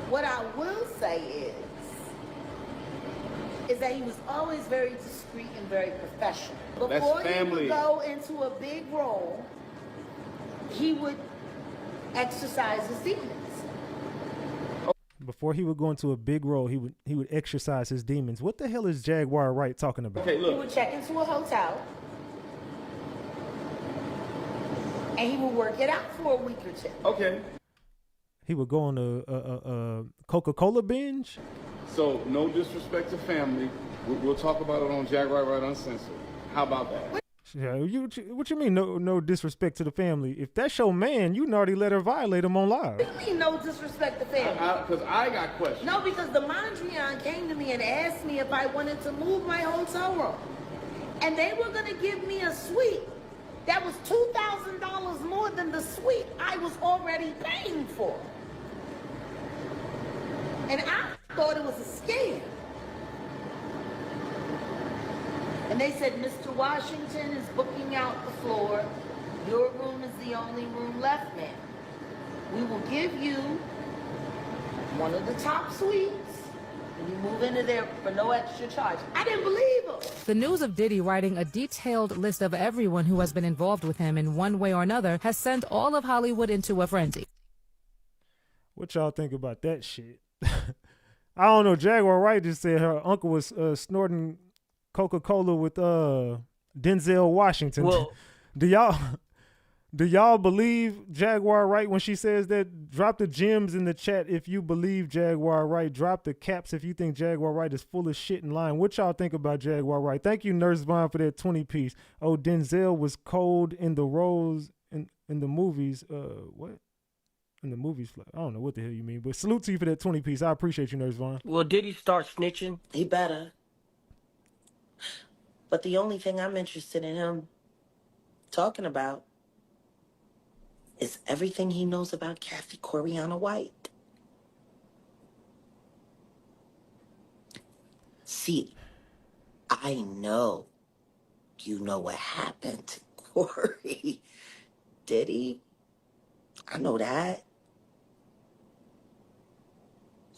what I will say is that he was always very discreet and very professional. Before he would go into a big role, he would exercise his demons. Before he would go into a big role, he would exercise his demons. What the hell is Jaguar Wright talking about? Okay, look. He would check into a hotel, and he would work it out for a week or two. Okay. He would go on a Coca-Cola binge? So, no disrespect to family. We'll talk about it on Jaguar Wright Uncensored. How about that? Yeah, what you mean no disrespect to the family? If that's your man, you already let her violate him on live. What do you mean no disrespect to family? Because I got questions. No, because the Mondrian came to me and asked me if I wanted to move my hotel room. And they were going to give me a suite that was $2,000 more than the suite I was already paying for. And I thought it was a scam. And they said, Mr. Washington is booking out the floor. Your room is the only room left, ma'am. We will give you one of the top suites, and you move into there for no extra charge. I didn't believe him. The news of Diddy writing a detailed list of everyone who has been involved with him in one way or another has sent all of Hollywood into a frenzy. What y'all think about that shit? I don't know. Jaguar Wright just said her uncle was snorting Coca-Cola with Denzel Washington. Well, Do y'all believe Jaguar Wright when she says that? Drop the gems in the chat if you believe Jaguar Wright. Drop the caps if you think Jaguar Wright is full of shit and lying. What y'all think about Jaguar Wright? Thank you, Nurse Vaughn, for that 20 piece. Oh, Denzel was cold in the roles in the movies. What? In the movies? I don't know what the hell you mean, but salute to you for that 20 piece. I appreciate you, Nurse Vaughn. Well, did he start snitching? He better. But the only thing I'm interested in him talking about is everything he knows about Kathy Coriana White. See, I know you know what happened to Corey. Diddy, I know that.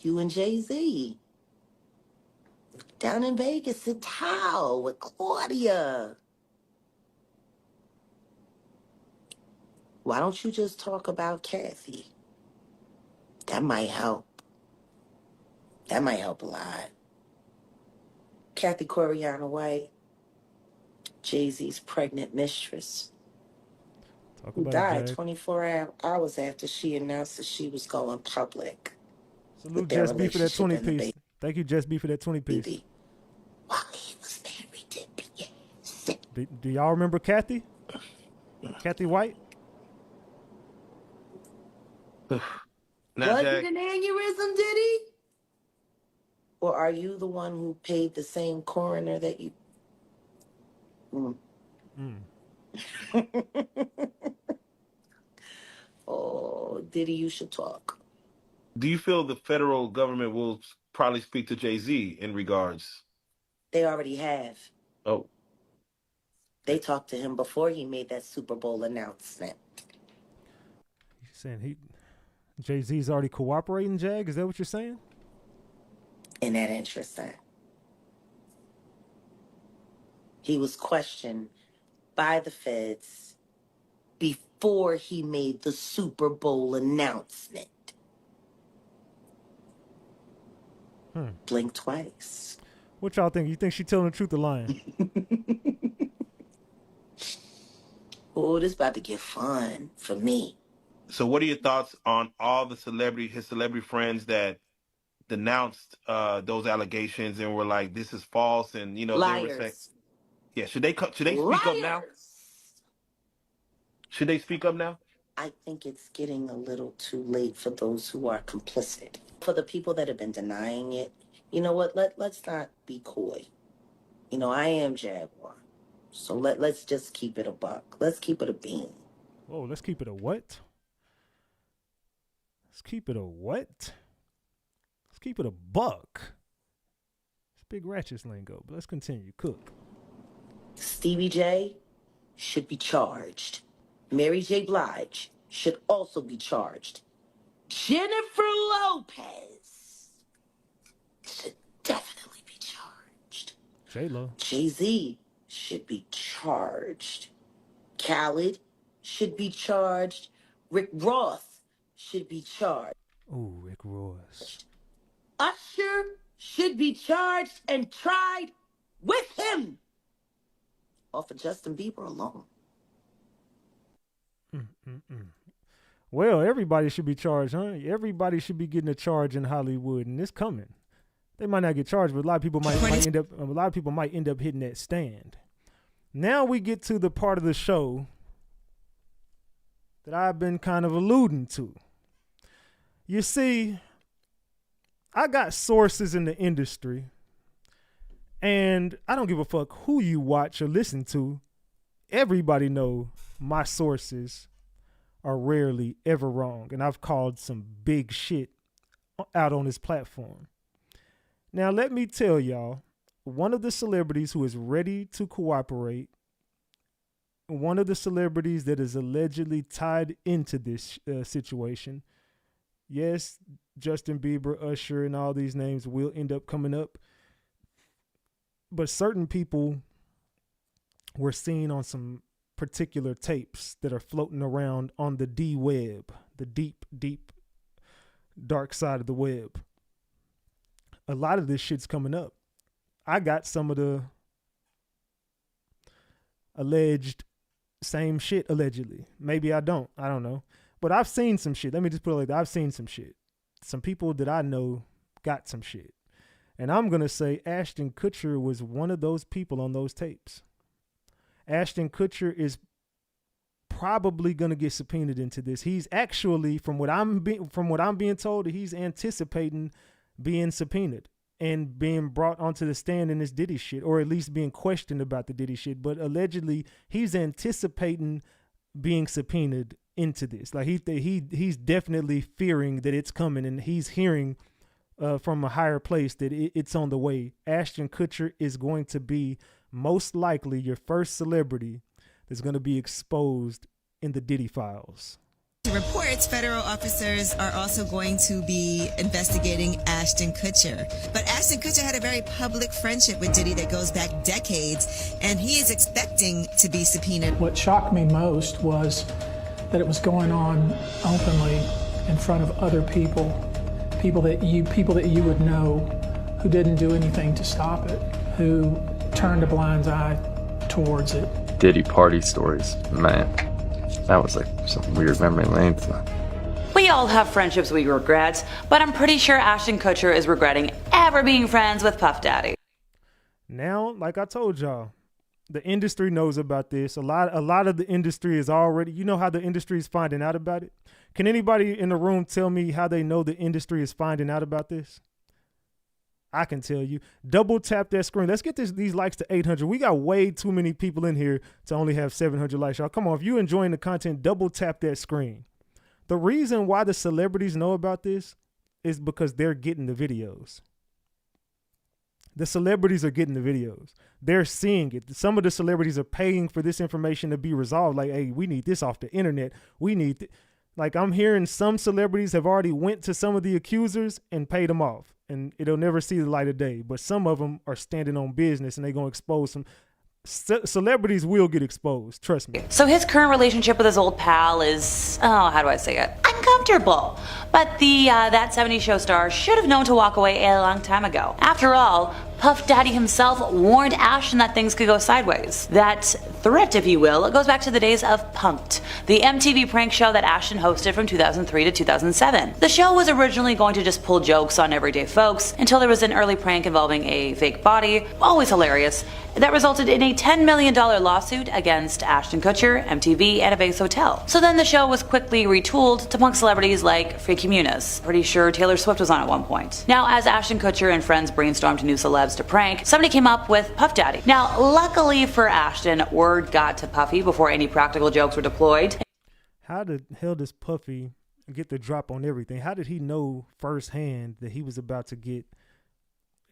You and Jay-Z. Down in Vegas at Tao with Claudia. Why don't you just talk about Kathy? That might help. That might help a lot. Kathy Coriana White, Jay-Z's pregnant mistress, who died 24 hours after she announced that she was going public. Salute Just B for that 20 piece. Thank you, Just B, for that 20 piece. While he was married to Bieber. Do y'all remember Kathy? Kathy White? Was it an aneurysm, Diddy? Or are you the one who paid the same coroner that you... Oh, Diddy, you should talk. Do you feel the federal government will probably speak to Jay-Z in regards? They already have. Oh. They talked to him before he made that Super Bowl announcement. You saying Jay-Z's already cooperating, Jag? Is that what you're saying? Isn't that interesting? He was questioned by the feds before he made the Super Bowl announcement. Blink twice. What y'all think? You think she telling the truth or lying? Oh, this about to get fun for me. So what are your thoughts on all the his celebrity friends that denounced those allegations and were like, this is false, and they were saying, yeah, should they speak up now? Should they speak up now? I think it's getting a little too late for those who are complicit. For the people that have been denying it, you know what? Let's not be coy. I am Jaguar, so let's just keep it a buck. Let's keep it a bean. Whoa, let's keep it a what? Let's keep it a what? Let's keep it a buck. It's big Ratchet's lingo, but let's continue. Cook. Stevie J should be charged. Mary J. Blige should also be charged. Jennifer Lopez should definitely be charged. J-Lo. Jay-Z should be charged. Khaled should be charged. Rick Ross should be charged. Ooh, Rick Ross. Usher should be charged and tried with him. Off of Justin Bieber alone. Well, everybody should be charged, huh? Everybody should be getting a charge in Hollywood, and it's coming. They might not get charged, but a lot of people might end up hitting that stand. Now we get to the part of the show that I've been kind of alluding to. You see, I got sources in the industry, and I don't give a fuck who you watch or listen to. Everybody know my sources are rarely ever wrong, and I've called some big shit out on this platform. Now, let me tell y'all, one of the celebrities who is ready to cooperate, one of the celebrities that is allegedly tied into this situation, yes, Justin Bieber, Usher, and all these names will end up coming up, but certain people were seen on some particular tapes that are floating around on the D-web, the deep, deep, dark side of the web. A lot of this shit's coming up. I got some of the alleged same shit allegedly. Maybe I don't know. But I've seen some shit. Let me just put it like that. I've seen some shit. Some people that I know got some shit. And I'm going to say Ashton Kutcher was one of those people on those tapes. Ashton Kutcher is probably going to get subpoenaed into this. He's actually, from what I'm being told, he's anticipating being subpoenaed and being brought onto the stand in this Diddy shit, or at least being questioned about the Diddy shit. But allegedly, he's anticipating being subpoenaed into this. Like he's definitely fearing that it's coming, and he's hearing from a higher place that it's on the way. Ashton Kutcher is going to be most likely your first celebrity that's going to be exposed in the Diddy files. Reports federal officers are also going to be investigating Ashton Kutcher. But Ashton Kutcher had a very public friendship with Diddy that goes back decades, and he is expecting to be subpoenaed. What shocked me most was that it was going on openly in front of other people that you would know, who didn't do anything to stop it, who turned a blind eye towards it. Diddy party stories, man. That was like some weird memory lane stuff. We all have friendships we regret, but I'm pretty sure Ashton Kutcher is regretting ever being friends with Puff Daddy. Now, like I told y'all, the industry knows about this. A lot of the industry is already, you know how the industry is finding out about it? Can anybody in the room tell me how they know the industry is finding out about this? I can tell you. Double tap that screen. Let's get these likes to 800. We got way too many people in here to only have 700 likes, y'all. Come on, if you're enjoying the content, double tap that screen. The reason why the celebrities know about this is because they're getting the videos. The celebrities are getting the videos. They're seeing it. Some of the celebrities are paying for this information to be resolved. Like, hey, we need this off the internet. We need, like, I'm hearing some celebrities have already went to some of the accusers and paid them off, and it'll never see the light of day. But some of them are standing on business, and they're going to expose some. Celebrities will get exposed, trust me. So his current relationship with his old pal is, oh, how do I say it? Uncomfortable. But the That 70s Show star should have known to walk away a long time ago. After all, Puff Daddy himself warned Ashton that things could go sideways. That threat, if you will, goes back to the days of Punk'd, the MTV prank show that Ashton hosted from 2003 to 2007. The show was originally going to just pull jokes on everyday folks until there was an early prank involving a fake body, always hilarious, that resulted in a $10 million lawsuit against Ashton Kutcher, MTV, and a Vegas hotel. So then the show was quickly retooled to punk celebrities like Freaky Muniz. Pretty sure Taylor Swift was on at one point. Now, as Ashton Kutcher and friends brainstormed new celebs to prank, somebody came up with Puff Daddy. Now, luckily for Ashton, word got to Puffy before any practical jokes were deployed. How the hell does Puffy get the drop on everything? How did he know firsthand that he was about to get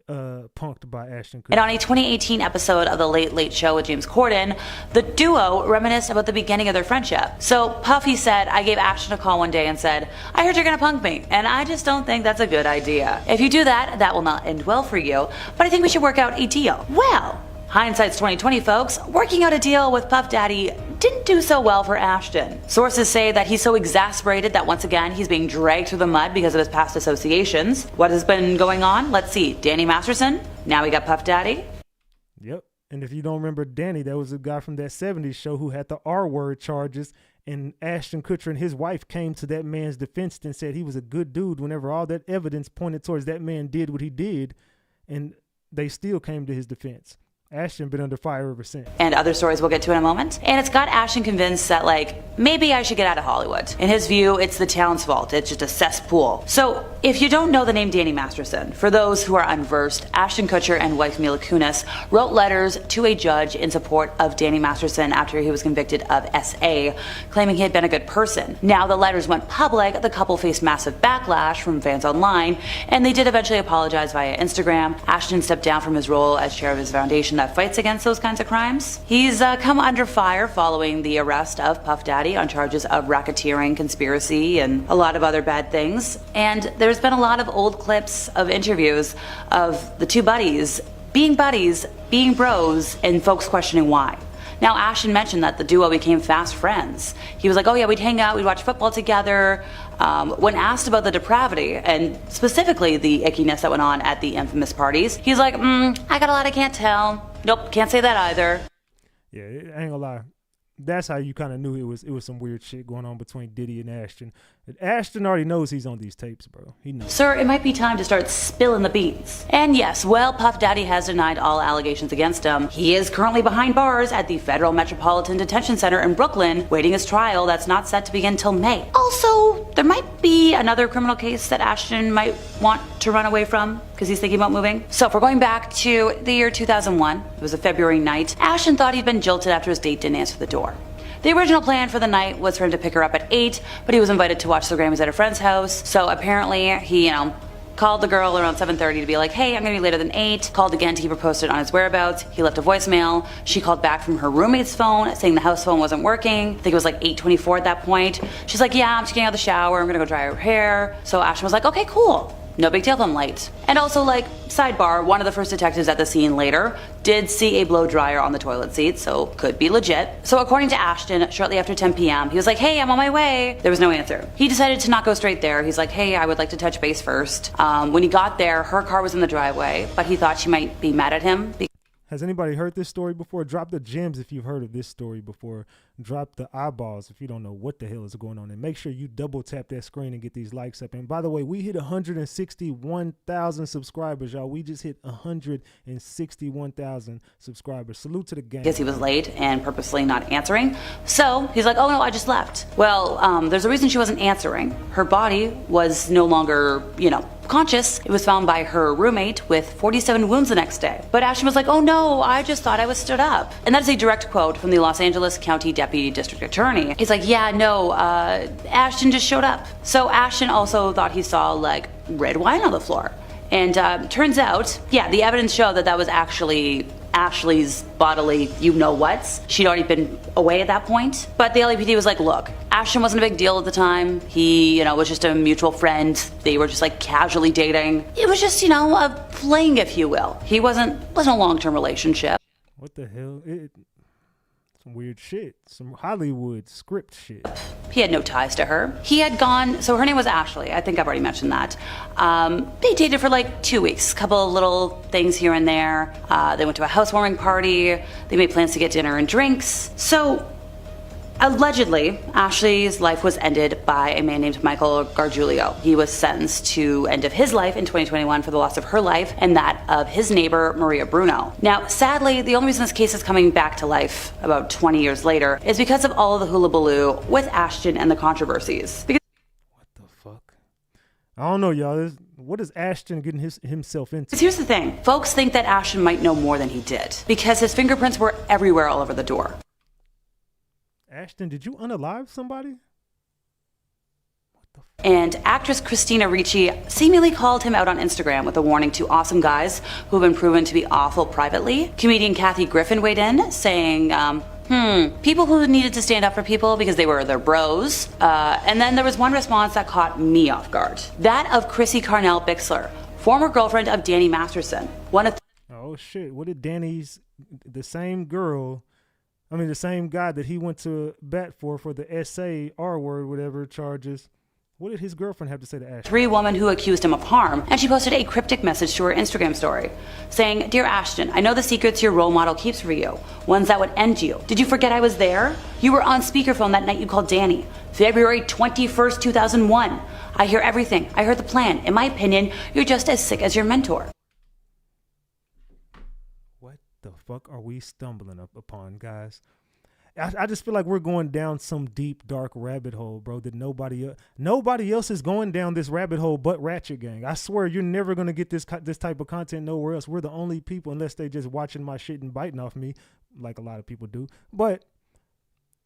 punked by Ashton Kutcher? And on a 2018 episode of The Late Late Show with James Corden, the duo reminisced about the beginning of their friendship. So Puffy said, I gave Ashton a call one day and said, I heard you're gonna punk me, and I just don't think that's a good idea. If you do that, that will not end well for you, but I think we should work out a deal. Well, hindsight's 2020, folks. Working out a deal with Puff Daddy didn't do so well for Ashton. Sources say that he's so exasperated that once again he's being dragged through the mud because of his past associations. What has been going on? Let's see. Danny Masterson. Now we got Puff Daddy. Yep. And if you don't remember Danny, that was a guy from that 70s show who had the R-word charges, and Ashton Kutcher and his wife came to that man's defense and said he was a good dude whenever all that evidence pointed towards that man did what he did, and they still came to his defense. Ashton been under fire ever since. And other stories we'll get to in a moment. And it's got Ashton convinced that, like, maybe I should get out of Hollywood. In his view, it's the town's fault. It's just a cesspool. So, if you don't know the name Danny Masterson, for those who are unversed, Ashton Kutcher and wife Mila Kunis wrote letters to a judge in support of Danny Masterson after he was convicted of SA, claiming he had been a good person. Now the letters went public, the couple faced massive backlash from fans online, and they did eventually apologize via Instagram. Ashton stepped down from his role as chair of his foundation that fights against those kinds of crimes. He's come under fire following the arrest of Puff Daddy on charges of racketeering, conspiracy, and a lot of other bad things. And there's been a lot of old clips of interviews of the two buddies, being bros, and folks questioning why. Now, Ashton mentioned that the duo became fast friends. He was like, oh yeah, we'd hang out, we'd watch football together. When asked about the depravity, and specifically the ickiness that went on at the infamous parties, he's like, I got a lot I can't tell. Nope, can't say that either. Yeah, I ain't gonna lie. that's how you kind of knew it was some weird shit going on between Diddy and Ashton. And Ashton already knows he's on these tapes, bro. He knows. Sir, it might be time to start spilling the beans. And yes, while Puff Daddy has denied all allegations against him, he is currently behind bars at the Federal Metropolitan Detention Center in Brooklyn, waiting his trial that's not set to begin till May. Also, there might be another criminal case that Ashton might want to run away from because he's thinking about moving. So if we're going back to the year 2001, it was a February night, Ashton thought he'd been jilted after his date didn't answer the door. The original plan for the night was for him to pick her up at 8, but he was invited to watch the Grammys at a friend's house. So apparently he, called the girl around 7:30 to be like, hey, I'm gonna be later than 8. Called again to keep her posted on his whereabouts. He left a voicemail. She called back from her roommate's phone saying the house phone wasn't working. I think it was like 8:24 at that point. She's like, yeah, I'm just getting out of the shower. I'm gonna go dry her hair. So Ashton was like, okay, cool. No big deal if I'm late. And also, sidebar, one of the first detectives at the scene later did see a blow dryer on the toilet seat, so could be legit. So according to Ashton, shortly after 10 p.m., he was like, hey, I'm on my way. There was no answer. He decided to not go straight there. He's like, hey, I would like to touch base first. When he got there, her car was in the driveway, but he thought she might be mad at him. Has anybody heard this story before? Drop the gems if you've heard of this story before. Drop the eyeballs if you don't know what the hell is going on. And make sure you double tap that screen and get these likes up. And by the way, we hit 161,000 subscribers, y'all. We just hit 161,000 subscribers. Salute to the gang. Because he was late and purposely not answering. So he's like, oh no, I just left. Well, there's a reason she wasn't answering. Her body was no longer, conscious. It was found by her roommate with 47 wounds the next day. But Ashton was like, oh no, I just thought I was stood up. And that is a direct quote from the Los Angeles County Deputy District Attorney. He's like, yeah, no, Ashton just showed up. So Ashton also thought he saw red wine on the floor. And turns out, the evidence showed that was actually Ashley's bodily you-know-whats. She'd already been away at that point. But the LAPD was like, look, Ashton wasn't a big deal at the time. He, was just a mutual friend. They were just casually dating. It was just, a fling, if you will. He wasn't a long-term relationship. What the hell? Some weird shit. Some Hollywood script shit. He had no ties to her. He had gone, so her name was Ashley. I think I've already mentioned that. They dated for 2 weeks. A couple of little things here and there. They went to a housewarming party. They made plans to get dinner and drinks. So, allegedly, Ashley's life was ended by a man named Michael Gargiulio. He was sentenced to end of his life in 2021 for the loss of her life and that of his neighbor, Maria Bruno. Now, sadly, the only reason this case is coming back to life about 20 years later is because of all of the hullabaloo with Ashton and the controversies. What the fuck? I don't know, y'all. What is Ashton getting himself into? Here's the thing. Folks think that Ashton might know more than he did because his fingerprints were everywhere all over the door. Ashton, did you unalive somebody? And actress Christina Ricci seemingly called him out on Instagram with a warning to awesome guys who have been proven to be awful privately. Comedian Kathy Griffin weighed in, saying, people who needed to stand up for people because they were their bros. And then there was one response that caught me off guard. That of Chrissy Carnell Bixler, former girlfriend of Danny Masterson. Oh shit, what did the same guy that he went to bat for the SA, R-word, whatever charges, what did his girlfriend have to say to Ashton? 3 women who accused him of harm, and she posted a cryptic message to her Instagram story, saying, Dear Ashton, I know the secrets your role model keeps for you, ones that would end you. Did you forget I was there? You were on speakerphone that night you called Danny, February 21st, 2001. I hear everything. I heard the plan. In my opinion, you're just as sick as your mentor. The fuck are we stumbling upon, guys? I just feel like we're going down some deep dark rabbit hole, bro, that nobody else is going down this rabbit hole but Ratchet Gang. I swear you're never going to get this type of content nowhere else. We're the only people, unless they just watching my shit and biting off me like a lot of people do. But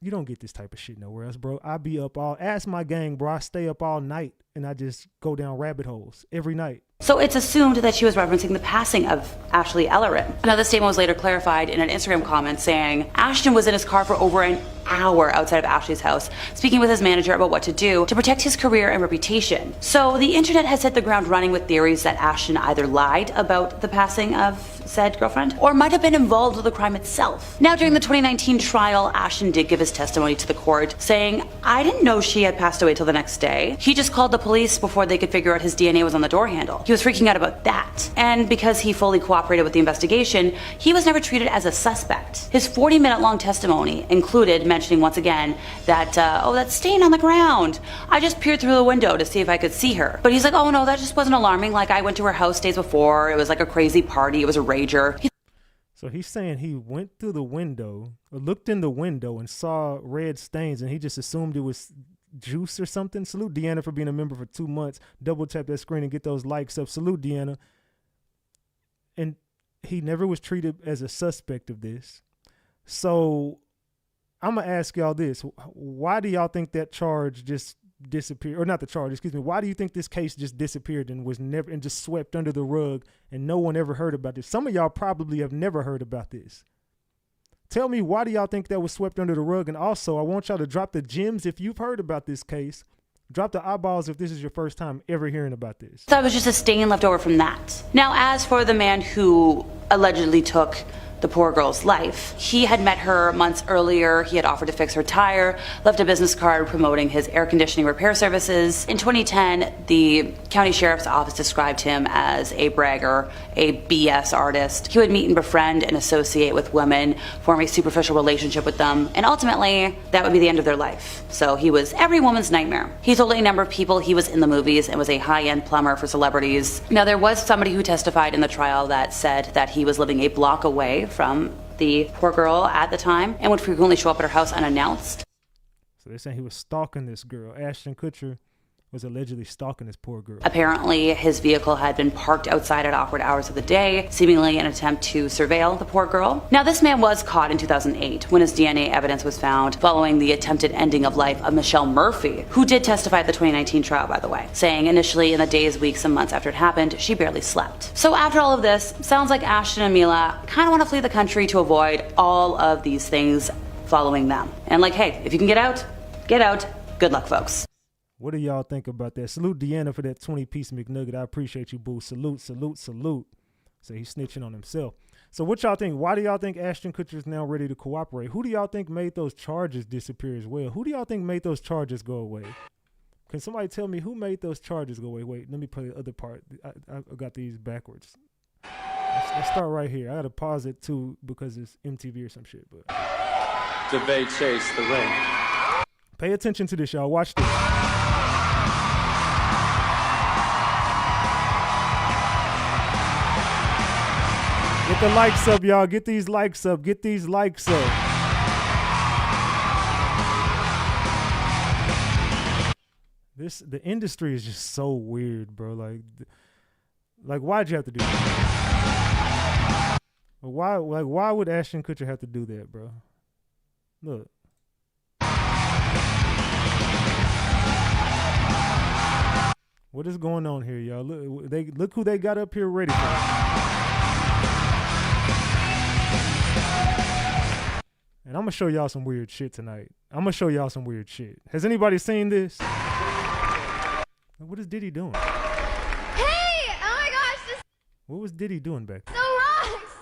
you don't get this type of shit nowhere else, bro. I be up ask my gang, bro. I stay up all night and I just go down rabbit holes every night. So it's assumed that she was referencing the passing of Ashley Ellerin. Now, the statement was later clarified in an Instagram comment saying Ashton was in his car for over an hour outside of Ashley's house, speaking with his manager about what to do to protect his career and reputation. So the internet has hit the ground running with theories that Ashton either lied about the passing of said girlfriend, or might have been involved with the crime itself. Now, during the 2019 trial, Ashton did give his testimony to the court, saying, "I didn't know she had passed away till the next day. He just called the police before they could figure out his DNA was on the door handle. He was freaking out about that. And because he fully cooperated with the investigation, he was never treated as a suspect." His 40-minute long testimony included mentioning once again that, oh, that stain on the ground. I just peered through the window to see if I could see her. But he's like, oh no, that just wasn't alarming. Like, I went to her house days before. It was like a crazy party. It was a rager. So he's saying he went through the window, or looked in the window and saw red stains, and he just assumed it was juice or something. Salute Deanna for being a member for 2 months. Double tap that screen and get those likes up. Salute Deanna. And he never was treated as a suspect of this. So I'm going to ask y'all this. Why do y'all think that charge just disappeared? Or not the charge, excuse me. Why do you think this case just disappeared and was never, and just swept under the rug and no one ever heard about this? Some of y'all probably have never heard about this. Tell me, why do y'all think that was swept under the rug? And also, I want y'all to drop the gems if you've heard about this case. Drop the eyeballs if this is your first time ever hearing about this. That was just a stain left over from that. Now, as for the man who allegedly took the poor girl's life, he had met her months earlier. He had offered to fix her tire, left a business card promoting his air conditioning repair services. In 2010, the county sheriff's office described him as a bragger, a BS artist. He would meet and befriend and associate with women, form a superficial relationship with them, and ultimately, that would be the end of their life. So he was every woman's nightmare. He told a number of people he was in the movies and was a high-end plumber for celebrities. Now, there was somebody who testified in the trial that said that he was living a block away from the poor girl at the time and would frequently show up at her house unannounced. So they're saying he was stalking this girl. Ashton Kutcher was allegedly stalking this poor girl. Apparently, his vehicle had been parked outside at awkward hours of the day, seemingly an attempt to surveil the poor girl. Now, this man was caught in 2008 when his DNA evidence was found following the attempted ending of life of Michelle Murphy, who did testify at the 2019 trial, by the way, saying initially in the days, weeks, and months after it happened, she barely slept. So after all of this, sounds like Ashton and Mila kind of want to flee the country to avoid all of these things following them. And like, hey, if you can get out, get out. Good luck, folks. What do y'all think about that? Salute Deanna for that 20-piece McNugget. I appreciate you, boo. Salute, salute, salute. So he's snitching on himself. So what y'all think? Why do y'all think Ashton Kutcher is now ready to cooperate? Who do y'all think made those charges disappear as well? Who do y'all think made those charges go away? Can somebody tell me who made those charges go away? Wait, let me play the other part. I got these backwards. Let's start right here. I got to pause it too because it's MTV or some shit. But Debate chase the ring. Pay attention to this, y'all. Watch this. Get the likes up, y'all. Get these likes up. Get these likes up. The industry is just so weird, bro. Like why'd you have to do that? Why would Ashton Kutcher have to do that, bro? Look. What is going on here, y'all? Look who they got up here ready for. And I'm going to show y'all some weird shit tonight. I'm going to show y'all some weird shit. Has anybody seen this? What is Diddy doing? Hey! Oh my gosh! What was Diddy doing back there? The rocks!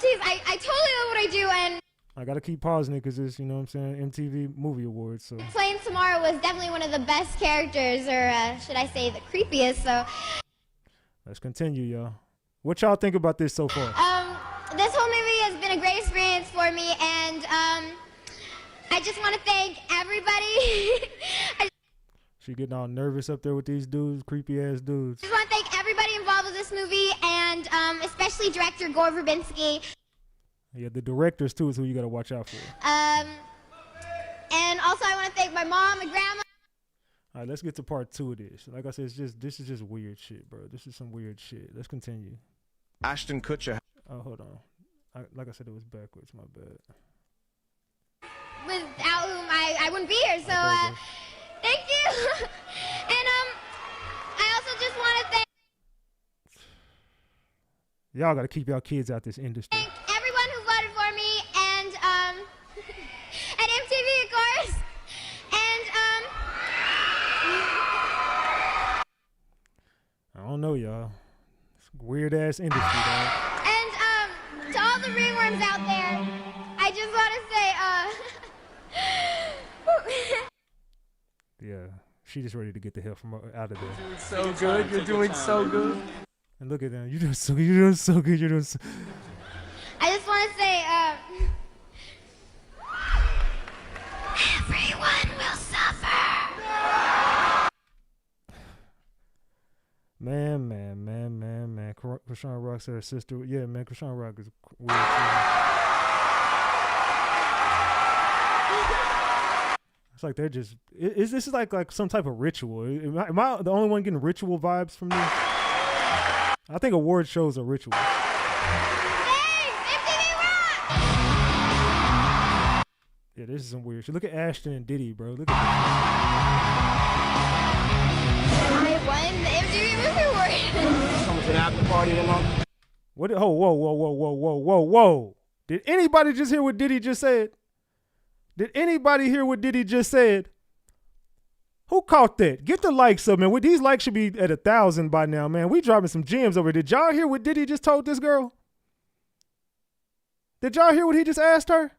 Geez, I totally know what I do, and I got to keep pausing it because it's, you know what I'm saying, MTV Movie Awards. So playing Samara was definitely one of the best characters, or should I say the creepiest, so. Let's continue, y'all. What y'all think about this so far? This whole movie has been a great experience for me, and I just want to thank everybody. She getting all nervous up there with these dudes, creepy ass dudes. I just want to thank everybody involved with this movie, and especially director Gore Verbinski. Yeah, the directors too is who you gotta watch out for. And also I want to thank my mom and grandma. All right, let's get to part 2 of this. Like I said, this is just weird shit, bro. This is some weird shit. Let's continue. Ashton Kutcher. Oh, hold on. Like I said, it was backwards. My bad. Without whom I wouldn't be here. So thank you. And I also just want to thank. Y'all gotta keep y'all kids out this industry. Thank everyone who voted for me, and at MTV, of course, and Weird ass industry, dog. And to all the ringworms out there, I just want to say, Yeah, she just ready to get the hell from out of there. So good. You're doing so good. And look at them. You're doing so good. You're doing so good. You're doing so. I just want to say, everyone will suffer. Man. Krishan Rock's her sister. Yeah, man. Krishan Rock is weird too. It's like they're just. This is like some type of ritual. Am I the only one getting ritual vibes from this? I think award shows are rituals. Yeah, this is some weird shit. Look at Ashton and Diddy, bro. Look at I won the MTV Movie Award. Coming to the after party tonight. what? Oh, whoa. Did anybody just hear what Diddy just said? Did anybody hear what Diddy just said? Who caught that? Get the likes up, man. These likes should be at 1,000 by now, man. We dropping some gems over here. Did y'all hear what Diddy just told this girl? Did y'all hear what he just asked her?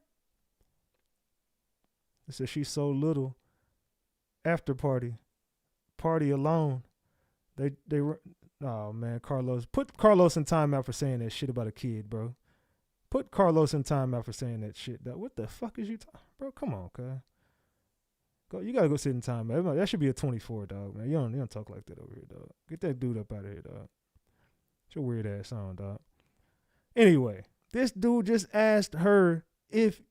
He said she's so little. After party alone. Oh man, Carlos. Put Carlos in timeout for saying that shit about a kid, bro. Put Carlos in timeout for saying that shit. What the fuck is you talking, bro? Come on, cuz. You gotta go sit in timeout. That should be a 24, dog, man. You don't talk like that over here, dog. Get that dude up out of here, dog. It's your weird ass on, dog. Anyway, this dude just asked her if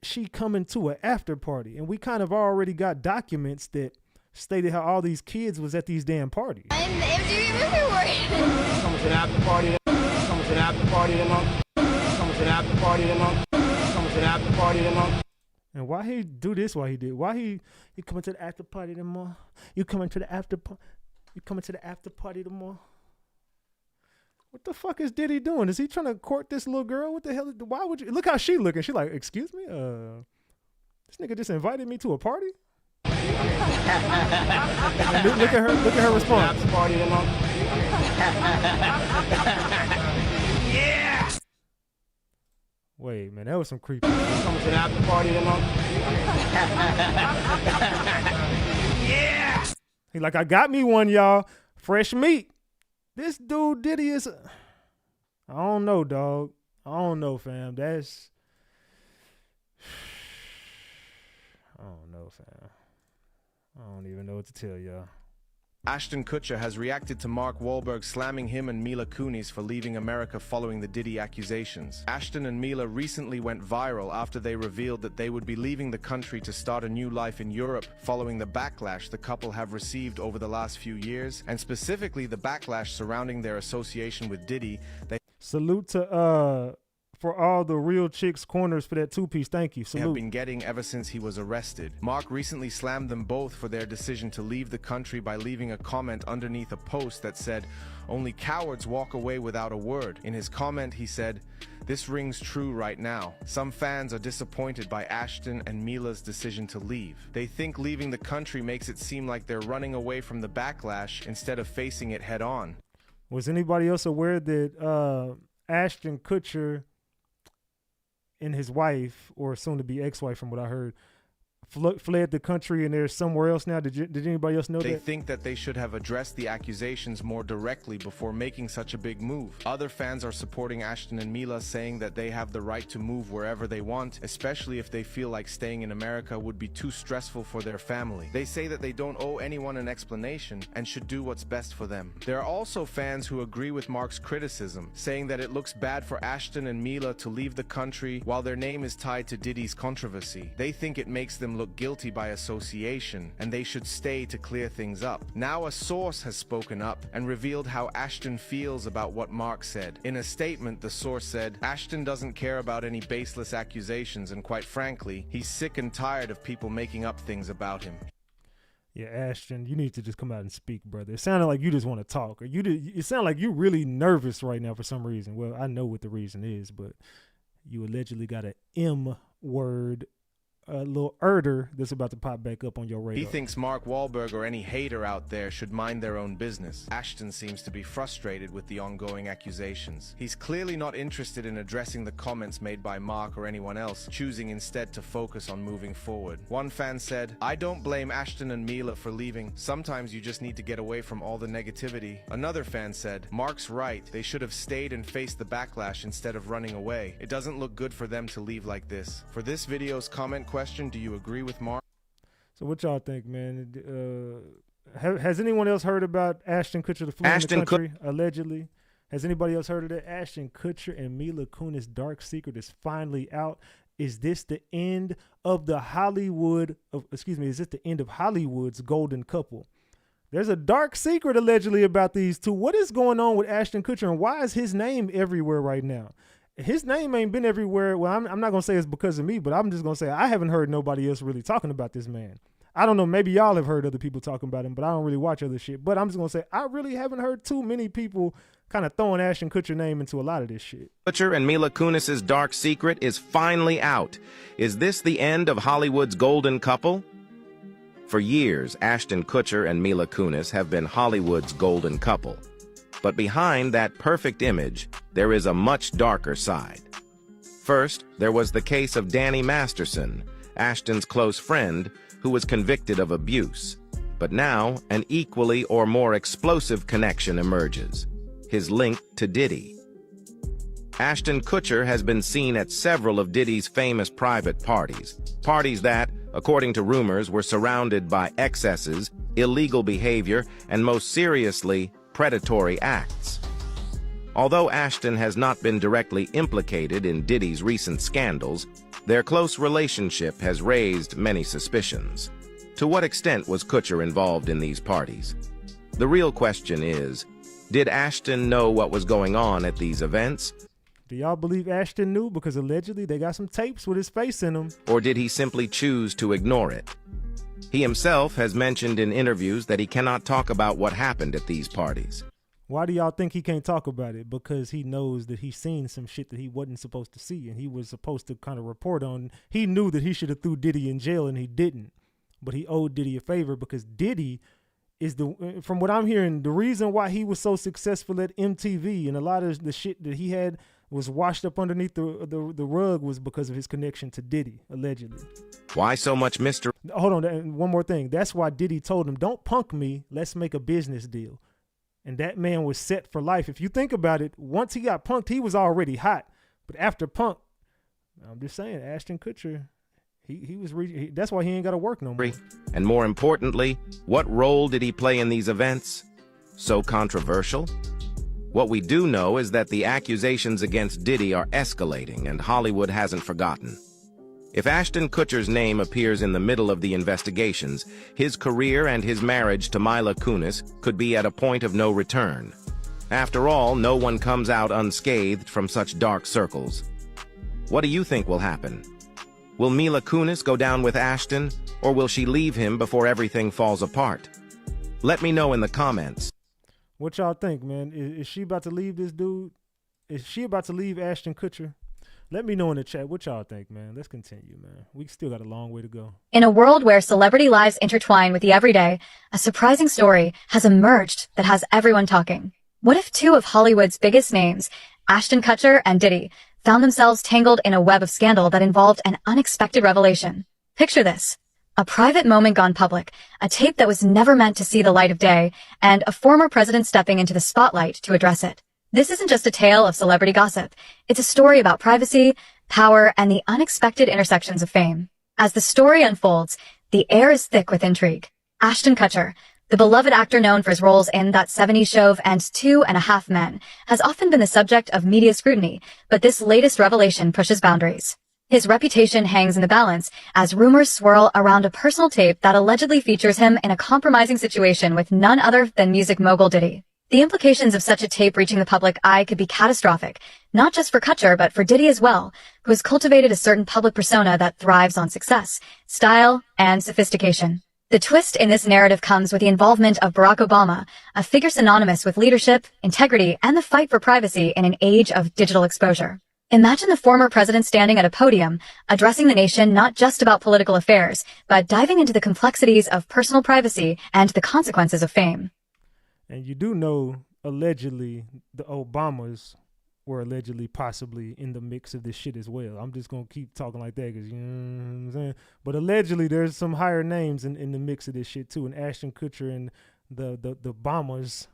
she coming to an after party, and we kind of already got documents that stated how all these kids was at these damn parties. I'm the MTV Movie Award. Coming to the after party. Coming to the after party tonight. Coming to the after party tonight. Coming to the after party tonight. And why he do this? Why he did? Why he coming to the after party tomorrow? You coming to the after party tomorrow? What the fuck is Diddy doing? Is he trying to court this little girl? What the hell? Why would you look how she looking? She like, excuse me, this nigga just invited me to a party. Look at her response. Party tonight. Yeah. Wait, man, that was some creepy. Coming to the after party tonight. Yeah. He like, I got me one, y'all. Fresh meat. This dude Diddy is. I don't know, dog. I don't know, fam. I don't know, fam. I don't even know what to tell y'all. Ashton Kutcher has reacted to Mark Wahlberg slamming him and Mila Kunis for leaving America following the Diddy accusations. Ashton and Mila recently went viral after they revealed that they would be leaving the country to start a new life in Europe following the backlash the couple have received over the last few years, and specifically the backlash surrounding their association with Diddy. Salute to for all the real chicks corners for that two-piece. Thank you. Salute. Have been getting ever since he was arrested. Mark recently slammed them both for their decision to leave the country by leaving a comment underneath a post that said, "Only cowards walk away without a word." In his comment, he said, "This rings true right now. Some fans are disappointed by Ashton and Mila's decision to leave. They think leaving the country makes it seem like they're running away from the backlash instead of facing it head on." Was anybody else aware that Ashton Kutcher and his wife, or soon-to-be ex-wife from what I heard, fled the country and they're somewhere else now? Did anybody else know that? They think that they should have addressed the accusations more directly before making such a big move. Other fans are supporting Ashton and Mila, saying that they have the right to move wherever they want, especially if they feel like staying in America would be too stressful for their family. They say that they don't owe anyone an explanation and should do what's best for them. There are also fans who agree with Mark's criticism, saying that it looks bad for Ashton and Mila to leave the country while their name is tied to Diddy's controversy. They think it makes them look guilty by association, and they should stay to clear things up. Now a source has spoken up and revealed how Ashton feels about what Mark said. In a statement, the source said, "Ashton doesn't care about any baseless accusations, and quite frankly, he's sick and tired of people making up things about him." Yeah, Ashton, you need to just come out and speak, brother. It sounded like you just want to talk, or it sounded like you're really nervous right now for some reason. Well, I know what the reason is, but you allegedly got an M word little herder that's about to pop back up on your radar. He thinks Mark Wahlberg or any hater out there should mind their own business. Ashton seems to be frustrated with the ongoing accusations. He's clearly not interested in addressing the comments made by Mark or anyone else, choosing instead to focus on moving forward. One fan said, "I don't blame Ashton and Mila for leaving. Sometimes you just need to get away from all the negativity." Another fan said, "Mark's right. They should have stayed and faced the backlash instead of running away. It doesn't look good for them to leave like this." For this video's comment question, do you agree with Mark? So what y'all think, man? Has anyone else heard about Ashton Kutcher, the flu in the country, allegedly? Has anybody else heard of that? Ashton Kutcher and Mila Kunis' dark secret is finally out. Is this the end of the is this the end of Hollywood's golden couple? There's a dark secret allegedly about these two. What is going on with Ashton Kutcher, and why is his name everywhere right now? His name ain't been everywhere. Well, I'm not going to say it's because of me, but I'm just going to say I haven't heard nobody else really talking about this man. I don't know. Maybe y'all have heard other people talking about him, but I don't really watch other shit. But I'm just going to say I really haven't heard too many people kind of throwing Ashton Kutcher name into a lot of this shit. Kutcher and Mila Kunis' dark secret is finally out. Is this the end of Hollywood's golden couple? For years, Ashton Kutcher and Mila Kunis have been Hollywood's golden couple. But behind that perfect image, there is a much darker side. First, there was the case of Danny Masterson, Ashton's close friend, who was convicted of abuse. But now, an equally or more explosive connection emerges: his link to Diddy. Ashton Kutcher has been seen at several of Diddy's famous private parties that, according to rumors, were surrounded by excesses, illegal behavior, and most seriously, predatory acts. Although Ashton has not been directly implicated in Diddy's recent scandals, their close relationship has raised many suspicions. To what extent was Kutcher involved in these parties? The real question is, did Ashton know what was going on at these events? Do y'all believe Ashton knew? Because allegedly they got some tapes with his face in them. Or did he simply choose to ignore it? He himself has mentioned in interviews that he cannot talk about what happened at these parties. Why do y'all think he can't talk about it? Because he knows that he's seen some shit that he wasn't supposed to see, and he was supposed to kind of report on. He knew that he should have threw Diddy in jail, and he didn't. But he owed Diddy a favor because Diddy is from what I'm hearing, the reason why he was so successful at MTV and a lot of the shit that he had was washed up underneath the rug was because of his connection to Diddy, allegedly. Why so much mystery? Hold on, one more thing. That's why Diddy told him, "Don't punk me, let's make a business deal." And that man was set for life. If you think about it, once he got punked, he was already hot. But after punk, I'm just saying, Ashton Kutcher, that's why he ain't got to work no more. And more importantly, what role did he play in these events? So controversial? What we do know is that the accusations against Diddy are escalating, and Hollywood hasn't forgotten. If Ashton Kutcher's name appears in the middle of the investigations, his career and his marriage to Mila Kunis could be at a point of no return. After all, no one comes out unscathed from such dark circles. What do you think will happen? Will Mila Kunis go down with Ashton, or will she leave him before everything falls apart? Let me know in the comments. What y'all think, man? Is she about to leave this dude? Is she about to leave Ashton Kutcher? Let me know in the chat what y'all think, man. Let's continue, man. We still got a long way to go. In a world where celebrity lives intertwine with the everyday, a surprising story has emerged that has everyone talking. What if two of Hollywood's biggest names, Ashton Kutcher and Diddy, found themselves tangled in a web of scandal that involved an unexpected revelation? Picture this. A private moment gone public, a tape that was never meant to see the light of day, and a former president stepping into the spotlight to address it. This isn't just a tale of celebrity gossip. It's a story about privacy, power, and the unexpected intersections of fame. As the story unfolds, the air is thick with intrigue. Ashton Kutcher, the beloved actor known for his roles in That 70s Show and 2.5 Men, has often been the subject of media scrutiny, but this latest revelation pushes boundaries. His reputation hangs in the balance as rumors swirl around a personal tape that allegedly features him in a compromising situation with none other than music mogul Diddy. The implications of such a tape reaching the public eye could be catastrophic, not just for Kutcher, but for Diddy as well, who has cultivated a certain public persona that thrives on success, style, and sophistication. The twist in this narrative comes with the involvement of Barack Obama, a figure synonymous with leadership, integrity, and the fight for privacy in an age of digital exposure. Imagine the former president standing at a podium, addressing the nation not just about political affairs, but diving into the complexities of personal privacy and the consequences of fame. And you do know, allegedly, the Obamas were allegedly possibly in the mix of this shit as well. I'm just going to keep talking like that because, you know what I'm saying? But allegedly, there's some higher names in the mix of this shit, too. And Ashton Kutcher and the Bamas,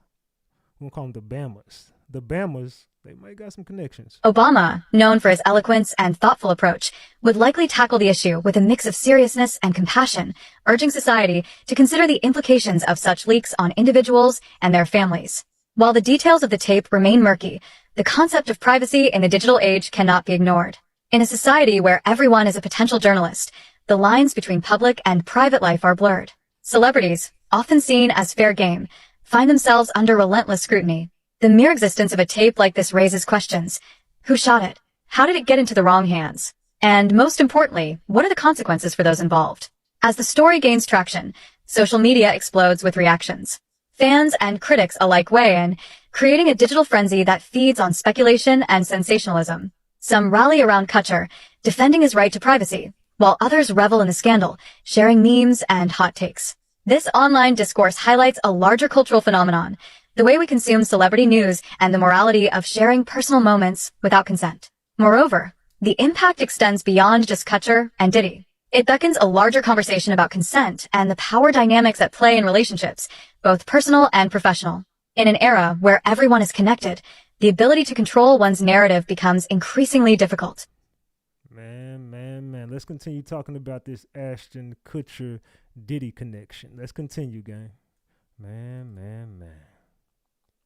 we'll call them the Bamas. The Bamas, they might got some connections. Obama, known for his eloquence and thoughtful approach, would likely tackle the issue with a mix of seriousness and compassion, urging society to consider the implications of such leaks on individuals and their families. While the details of the tape remain murky, the concept of privacy in the digital age cannot be ignored. In a society where everyone is a potential journalist, the lines between public and private life are blurred. Celebrities, often seen as fair game, find themselves under relentless scrutiny. The mere existence of a tape like this raises questions. Who shot it? How did it get into the wrong hands? And most importantly, what are the consequences for those involved? As the story gains traction, social media explodes with reactions. Fans and critics alike weigh in, creating a digital frenzy that feeds on speculation and sensationalism. Some rally around Kutcher, defending his right to privacy, while others revel in the scandal, sharing memes and hot takes. This online discourse highlights a larger cultural phenomenon, the way we consume celebrity news and the morality of sharing personal moments without consent. Moreover, the impact extends beyond just Kutcher and Diddy. It beckons a larger conversation about consent and the power dynamics at play in relationships, both personal and professional. In an era where everyone is connected, the ability to control one's narrative becomes increasingly difficult. Man. Let's continue talking about this Ashton Kutcher Diddy connection. Let's continue, gang. Man.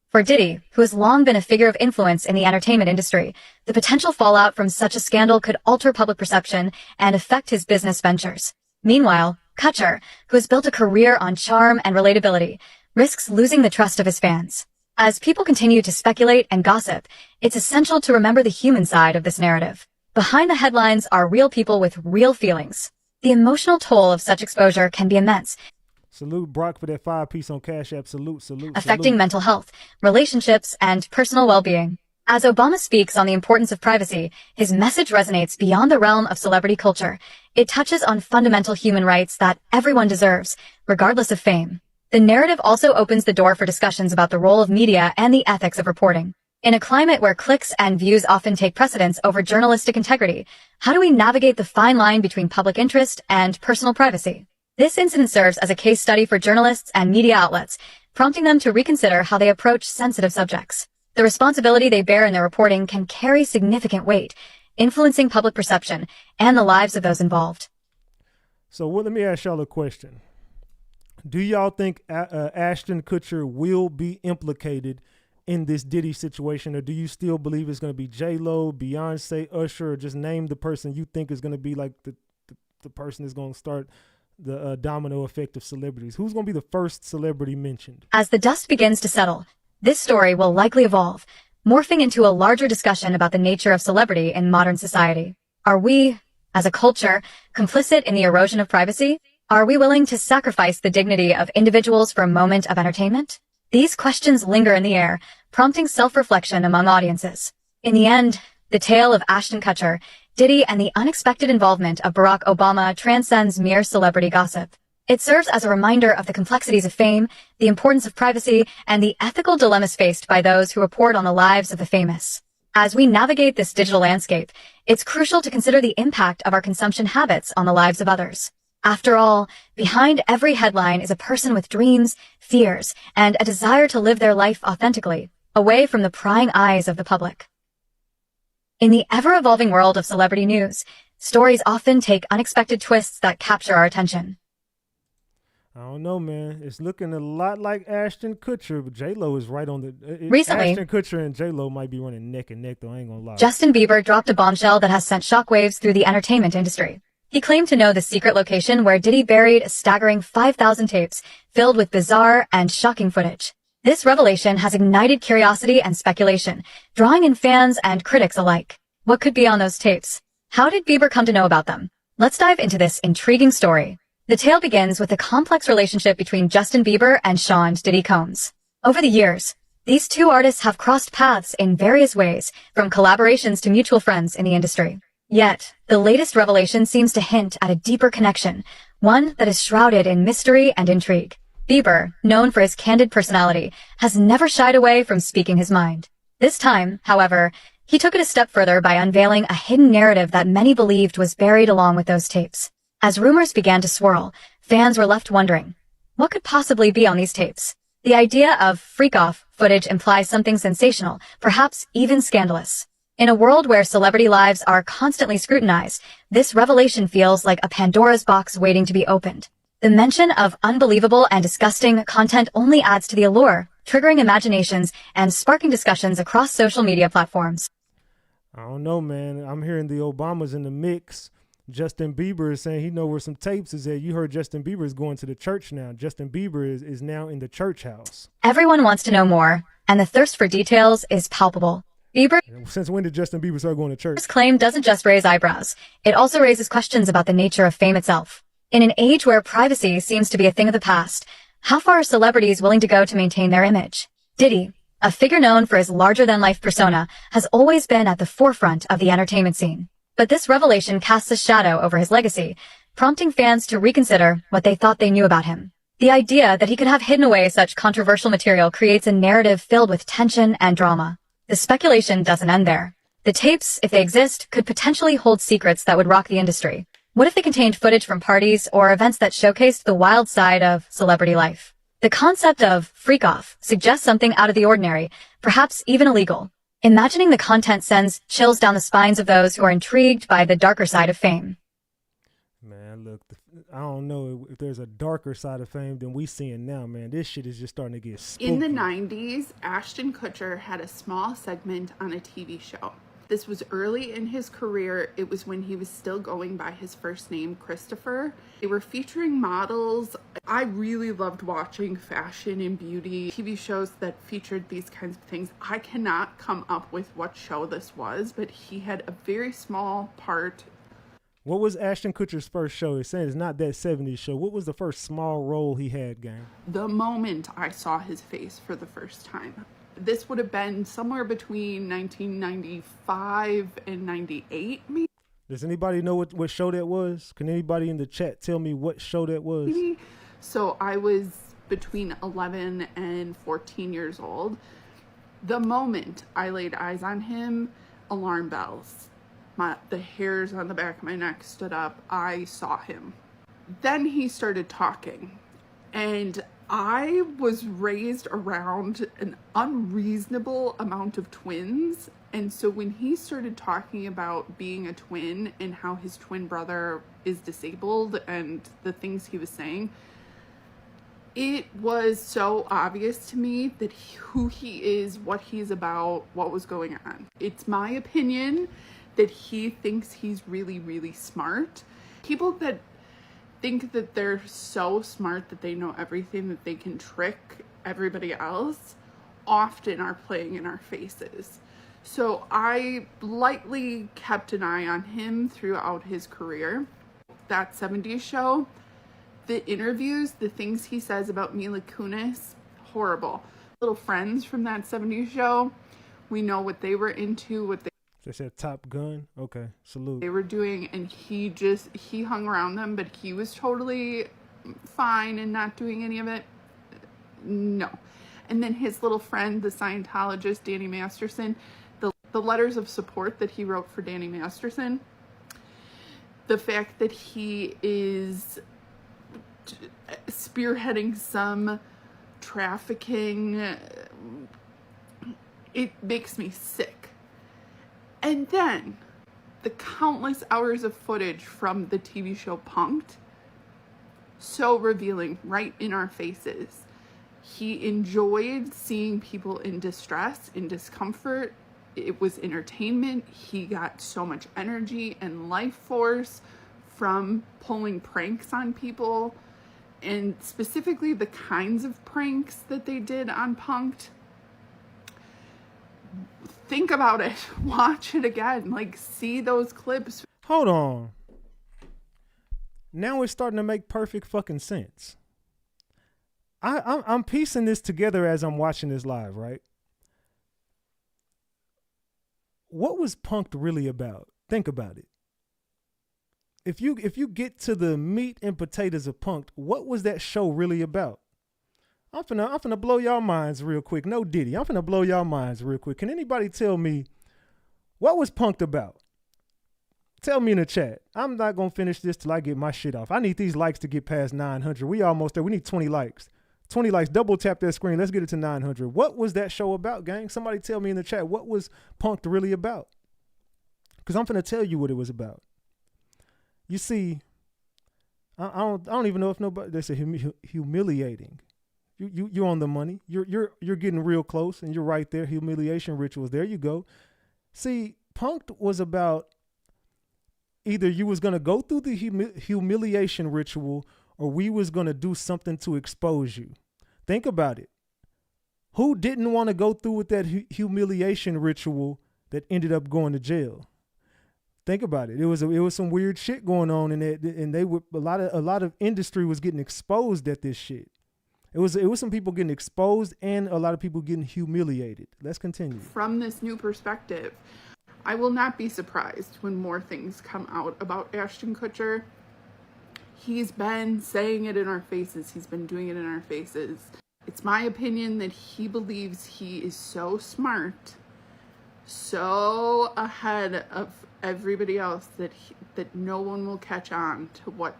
For Diddy, who has long been a figure of influence in the entertainment industry, the potential fallout from such a scandal could alter public perception and affect his business ventures. Meanwhile, Kutcher, who has built a career on charm and relatability, risks losing the trust of his fans. As people continue to speculate and gossip, it's essential to remember the human side of this narrative. Behind the headlines are real people with real feelings. The emotional toll of such exposure can be immense. Salute Brock for that 5-piece on Cash App. Salute. Affecting mental health, relationships, and personal well-being. As Obama speaks on the importance of privacy, his message resonates beyond the realm of celebrity culture. It touches on fundamental human rights that everyone deserves, regardless of fame. The narrative also opens the door for discussions about the role of media and the ethics of reporting. In a climate where clicks and views often take precedence over journalistic integrity, how do we navigate the fine line between public interest and personal privacy? This incident serves as a case study for journalists and media outlets, prompting them to reconsider how they approach sensitive subjects. The responsibility they bear in their reporting can carry significant weight, influencing public perception and the lives of those involved. So let me ask y'all a question. Do y'all think Ashton Kutcher will be implicated in this Diddy situation, or do you still believe it's going to be J-Lo, Beyonce, Usher, or just name the person you think is going to be like the person that's going to start the domino effect of celebrities? Who's going to be the first celebrity mentioned? As the dust begins to settle, this story will likely evolve, morphing into a larger discussion about the nature of celebrity in modern society. Are we, as a culture, complicit in the erosion of privacy? Are we willing to sacrifice the dignity of individuals for a moment of entertainment? These questions linger in the air, prompting self-reflection among audiences. In the end, the tale of Ashton Kutcher, Diddy, and the unexpected involvement of Barack Obama transcends mere celebrity gossip. It serves as a reminder of the complexities of fame, the importance of privacy, and the ethical dilemmas faced by those who report on the lives of the famous. As we navigate this digital landscape, it's crucial to consider the impact of our consumption habits on the lives of others. After all, behind every headline is a person with dreams, fears, and a desire to live their life authentically, away from the prying eyes of the public. In the ever-evolving world of celebrity news, stories often take unexpected twists that capture our attention. I don't know, man. It's looking a lot like Ashton Kutcher, but J-Lo is right on the... Recently, Ashton Kutcher and J-Lo might be running neck and neck, though. I ain't gonna lie. Justin Bieber dropped a bombshell that has sent shockwaves through the entertainment industry. He claimed to know the secret location where Diddy buried a staggering 5,000 tapes filled with bizarre and shocking footage. This revelation has ignited curiosity and speculation, drawing in fans and critics alike. What could be on those tapes? How did Bieber come to know about them? Let's dive into this intriguing story. The tale begins with a complex relationship between Justin Bieber and Sean Diddy Combs. Over the years, These two artists have crossed paths in various ways, from collaborations to mutual friends in the industry. Yet, the latest revelation seems to hint at a deeper connection, one that is shrouded in mystery and intrigue. Bieber, known for his candid personality, has never shied away from speaking his mind. This time, however, he took it a step further by unveiling a hidden narrative that many believed was buried along with those tapes. As rumors began to swirl, fans were left wondering, what could possibly be on these tapes? The idea of freak-off footage implies something sensational, perhaps even scandalous. In a world where celebrity lives are constantly scrutinized, this revelation feels like a Pandora's box waiting to be opened. The mention of unbelievable and disgusting content only adds to the allure, triggering imaginations and sparking discussions across social media platforms. I don't know, man. I'm hearing the Obamas in the mix. Justin Bieber is saying he know where some tapes is at. You heard Justin Bieber is going to the church now. Justin Bieber is now in the church house. Everyone wants to know more, and the thirst for details is palpable. Bieber, since when did Justin Bieber start going to church? Bieber's claim doesn't just raise eyebrows. It also raises questions about the nature of fame itself. In an age where privacy seems to be a thing of the past, how far are celebrities willing to go to maintain their image? Diddy, a figure known for his larger-than-life persona, has always been at the forefront of the entertainment scene. But this revelation casts a shadow over his legacy, prompting fans to reconsider what they thought they knew about him. The idea that he could have hidden away such controversial material creates a narrative filled with tension and drama. The speculation doesn't end there. The tapes, if they exist, could potentially hold secrets that would rock the industry. What if they contained footage from parties or events that showcased the wild side of celebrity life? The concept of freak-off suggests something out of the ordinary, perhaps even illegal. Imagining the content sends chills down the spines of those who are intrigued by the darker side of fame. Man, look, I don't know if there's a darker side of fame than we seeing now, man. This shit is just starting to get spooky. In the 90s, Ashton Kutcher had a small segment on a TV show. This was early in his career. It was when he was still going by his first name, Christopher. They were featuring models. I really loved watching fashion and beauty TV shows that featured these kinds of things. I cannot come up with what show this was, but he had a very small part. What was Ashton Kutcher's first show? It's saying it's not that 70s show. What was the first small role he had, gang? The moment I saw his face for the first time. This would have been somewhere between 1995 and 98, maybe. Does anybody know what show that was? Can anybody in the chat tell me what show that was? Maybe. So I was between 11 and 14 years old. The moment I laid eyes on him, alarm bells. The hairs on the back of my neck stood up. I saw him. Then he started talking, and I was raised around an unreasonable amount of twins. And so when he started talking about being a twin and how his twin brother is disabled and the things he was saying, it was so obvious to me that who he is, what he's about, what was going on. It's my opinion that he thinks he's really, really smart. People that think that they're so smart that they know everything, that they can trick everybody else, often are playing in our faces. So I lightly kept an eye on him throughout his career. That 70s show, the interviews, the things he says about Mila Kunis, horrible. Little friends from that 70s show, we know what they were into, what they said Top Gun. Okay, salute. They were doing, and he hung around them, but he was totally fine and not doing any of it. No. And then his little friend, the Scientologist, Danny Masterson, the letters of support that he wrote for Danny Masterson, the fact that he is spearheading some trafficking, it makes me sick. And then the countless hours of footage from the TV show Punk'd, so revealing right in our faces. He enjoyed seeing people in distress, in discomfort. It was entertainment. He got so much energy and life force from pulling pranks on people, and specifically the kinds of pranks that they did on Punk'd. Think about it. Watch it again. Like, see those clips. Hold on. Now it's starting to make perfect fucking sense. I'm piecing this together as I'm watching this live, right? what was Punk'd really about? Think about it. If you get to the meat and potatoes of Punk'd, what was that show really about? I'm finna blow y'all minds real quick. No Diddy. I'm finna blow y'all minds real quick. Can anybody tell me what was Punk'd about? Tell me in the chat. I'm not gonna finish this till I get my shit off. I need these likes to get past 900. We almost there. We need 20 likes. 20 likes. Double tap that screen. Let's get it to 900. What was that show about, gang? Somebody tell me in the chat. What was Punk'd really about? Because I'm finna tell you what it was about. You see, I don't even know if nobody. They say humiliating. You're on the money. You're getting real close, and you're right there. Humiliation rituals. There you go. See, Punk'd was about either you was gonna go through the humiliation ritual, or we was gonna do something to expose you. Think about it. Who didn't want to go through with that humiliation ritual that ended up going to jail? Think about it. It was some weird shit going on in it, and they were a lot of industry was getting exposed at this shit. It was some people getting exposed and a lot of people getting humiliated. Let's continue. From this new perspective, I will not be surprised when more things come out about Ashton Kutcher. He's been saying it in our faces. He's been doing it in our faces. It's my opinion that he believes he is so smart, so ahead of everybody else that no one will catch on to what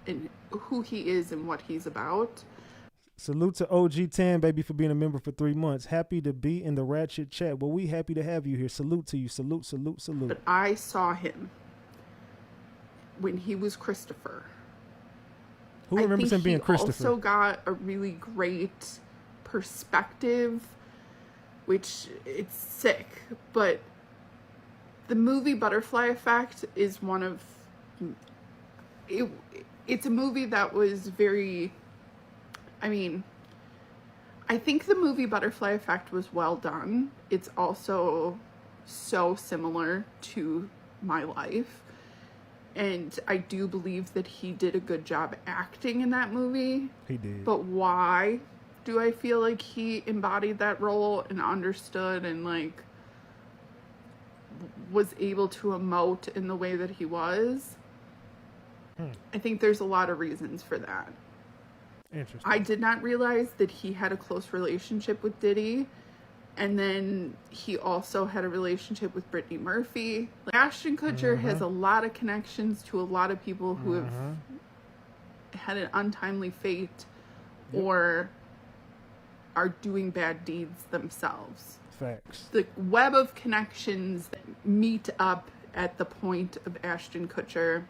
and who he is and what he's about. Salute to OG Tan, baby, for being a member for 3 months. Happy to be in the Ratchet chat. Well, we happy to have you here. Salute to you. Salute, salute, salute. But I saw him when he was Christopher. Who remembers him being Christopher? He also got a really great perspective, which it's sick, but the movie Butterfly Effect is one of it's a movie that was very, I think the movie Butterfly Effect was well done. It's also so similar to my life. And I do believe that he did a good job acting in that movie. He did. But why do I feel like he embodied that role and understood and was able to emote in the way that he was? I think there's a lot of reasons for that. Interesting. I did not realize that he had a close relationship with Diddy, and then he also had a relationship with Brittany Murphy. Ashton Kutcher has a lot of connections to a lot of people who have had an untimely fate or are doing bad deeds themselves. Facts. The web of connections that meet up at the point of Ashton Kutcher,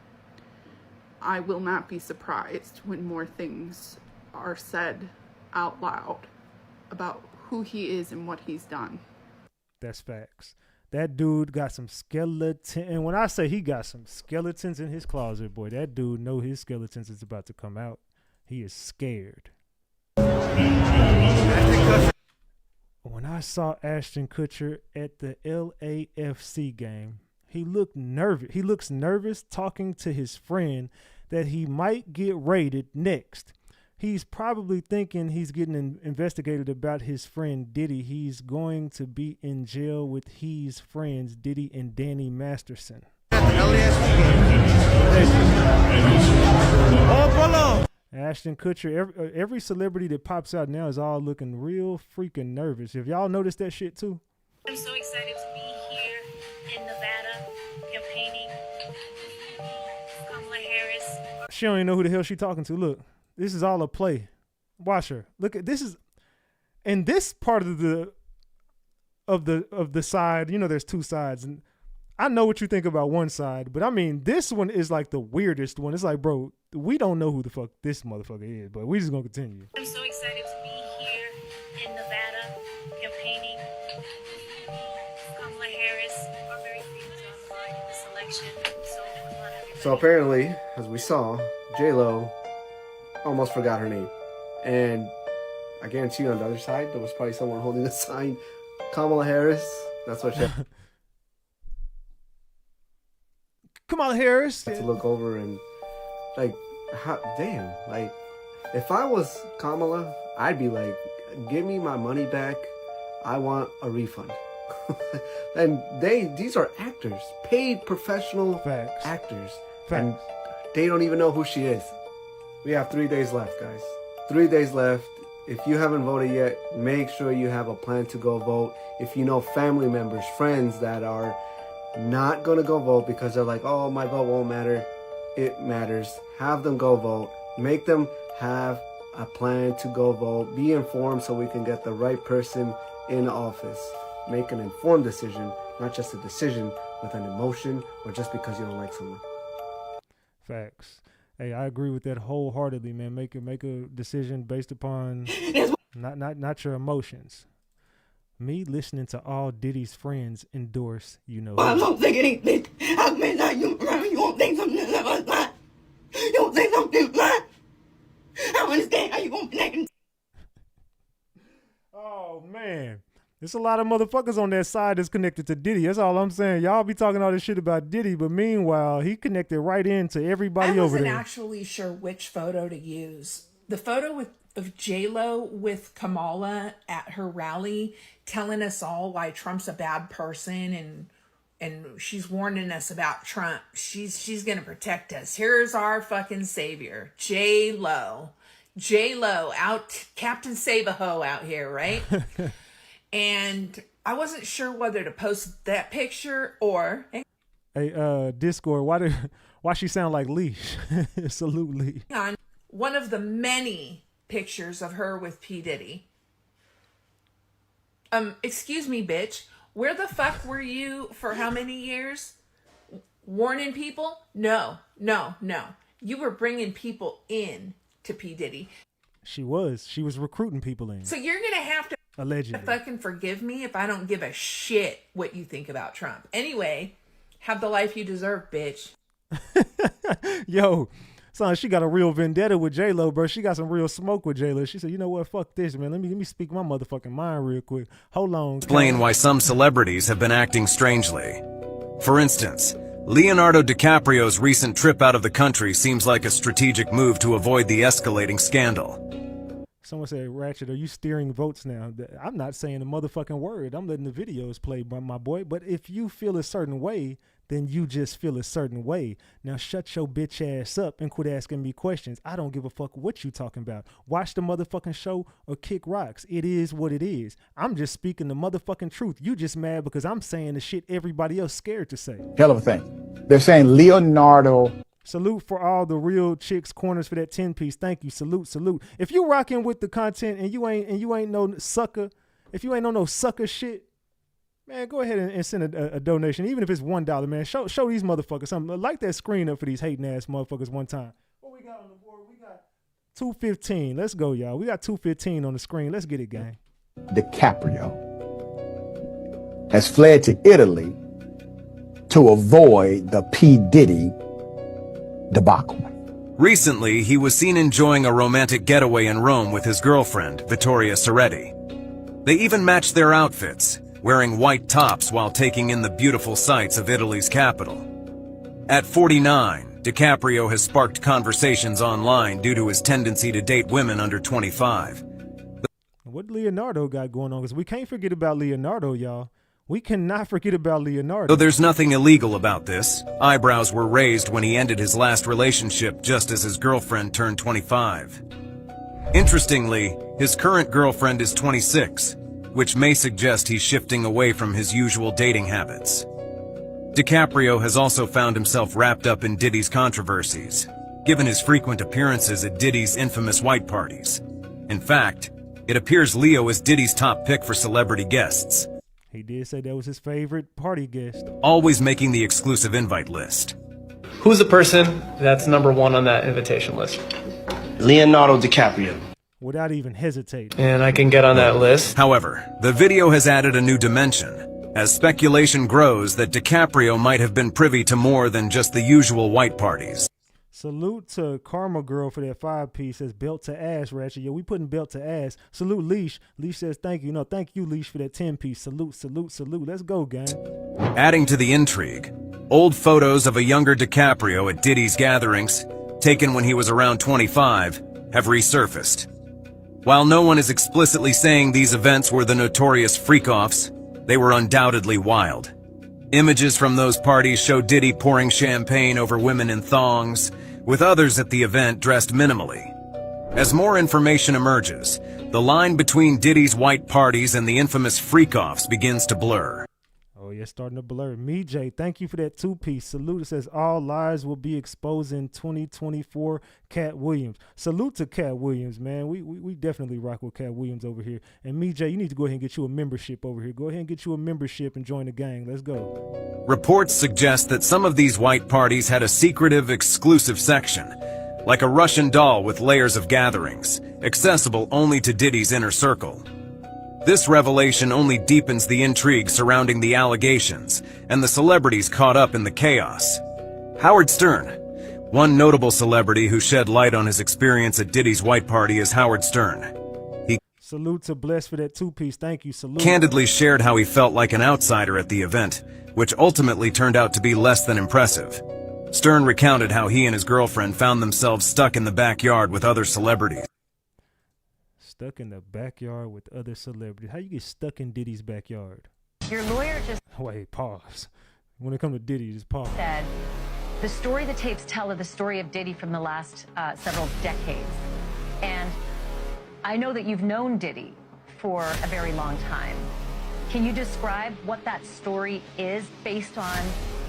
I will not be surprised when more things are said out loud about who he is and what he's done. That's facts. That dude got some skeleton, and when I say he got some skeletons in his closet, boy, that dude know his skeletons is about to come out. He is scared. When I saw Ashton Kutcher at the LAFC game, he looked nervous. He looks nervous talking to his friend that he might get raided next. He's probably thinking he's getting investigated about his friend Diddy. He's going to be in jail with his friends Diddy and Danny Masterson. Ashton Kutcher, every celebrity that pops out now is all looking real freaking nervous. Have y'all noticed that shit too? I'm so excited to be here in Nevada campaigning Kamala Harris. She don't even know who the hell she talking to. Look, this is all a play. Watch her. Look at this is, and this part of the side. You know, there's two sides, and I know what you think about one side, but I mean, this one is like the weirdest one. It's like, bro, we don't know who the fuck this motherfucker is, but we just gonna continue. I'm so excited to be here in Nevada campaigning Kamala Harris. We're very pleased on this election. So apparently, as we saw, J-Lo almost forgot her name. And I guarantee you on the other side, there was probably someone holding a sign, Kamala Harris. That's what she had Kamala Harris. to look over and, like, damn. Like, if I was Kamala, I'd be like, give me my money back. I want a refund. And these are actors, paid professional actors. And they don't even know who she is. We have 3 days left, guys. 3 days left. If you haven't voted yet, make sure you have a plan to go vote. If you know family members, friends that are not going to go vote because they're like, oh, my vote won't matter. It matters. Have them go vote. Make them have a plan to go vote. Be informed so we can get the right person in office. Make an informed decision, not just a decision with an emotion or just because you don't like someone. Facts. Hey, I agree with that wholeheartedly, man. Make a decision based upon not your emotions. Me listening to all Diddy's friends endorse, you know. I don't think it ain't bitch. How many times you around? You won't think something like that. You won't think something like that. I don't understand how you gonna connect. Oh man. There's a lot of motherfuckers on that side that's connected to Diddy. That's all I'm saying. Y'all be talking all this shit about Diddy, but meanwhile, he connected right into everybody over there. I wasn't actually sure which photo to use. The photo of J-Lo with Kamala at her rally telling us all why Trump's a bad person and she's warning us about Trump. She's going to protect us. Here's our fucking savior, J-Lo. J-Lo out, Captain Save-A-Ho out here, right? And I wasn't sure whether to post that picture or... Hey, Discord, why she sound like Leash? Salute Lee. On one of the many pictures of her with P. Diddy. Excuse me, bitch. Where the fuck were you for how many years? Warning people? No. You were bringing people in to P. Diddy. She was recruiting people in. So you're going to have to allegedly fucking forgive me if I don't give a shit what you think about Trump. Anyway, have the life you deserve, bitch. Yo, son, she got a real vendetta with J-Lo, bro. She got some real smoke with J-Lo. She said, you know what? Fuck this, man. Let me speak my motherfucking mind real quick. Hold on. Explain why some celebrities have been acting strangely. For instance, Leonardo DiCaprio's recent trip out of the country seems like a strategic move to avoid the escalating scandal. Someone said, Ratchet, are you steering votes now? I'm not saying a motherfucking word. I'm letting the videos play, my boy. But if you feel a certain way, then you just feel a certain way. Now shut your bitch ass up and quit asking me questions. I don't give a fuck what you talking about. Watch the motherfucking show or kick rocks. It is what it is. I'm just speaking the motherfucking truth. You just mad because I'm saying the shit everybody else scared to say. Hell of a thing. They're saying Leonardo. Salute for all the real chicks corners for that 10-piece. Thank you. Salute. If you rocking with the content and you ain't no sucker, if you ain't no sucker shit, man, go ahead and send a donation, even if it's $1, man. Show these motherfuckers something. Light that screen up for these hating ass motherfuckers one time. What we got on the board? We got 215. Let's go, y'all. We got 215 on the screen. Let's get it, gang. DiCaprio has fled to Italy to avoid the P. Diddy debacle. Recently, he was seen enjoying a romantic getaway in Rome with his girlfriend, Vittoria Ceretti. They even matched their outfits, wearing white tops while taking in the beautiful sights of Italy's capital. At 49, DiCaprio has sparked conversations online due to his tendency to date women under 25. What Leonardo got going on? Because we can't forget about Leonardo, y'all. We cannot forget about Leonardo. Though there's nothing illegal about this, eyebrows were raised when he ended his last relationship just as his girlfriend turned 25. Interestingly, his current girlfriend is 26, which may suggest he's shifting away from his usual dating habits. DiCaprio has also found himself wrapped up in Diddy's controversies, given his frequent appearances at Diddy's infamous white parties. In fact, it appears Leo is Diddy's top pick for celebrity guests. He did say that was his favorite party guest. Always making the exclusive invite list. Who's the person that's number one on that invitation list? Leonardo DiCaprio. Without even hesitating. And I can get on that list. However, the video has added a new dimension, as speculation grows that DiCaprio might have been privy to more than just the usual white parties. Salute to Karma Girl for that 5-piece. Says belt to ass, Ratchet. Yo, we putting belt to ass. Salute Leash. Leash says thank you. No, thank you, Leash, for that 10-piece. Salute. Let's go, gang. Adding to the intrigue, old photos of a younger DiCaprio at Diddy's gatherings, taken when he was around 25, have resurfaced. While no one is explicitly saying these events were the notorious freak-offs, They were undoubtedly wild. Images from those parties show Diddy pouring champagne over women in thongs, with others at the event dressed minimally. As more information emerges, the line between Diddy's white parties and the infamous freak-offs begins to blur. Oh, yeah, starting to blur. Me, Jay, thank you for that two-piece. Salute. It says, all lies will be exposed in 2024. Cat Williams. Salute to Cat Williams, man. We definitely rock with Cat Williams over here. And me, Jay, you need to go ahead and get you a membership over here. Go ahead and get you a membership and join the gang. Let's go. Reports suggest that some of these white parties had a secretive, exclusive section, like a Russian doll with layers of gatherings, accessible only to Diddy's inner circle. This revelation only deepens the intrigue surrounding the allegations and the celebrities caught up in the chaos. Howard Stern. One notable celebrity who shed light on his experience at Diddy's white party is Howard Stern. He Salute to Bless for that two-piece. Thank you. Salute. Candidly shared how he felt like an outsider at the event, which ultimately turned out to be less than impressive. Stern recounted how he and his girlfriend found themselves stuck in the backyard with other celebrities. Stuck in the backyard with other celebrities. How you get stuck in Diddy's backyard? Your lawyer just Wait, pause. When it comes to Diddy, just pause. said the story the tapes tell are the story of Diddy from the last several decades. And I know that you've known Diddy for a very long time. Can you describe what that story is based on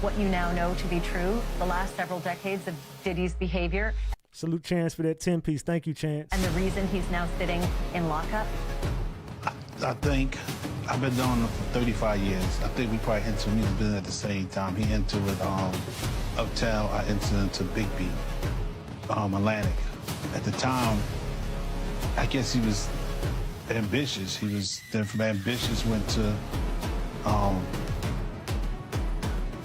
what you now know to be true, the last several decades of Diddy's behavior? Salute Chance for that 10-piece. Thank you, Chance. And the reason he's now sitting in lockup? I think I've been doing it for 35 years. I think we probably entered music business at the same time. He entered with Uptown. I entered into Big Beat, Atlantic. At the time, I guess he was ambitious. He was then from ambitious went to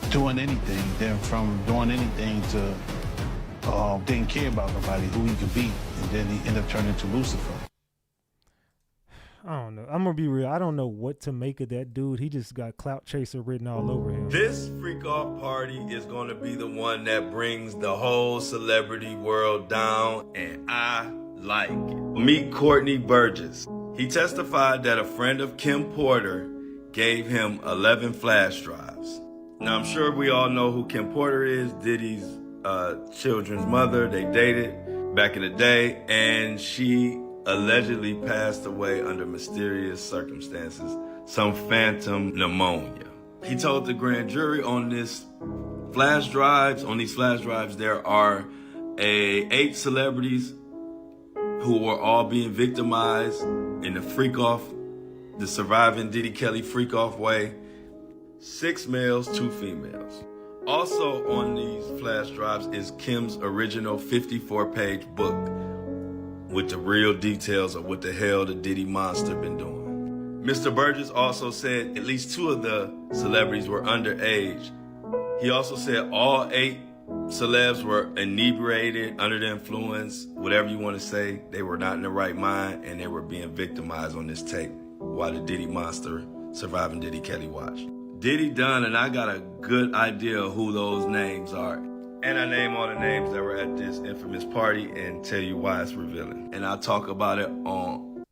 doing anything. Then from doing anything to didn't care about nobody, who he could be, and then he ended up turning into Lucifer. I don't know. I'm gonna be real. I don't know what to make of that dude. He just got clout chaser written all over him. This freak-off party is going to be the one that brings the whole celebrity world down, and I like it. Meet Courtney Burgess. He testified that a friend of Kim Porter gave him 11 flash drives. Now, I'm sure we all know who Kim Porter is, Diddy's children's mother. They dated back in the day, and she allegedly passed away under mysterious circumstances, some phantom pneumonia. He told the grand jury on these flash drives, there are 8 celebrities who were all being victimized in the surviving Diddy Kelly freak-off way. 6 males, 2 females. Also on these flash drives is Kim's original 54-page book with the real details of what the hell the Diddy monster been doing. Mr. Burgess also said at least 2 of the celebrities were underage. He also said all 8 celebs were inebriated, under the influence, whatever you want to say. They were not in the right mind, and they were being victimized on this tape while the Diddy monster surviving Diddy Kelly watched. Diddy done, and I got a good idea of who those names are. And I name all the names that were at this infamous party and tell you why it's revealing. And I'll talk about it on.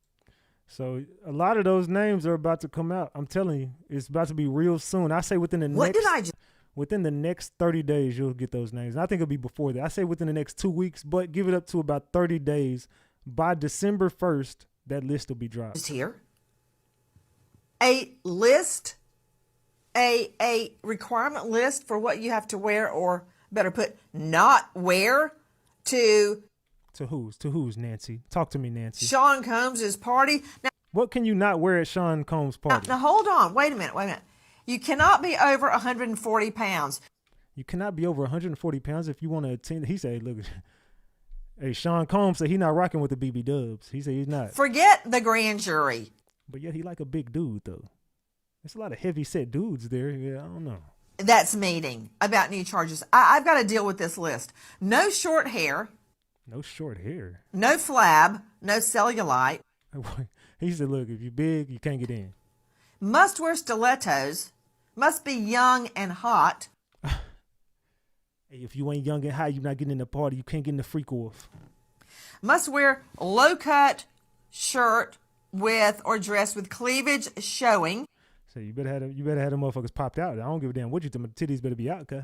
So a lot of those names are about to come out. I'm telling you, it's about to be real soon. I say within the next 30 days, you'll get those names. And I think it'll be before that. I say within the next 2 weeks, but give it up to about 30 days. By December 1st, that list will be dropped. Here. A list, a requirement list for what you have to wear, or better put, not wear to whose, Nancy? Talk to me, Nancy. Sean Combs' party. Now, what can you not wear at Sean Combs' party? Now hold on. Wait a minute. You cannot be over 140 pounds. You cannot be over 140 pounds if you want to attend. He said, look, hey, Sean Combs said he's not rocking with the BB Dubs. He said he's not. Forget the grand jury. But yet he like a big dude, though. There's a lot of heavy-set dudes there. Yeah, I don't know. That's meeting about new charges. I've got to deal with this list. No short hair. No short hair? No flab. No cellulite. He said, look, if you're big, you can't get in. Must wear stilettos. Must be young and hot. Hey, if you ain't young and hot, you're not getting in the party. You can't get in the freak off. Must wear low-cut shirt with or dress with cleavage showing. So you better have them motherfuckers popped out. I don't give a damn what you think. The titties better be out, cuz.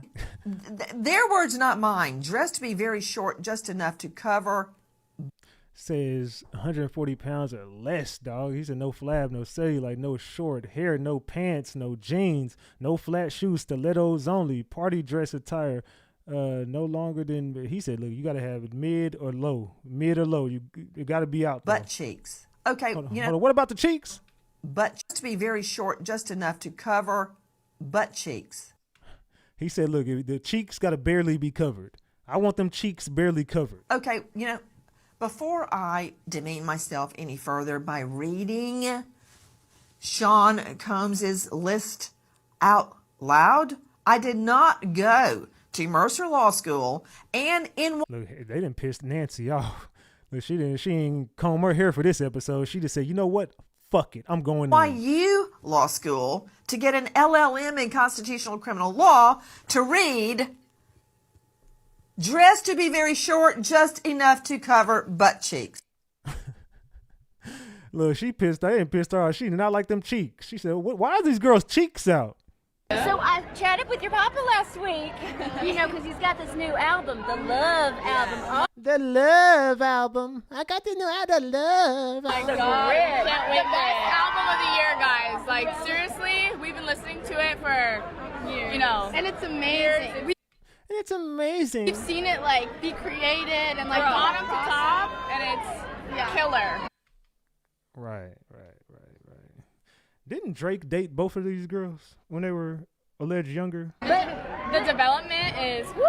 Their words, not mine. Dressed to be very short, just enough to cover. Says 140 pounds or less, dog. He said no flab, no cellulite, no short hair, no pants, no jeans, no flat shoes, stilettos only, party dress attire. No longer than, he said, look, you got to have it mid or low. You got to be out. Butt cheeks. Okay, hold on. What about the cheeks? But to be very short, just enough to cover butt cheeks. He said, look, the cheeks got to barely be covered. I want them cheeks barely covered. Okay, before I demean myself any further by reading Sean Combs's list out loud, I did not go to Mercer Law School and in... Look, they didn't piss Nancy off. Look, she ain't comb her hair for this episode. She just said, you know what? Fuck it. I'm going NYU Law School to get an LLM in constitutional criminal law to read dressed to be very short, just enough to cover butt cheeks. Look, she pissed. I ain't pissed her off. She did not like them cheeks. She said, why are these girls' cheeks out? So I chatted with your papa last week, because he's got this new album, the Love album. Oh. The Love album. I got the new album, The Love My album. God. Can't wait. The best album of the year, guys. Like, seriously, we've been listening to it for years. And it's amazing. It's amazing. We've seen it, be created and, bottom to top, and it's killer. Right. Didn't Drake date both of these girls when they were alleged younger? But the development is, woo.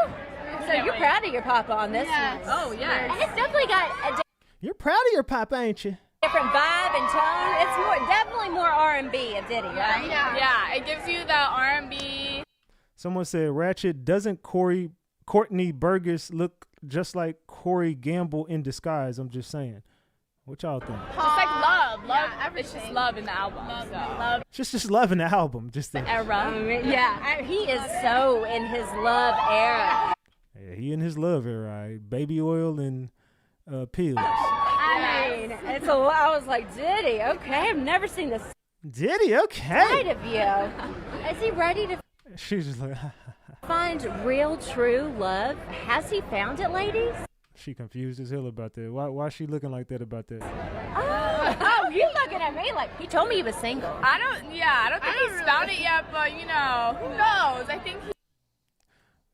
So you're proud of your papa on this one. Oh, yeah. And it's definitely got a You're proud of your papa, ain't you? different vibe and tone. It's definitely more R&B of Diddy, right? Yeah, it gives you the R&B. Someone said, Ratchet, doesn't Courtney Burgess look just like Corey Gamble in disguise? I'm just saying. What y'all think? Just like love. It's just love in the album. Love. Just love in the album. Just the era. He is so in his love era. Yeah, he in his love era. Right? Baby oil and pills. I mean, I was like, Diddy, okay, I've never seen this Diddy, okay. side of you. Is he ready to She's just like, find real, true love? Has he found it, ladies? She confused as hell about that. Why is she looking like that about that? Oh, you looking at me like he told me he was single. I don't think he's found it yet, but who knows? I think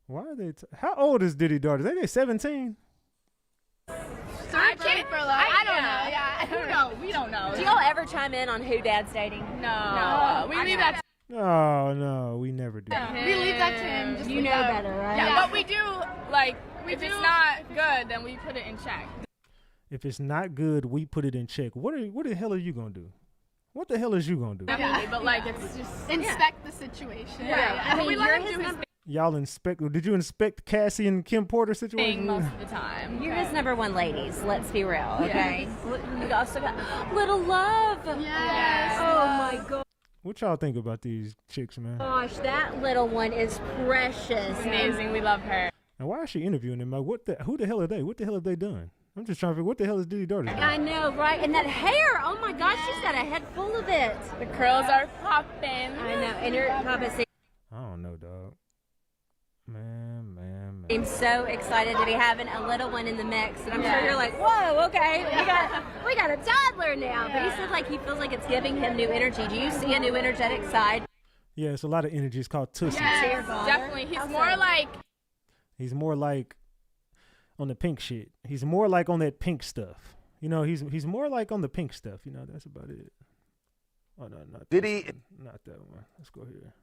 Why are they? How old is Diddy daughters? They 17. I don't know. Yeah, who knows? We don't know. Do y'all ever chime in on who dad's dating? No. We leave that. Oh no, we never do. We leave that to him. Just you know better, right? Yeah, but we do if it's not good, then we put it in check. If it's not good, we put it in check. What the hell are you gonna do? What the hell is you gonna do? Definitely, but it's just inspect the situation. Yeah. I mean, we let him do his Y'all inspect? Did you inspect Cassie and Kim Porter situation? thing most of the time. You're his number one ladies. Let's be real, okay? We also got Little Love. Yes. Oh my God. What y'all think about these chicks, man? Gosh, that little one is precious. Amazing. We love her. And why is she interviewing them? Like, who the hell are they? What the hell have they done? I'm just trying to figure what the hell is Diddy daughters doing? I know, right? And that hair, oh my gosh, she's got a head full of it. The curls are popping. I know, and your papa seems I don't know, dog. Man. so excited to be having a little one in the mix, and I'm sure you're like, whoa, okay, we got a toddler now. But he said he feels like it's giving him new energy. Do you see a new energetic side? Yeah, it's a lot of energy. It's called Tussie. Yes, definitely. He's more like on the pink shit. He's more like on that pink stuff. He's more like on the pink stuff. That's about it. Oh no, not Diddy. Not that one. Let's go here.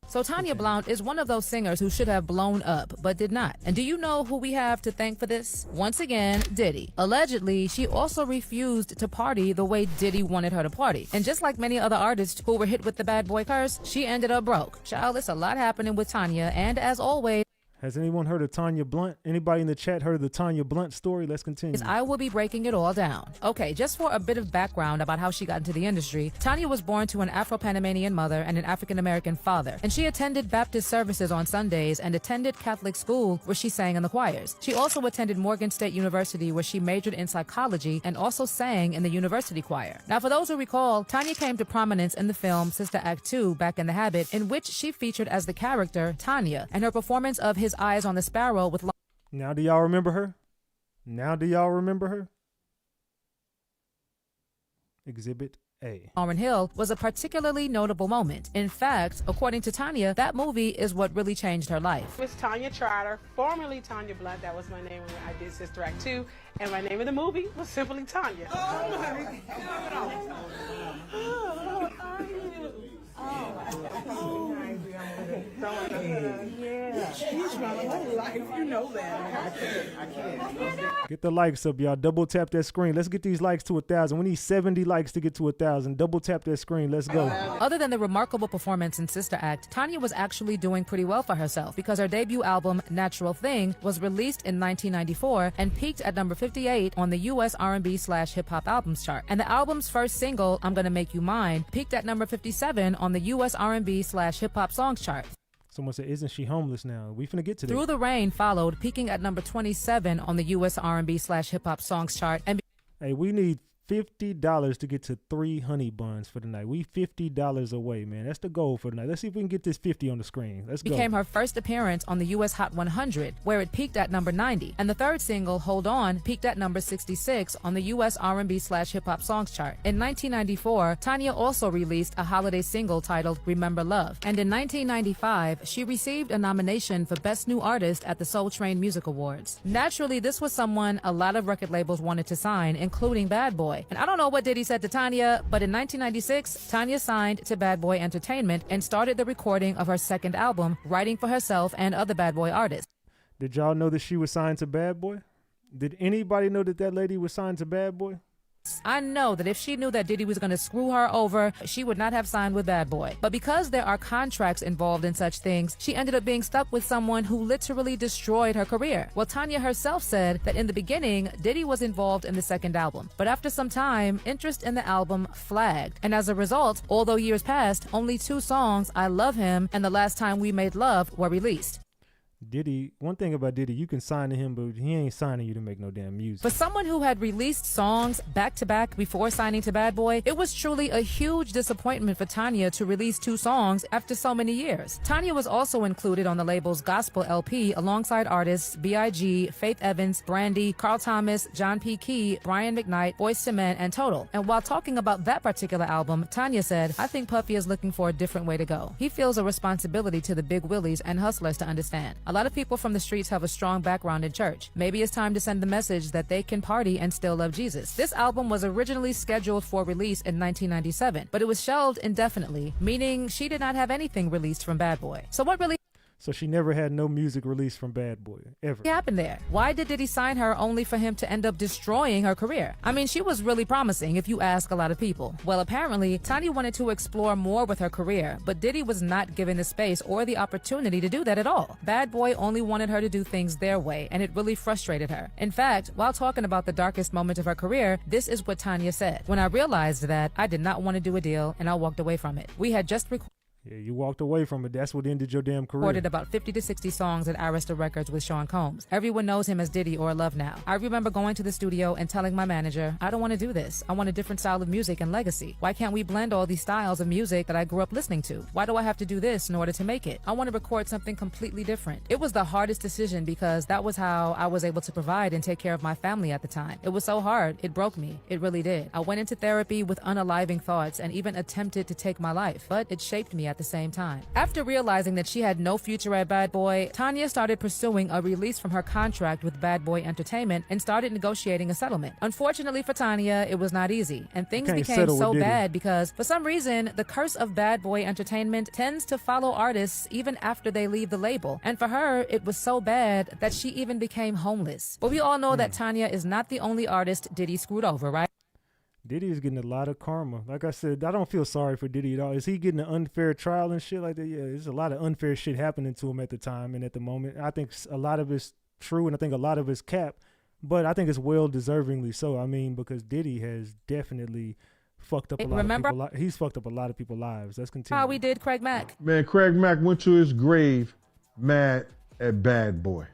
So Tanya Blount is one of those singers who should have blown up, but did not. And do you know who we have to thank for this? Once again, Diddy. Allegedly, she also refused to party the way Diddy wanted her to party. And just like many other artists who were hit with the bad boy curse, she ended up broke. Child, it's a lot happening with Tanya, and as always... Has anyone heard of Tanya Blunt? Anybody in the chat heard of the Tanya Blunt story? Let's continue. I will be breaking it all down. Okay, just for a bit of background about how she got into the industry, Tanya was born to an Afro-Panamanian mother and an African-American father, and she attended Baptist services on Sundays and attended Catholic school where she sang in the choirs. She also attended Morgan State University where she majored in psychology and also sang in the university choir. Now, for those who recall, Tanya came to prominence in the film Sister Act 2, Back in the Habit, in which she featured as the character Tanya, and her performance of His Eyes on the Sparrow with Now do y'all remember her? Now do y'all remember her? Exhibit A. Lauryn Hill was a particularly notable moment. In fact, according to Tanya, that movie is what really changed her life. It's Tanya Trotter, formerly Tanya Blunt. That was my name when I did Sister Act 2. And my name in the movie was simply Tanya. Oh my God. Yeah. Changed my whole life. You know that. I can't. Get the likes up, y'all. Double tap that screen. Let's get these likes to 1,000. We need 70 likes to get to 1,000. Double tap that screen. Let's go. Other than the remarkable performance in Sister Act, Tanya was actually doing pretty well for herself because her debut album, Natural Thing, was released in 1994 and peaked at number 58 on the U.S. R&B/hip hop albums chart. And the album's first single, I'm Gonna Make You Mine, peaked at number 57 on the U.S. R&B/hip hop songs chart. Someone said, isn't she homeless now? We finna get to that. Through the Rain followed, peaking at number 27 on the U.S. R&B/hip hop songs chart. And hey, we need $50 to get to 3 honey buns for the night. We $50 away, man. That's the goal for the night. Let's see if we can get this 50 on the screen. Let's go. Became her first appearance on the U.S. Hot 100, where it peaked at number 90. And the third single, Hold On, peaked at number 66 on the U.S. R&B/hip hop songs chart. In 1994, Tanya also released a holiday single titled Remember Love. And in 1995, she received a nomination for Best New Artist at the Soul Train Music Awards. Naturally, this was someone a lot of record labels wanted to sign, including Bad Boy. And I don't know what Diddy said to Tanya, but in 1996, Tanya signed to Bad Boy Entertainment and started the recording of her second album, writing for herself and other Bad Boy artists. Did y'all know that she was signed to Bad Boy? Did anybody know that that lady was signed to Bad Boy? I know that if she knew that Diddy was going to screw her over, she would not have signed with Bad Boy. But because there are contracts involved in such things, she ended up being stuck with someone who literally destroyed her career. Well, Tanya herself said that in the beginning, Diddy was involved in the second album. But after some time, interest in the album flagged. And as a result, although years passed, only 2 songs, I Love Him and The Last Time We Made Love, were released. Diddy, one thing about Diddy, you can sign to him, but he ain't signing you to make no damn music. For someone who had released songs back to back before signing to Bad Boy, it was truly a huge disappointment for Tanya to release 2 songs after so many years. Tanya was also included on the label's gospel LP alongside artists B.I.G., Faith Evans, Brandy, Carl Thomas, John P. Key, Brian McKnight, Boyz II Men, and Total. And while talking about that particular album, Tanya said, I think Puffy is looking for a different way to go. He feels a responsibility to the big willies and hustlers to understand. A lot of people from the streets have a strong background in church. Maybe it's time to send the message that they can party and still love Jesus. This album was originally scheduled for release in 1997, but it was shelved indefinitely, meaning she did not have anything released from Bad Boy. So what really So she never had no music released from Bad Boy, ever. What happened there? Why did Diddy sign her only for him to end up destroying her career? I mean, she was really promising if you ask a lot of people. Well, apparently, Tanya wanted to explore more with her career, but Diddy was not given the space or the opportunity to do that at all. Bad Boy only wanted her to do things their way, and it really frustrated her. In fact, while talking about the darkest moment of her career, this is what Tanya said. When I realized that, I did not want to do a deal, and I walked away from it. We had just recorded. Yeah, you walked away from it. That's what ended your damn career. Recorded about 50 to 60 songs at Arista Records with Sean Combs. Everyone knows him as Diddy or Love Now. I remember going to the studio and telling my manager, I don't want to do this. I want a different style of music and legacy. Why can't we blend all these styles of music that I grew up listening to? Why do I have to do this in order to make it? I want to record something completely different. It was the hardest decision because that was how I was able to provide and take care of my family at the time. It was so hard. It broke me. It really did. I went into therapy with unaliving thoughts and even attempted to take my life, but it shaped me at the same time. After realizing that she had no future at Bad Boy, Tanya started pursuing a release from her contract with Bad Boy Entertainment and started negotiating a settlement. Unfortunately for Tanya, it was not easy, and things became so bad because, for some reason, the curse of Bad Boy Entertainment tends to follow artists even after they leave the label. And for her, it was so bad that she even became homeless. But we all know that Tanya is not the only artist Diddy screwed over, right? Diddy is getting a lot of karma. Like I said, I don't feel sorry for Diddy at all. Is he getting an unfair trial and shit like that? Yeah, there's a lot of unfair shit happening to him at the time and at the moment. I think a lot of it's true, and I think a lot of it's cap, but I think it's well deservingly so. I mean, because Diddy has definitely fucked up a lot of people. He's fucked up a lot of people's lives. Let's continue. How we did Craig Mack. Man, Craig Mack went to his grave mad at Bad Boy.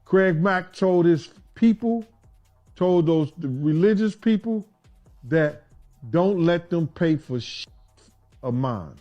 Craig Mack told his people, told the religious people, that don't let them pay for shit of mine.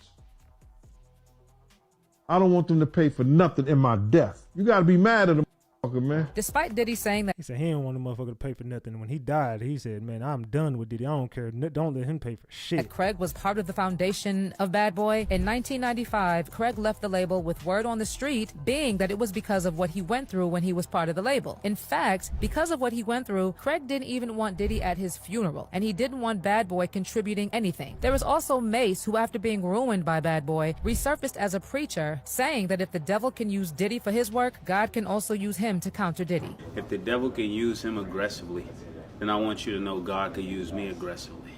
I don't want them to pay for nothing in my death. You gotta be mad at them, man. Despite Diddy saying that he said he didn't want the motherfucker to pay for nothing. When he died, he said, man, I'm done with Diddy. I don't care. Don't let him pay for shit. Craig was part of the foundation of Bad Boy. In 1995, Craig left the label with word on the street being that it was because of what he went through when he was part of the label. In fact, because of what he went through, Craig didn't even want Diddy at his funeral, and he didn't want Bad Boy contributing anything. There was also Mace, who after being ruined by Bad Boy, resurfaced as a preacher, saying that if the devil can use Diddy for his work, God can also use him to counter Diddy. If the devil can use him aggressively, then I want you to know God can use me aggressively.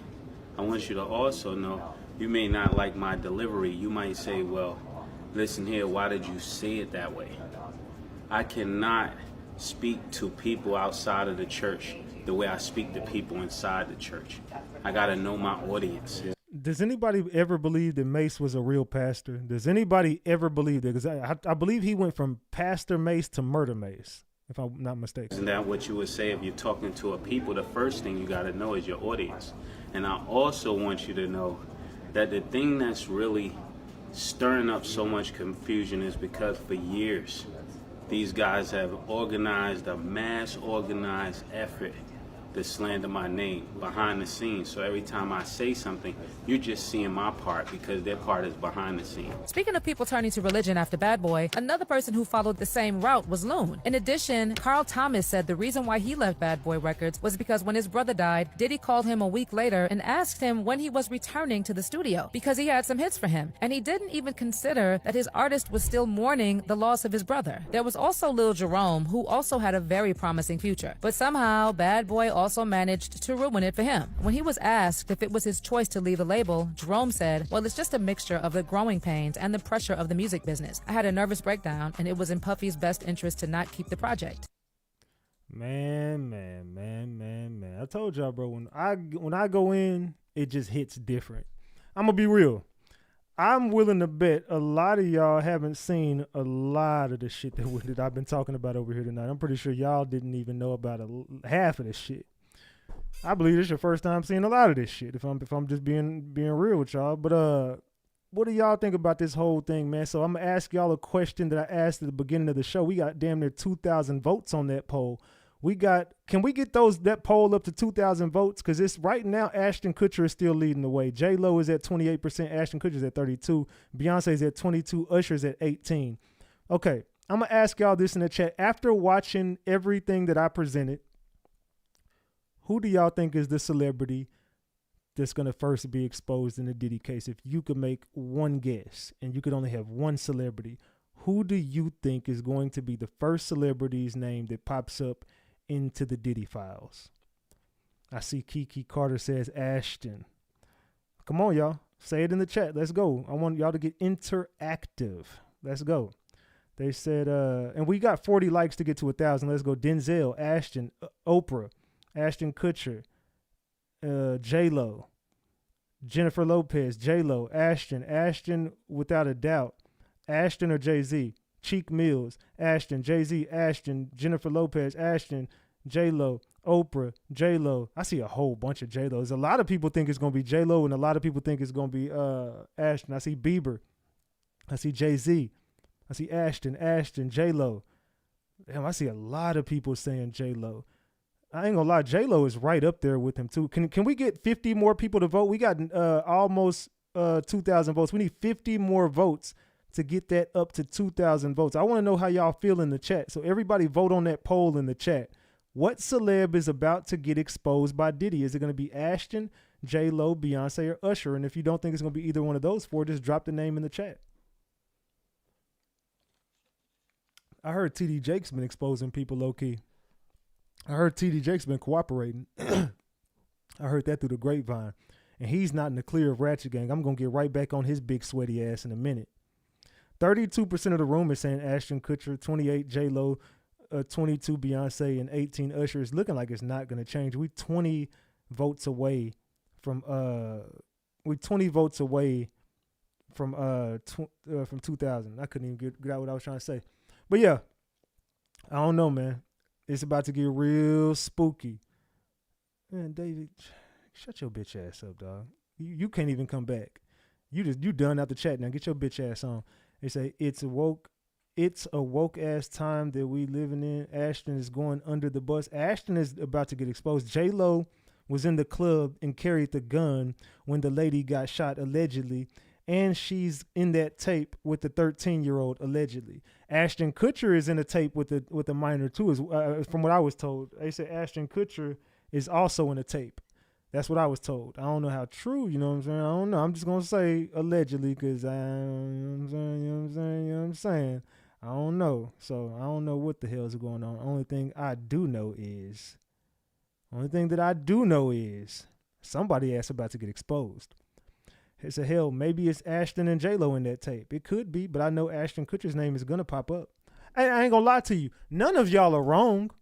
I want you to also know you may not like my delivery. You might say, well, listen here, why did you say it that way? I cannot speak to people outside of the church the way I speak to people inside the church. I gotta know my audience. Does anybody ever believe that Mace was a real pastor? Does anybody ever believe that? Because I believe he went from Pastor Mace to Murder Mace, if I'm not mistaken. Isn't that what you would say if you're talking to a people? The first thing you got to know is your audience. And I also want you to know that the thing that's really stirring up so much confusion is because for years, these guys have organized a mass organized effort to slander my name behind the scenes. So every time I say something, you're just seeing my part because their part is behind the scenes. Speaking of people turning to religion after Bad Boy, another person who followed the same route was Loon. In addition, Carl Thomas said the reason why he left Bad Boy Records was because when his brother died, Diddy called him a week later and asked him when he was returning to the studio because he had some hits for him. And he didn't even consider that his artist was still mourning the loss of his brother. There was also Lil Jerome, who also had a very promising future. But somehow, Bad Boy also managed to ruin it for him. When he was asked if it was his choice to leave the label, Jerome said, well, it's just a mixture of the growing pains and the pressure of the music business. I had a nervous breakdown, and it was in Puffy's best interest to not keep the project. Man. I told y'all, bro, when I go in, it just hits different. I'm going to be real. I'm willing to bet a lot of y'all haven't seen a lot of the shit that I've been talking about over here tonight. I'm pretty sure y'all didn't even know about half of this shit. I believe this is your first time seeing a lot of this shit, if I'm just being real with y'all. But what do y'all think about this whole thing, man? So I'm going to ask y'all a question that I asked at the beginning of the show. We got damn near 2,000 votes on that poll. Can we get that poll up to 2,000 votes? Because it's right now, Ashton Kutcher is still leading the way. J-Lo is at 28%. Ashton Kutcher is at 32%. Beyonce is at 22%. Usher's at 18%. Okay, I'm going to ask y'all this in the chat. After watching everything that I presented, who do y'all think is the celebrity that's going to first be exposed in the Diddy case? If you could make one guess and you could only have one celebrity, who do you think is going to be the first celebrity's name that pops up into the Diddy files? I see Kiki Carter says Ashton. Come on, y'all. Say it in the chat. Let's go. I want y'all to get interactive. Let's go. They said, and we got 40 likes to get to 1,000. Let's go. Denzel, Ashton, Oprah, Ashton Kutcher, J-Lo, Jennifer Lopez, J-Lo, Ashton without a doubt, Ashton or Jay-Z, Cheek Mills, Ashton, Jay-Z, Ashton, Jennifer Lopez, Ashton, J-Lo, Oprah, J-Lo. I see a whole bunch of J-Los. A lot of people think it's going to be J-Lo, and a lot of people think it's going to be Ashton. I see Bieber. I see Jay-Z. I see Ashton, J-Lo. Damn, I see a lot of people saying J-Lo. I ain't gonna lie, J-Lo is right up there with him too. Can we get 50 more people to vote? We got almost 2,000 votes. We need 50 more votes to get that up to 2,000 votes. I want to know how y'all feel in the chat. So everybody vote on that poll in the chat. What celeb is about to get exposed by Diddy? Is it going to be Ashton, J-Lo, Beyonce, or Usher? And if you don't think it's going to be either one of those four, just drop the name in the chat. I heard TD Jake's been exposing people low-key. I heard TD Jake's been cooperating. I I heard that through the grapevine. And he's not in the clear of Ratchet Gang. I'm going to get right back on his big sweaty ass in a minute. 32% of the room is saying Ashton Kutcher, 28 J-Lo, 22 Beyonce, and 18 Usher. It's looking like it's not going to change. We 20 votes away from 2000. I couldn't even get out what I was trying to say. But yeah, I don't know, man. It's about to get real spooky. Man, David, shut your bitch ass up, dog. You can't even come back. You done out the chat now. Get your bitch ass on. They say it's a woke ass time that we living in. Ashton is going under the bus. Ashton is about to get exposed. J-Lo was in the club and carried the gun when the lady got shot allegedly, and she's in that tape with the 13-year-old allegedly. Ashton Kutcher is in a tape with a minor too. From what I was told, they said Ashton Kutcher is also in a tape. That's what I was told. I don't know how true, you know what I'm saying? I don't know. I'm just gonna say allegedly because you know what I'm saying. I don't know. So I don't know what the hell is going on. Only thing that I do know is somebody ass about to get exposed. It's a hell. Maybe it's Ashton and J-Lo in that tape. It could be, but I know Ashton Kutcher's name is gonna pop up. I ain't gonna lie to you. None of y'all are wrong,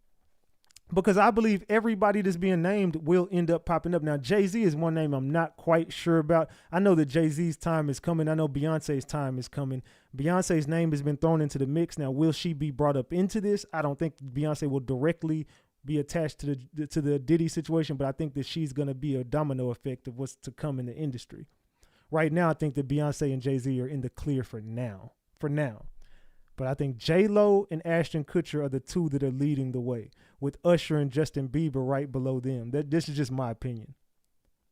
because I believe everybody that's being named will end up popping up. Now, Jay-Z is one name I'm not quite sure about. I know that Jay-Z's time is coming. I know Beyonce's time is coming. Beyonce's name has been thrown into the mix. Now, will she be brought up into this? I don't think Beyonce will directly be attached to the Diddy situation, but I think that she's going to be a domino effect of what's to come in the industry. Right now, I think that Beyonce and Jay-Z are in the clear for now. But I think J-Lo and Ashton Kutcher are the two that are leading the way, with Usher and Justin Bieber right below them. This is just my opinion.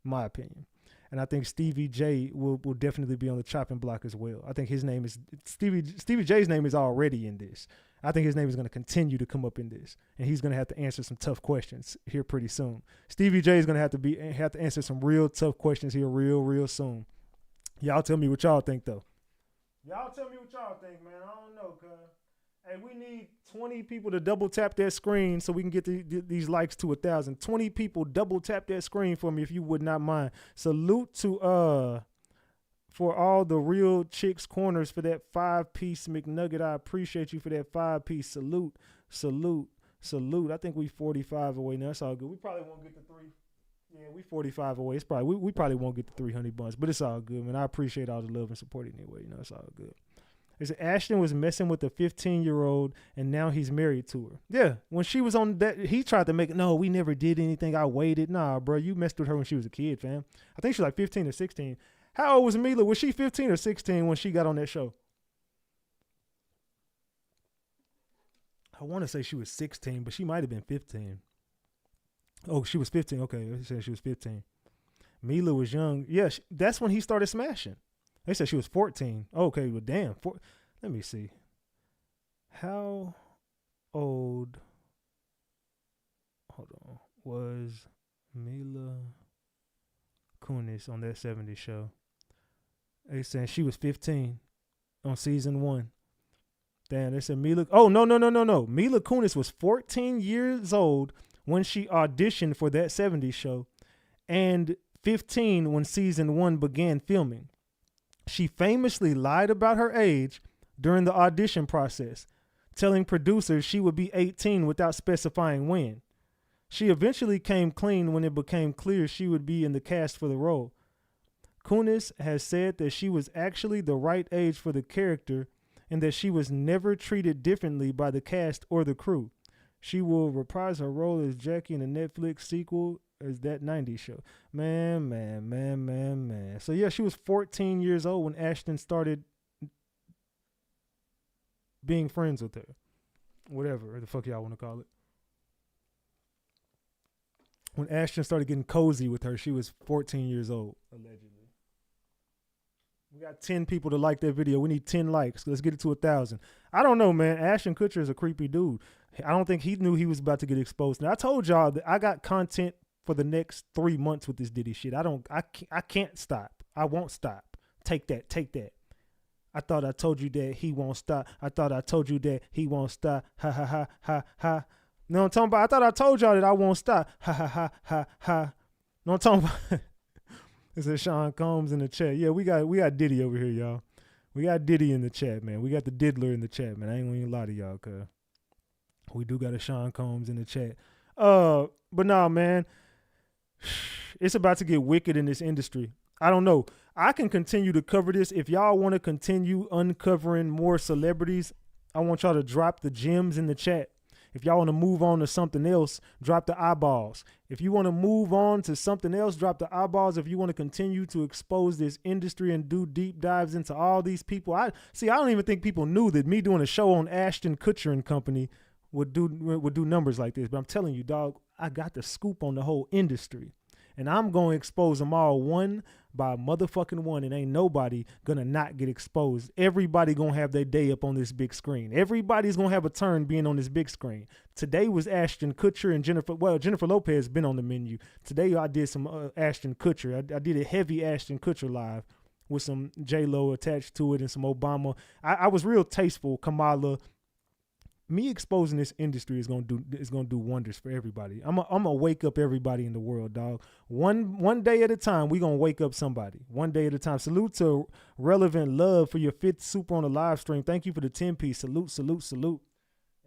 And I think Stevie J will definitely be on the chopping block as well. I think his name is Stevie J's name is already in this. I think his name is going to continue to come up in this, and he's going to have to answer some tough questions here pretty soon. Stevie J is going to have to answer some real tough questions here real soon. Y'all tell me what y'all think though. Y'all tell me what y'all think, man. I don't know, cuz. Hey, we need 20 people to double tap that screen so we can get these likes to 1,000. 20 people double tap that screen for me if you would not mind. Salute to for all the real chicks corners for that 5-piece McNugget. I appreciate you for that 5-piece. Salute. I think we 45 away now. That's all good. We probably won't get to 3. Yeah, we 45 away. It's probably we probably won't get to 300 buns, but it's all good, man. I appreciate all the love and support anyway. You know, it's all good. They said Ashton was messing with a 15-year-old, and now he's married to her. Yeah, when she was on that, he tried to make it. No, we never did anything. I waited. Nah, bro, you messed with her when she was a kid, fam. I think she was like 15 or 16. How old was Mila? Was she 15 or 16 when she got on that show? I want to say she was 16, but she might have been 15. Oh, she was 15. Okay, they said she was 15. Mila was young. Yeah, that's when he started smashing. They said she was 14. Okay, well, damn. Let me see. How old, was Mila Kunis on that 70s show? They said she was 15 on season 1. Damn, they said Mila. Oh, no. Mila Kunis was 14 years old when she auditioned for that 70s show, and 15 when season 1 began filming. She famously lied about her age during the audition process, telling producers she would be 18 without specifying when. She eventually came clean when it became clear she would be in the cast for the role. Kunis has said that she was actually the right age for the character and that she was never treated differently by the cast or the crew. She will reprise her role as Jackie in the Netflix sequel as That 90s Show. Man. So yeah, she was 14 years old when Ashton started being friends with her. Whatever the fuck y'all want to call it. When Ashton started getting cozy with her, she was 14 years old, allegedly. We got 10 people to like that video. We need 10 likes. Let's get it to 1,000. I don't know, man. Ashton Kutcher is a creepy dude. I don't think he knew he was about to get exposed. Now, I told y'all that I got content for the next 3 months with this Diddy shit. I can't stop. I won't stop. Take that. I thought I told you that he won't stop. I thought I told you that he won't stop. Ha ha ha ha ha. You know what I'm talking about? I thought I told y'all that I won't stop. Ha ha ha ha ha. No, I'm talking about. It says Sean Combs in the chat. Yeah, we got Diddy over here, y'all. We got Diddy in the chat, man. We got the Diddler in the chat, man. I ain't gonna even lie to y'all, cuz we do got a Sean Combs in the chat. But nah, man, it's about to get wicked in this industry. I don't know. I can continue to cover this. If y'all want to continue uncovering more celebrities, I want y'all to drop the gems in the chat. If y'all want to move on to something else, drop the eyeballs. If you want to move on to something else, drop the eyeballs. If you want to continue to expose this industry and do deep dives into all these people, I don't even think people knew that me doing a show on Ashton Kutcher and Company would do numbers like this. But I'm telling you, dog, I got the scoop on the whole industry. And I'm going to expose them all one by motherfucking one, and ain't nobody going to not get exposed. Everybody going to have their day up on this big screen. Everybody's going to have a turn being on this big screen. Today was Ashton Kutcher and Jennifer Lopez been on the menu. Today I did some Ashton Kutcher. I did a heavy Ashton Kutcher live with some J-Lo attached to it and some Obama. I was real tasteful, Kamala. Me exposing this industry is gonna do wonders for everybody. I'm gonna wake up everybody in the world, dog. One day at a time, we gonna wake up somebody. One day at a time. Salute to Relevant Love for your 5th super on the live stream. Thank you for the 10-piece. Salute, salute, salute.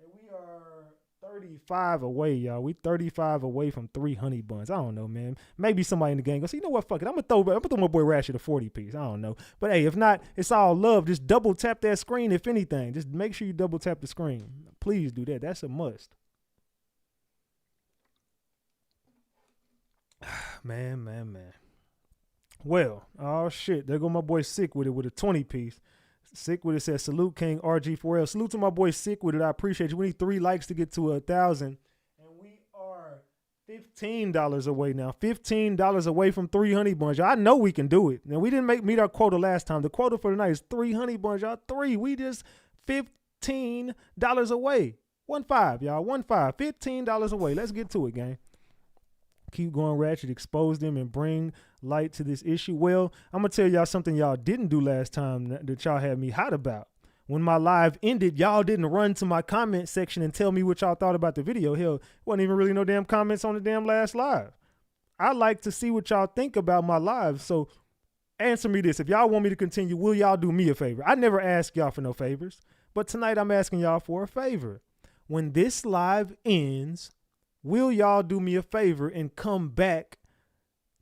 And we are 35 away, y'all. We 35 away from 3 honey buns. I don't know, man. Maybe somebody in the gang goes, you know what? Fuck it. I'm gonna throw my boy Ratchet a 40-piece. I don't know. But hey, if not, it's all love. Just double tap that screen, if anything. Just make sure you double tap the screen. Please do that. That's a must. Man. Well, oh shit. There go my boy Sick with it with a 20-piece. Sick with it says, salute King RG4L. Salute to my boy Sick with it. I appreciate you. We need 3 likes to get to 1,000. And we are $15 away now. $15 away from 3 honey buns. Y'all, I know we can do it. Now, we didn't meet our quota last time. The quota for tonight is 3 honey buns. Y'all, 3. We just $15 away. 1-5, y'all. 1-5. $15 away. Let's get to it, gang. Keep going, Ratchet. Expose them and bring light to this issue. Well, I'm going to tell y'all something y'all didn't do last time that y'all had me hot about. When my live ended, y'all didn't run to my comment section and tell me what y'all thought about the video. Hell, wasn't even really no damn comments on the damn last live. I like to see what y'all think about my live. So answer me this. If y'all want me to continue, will y'all do me a favor? I never ask y'all for no favors. But tonight I'm asking y'all for a favor. When this live ends, will y'all do me a favor and come back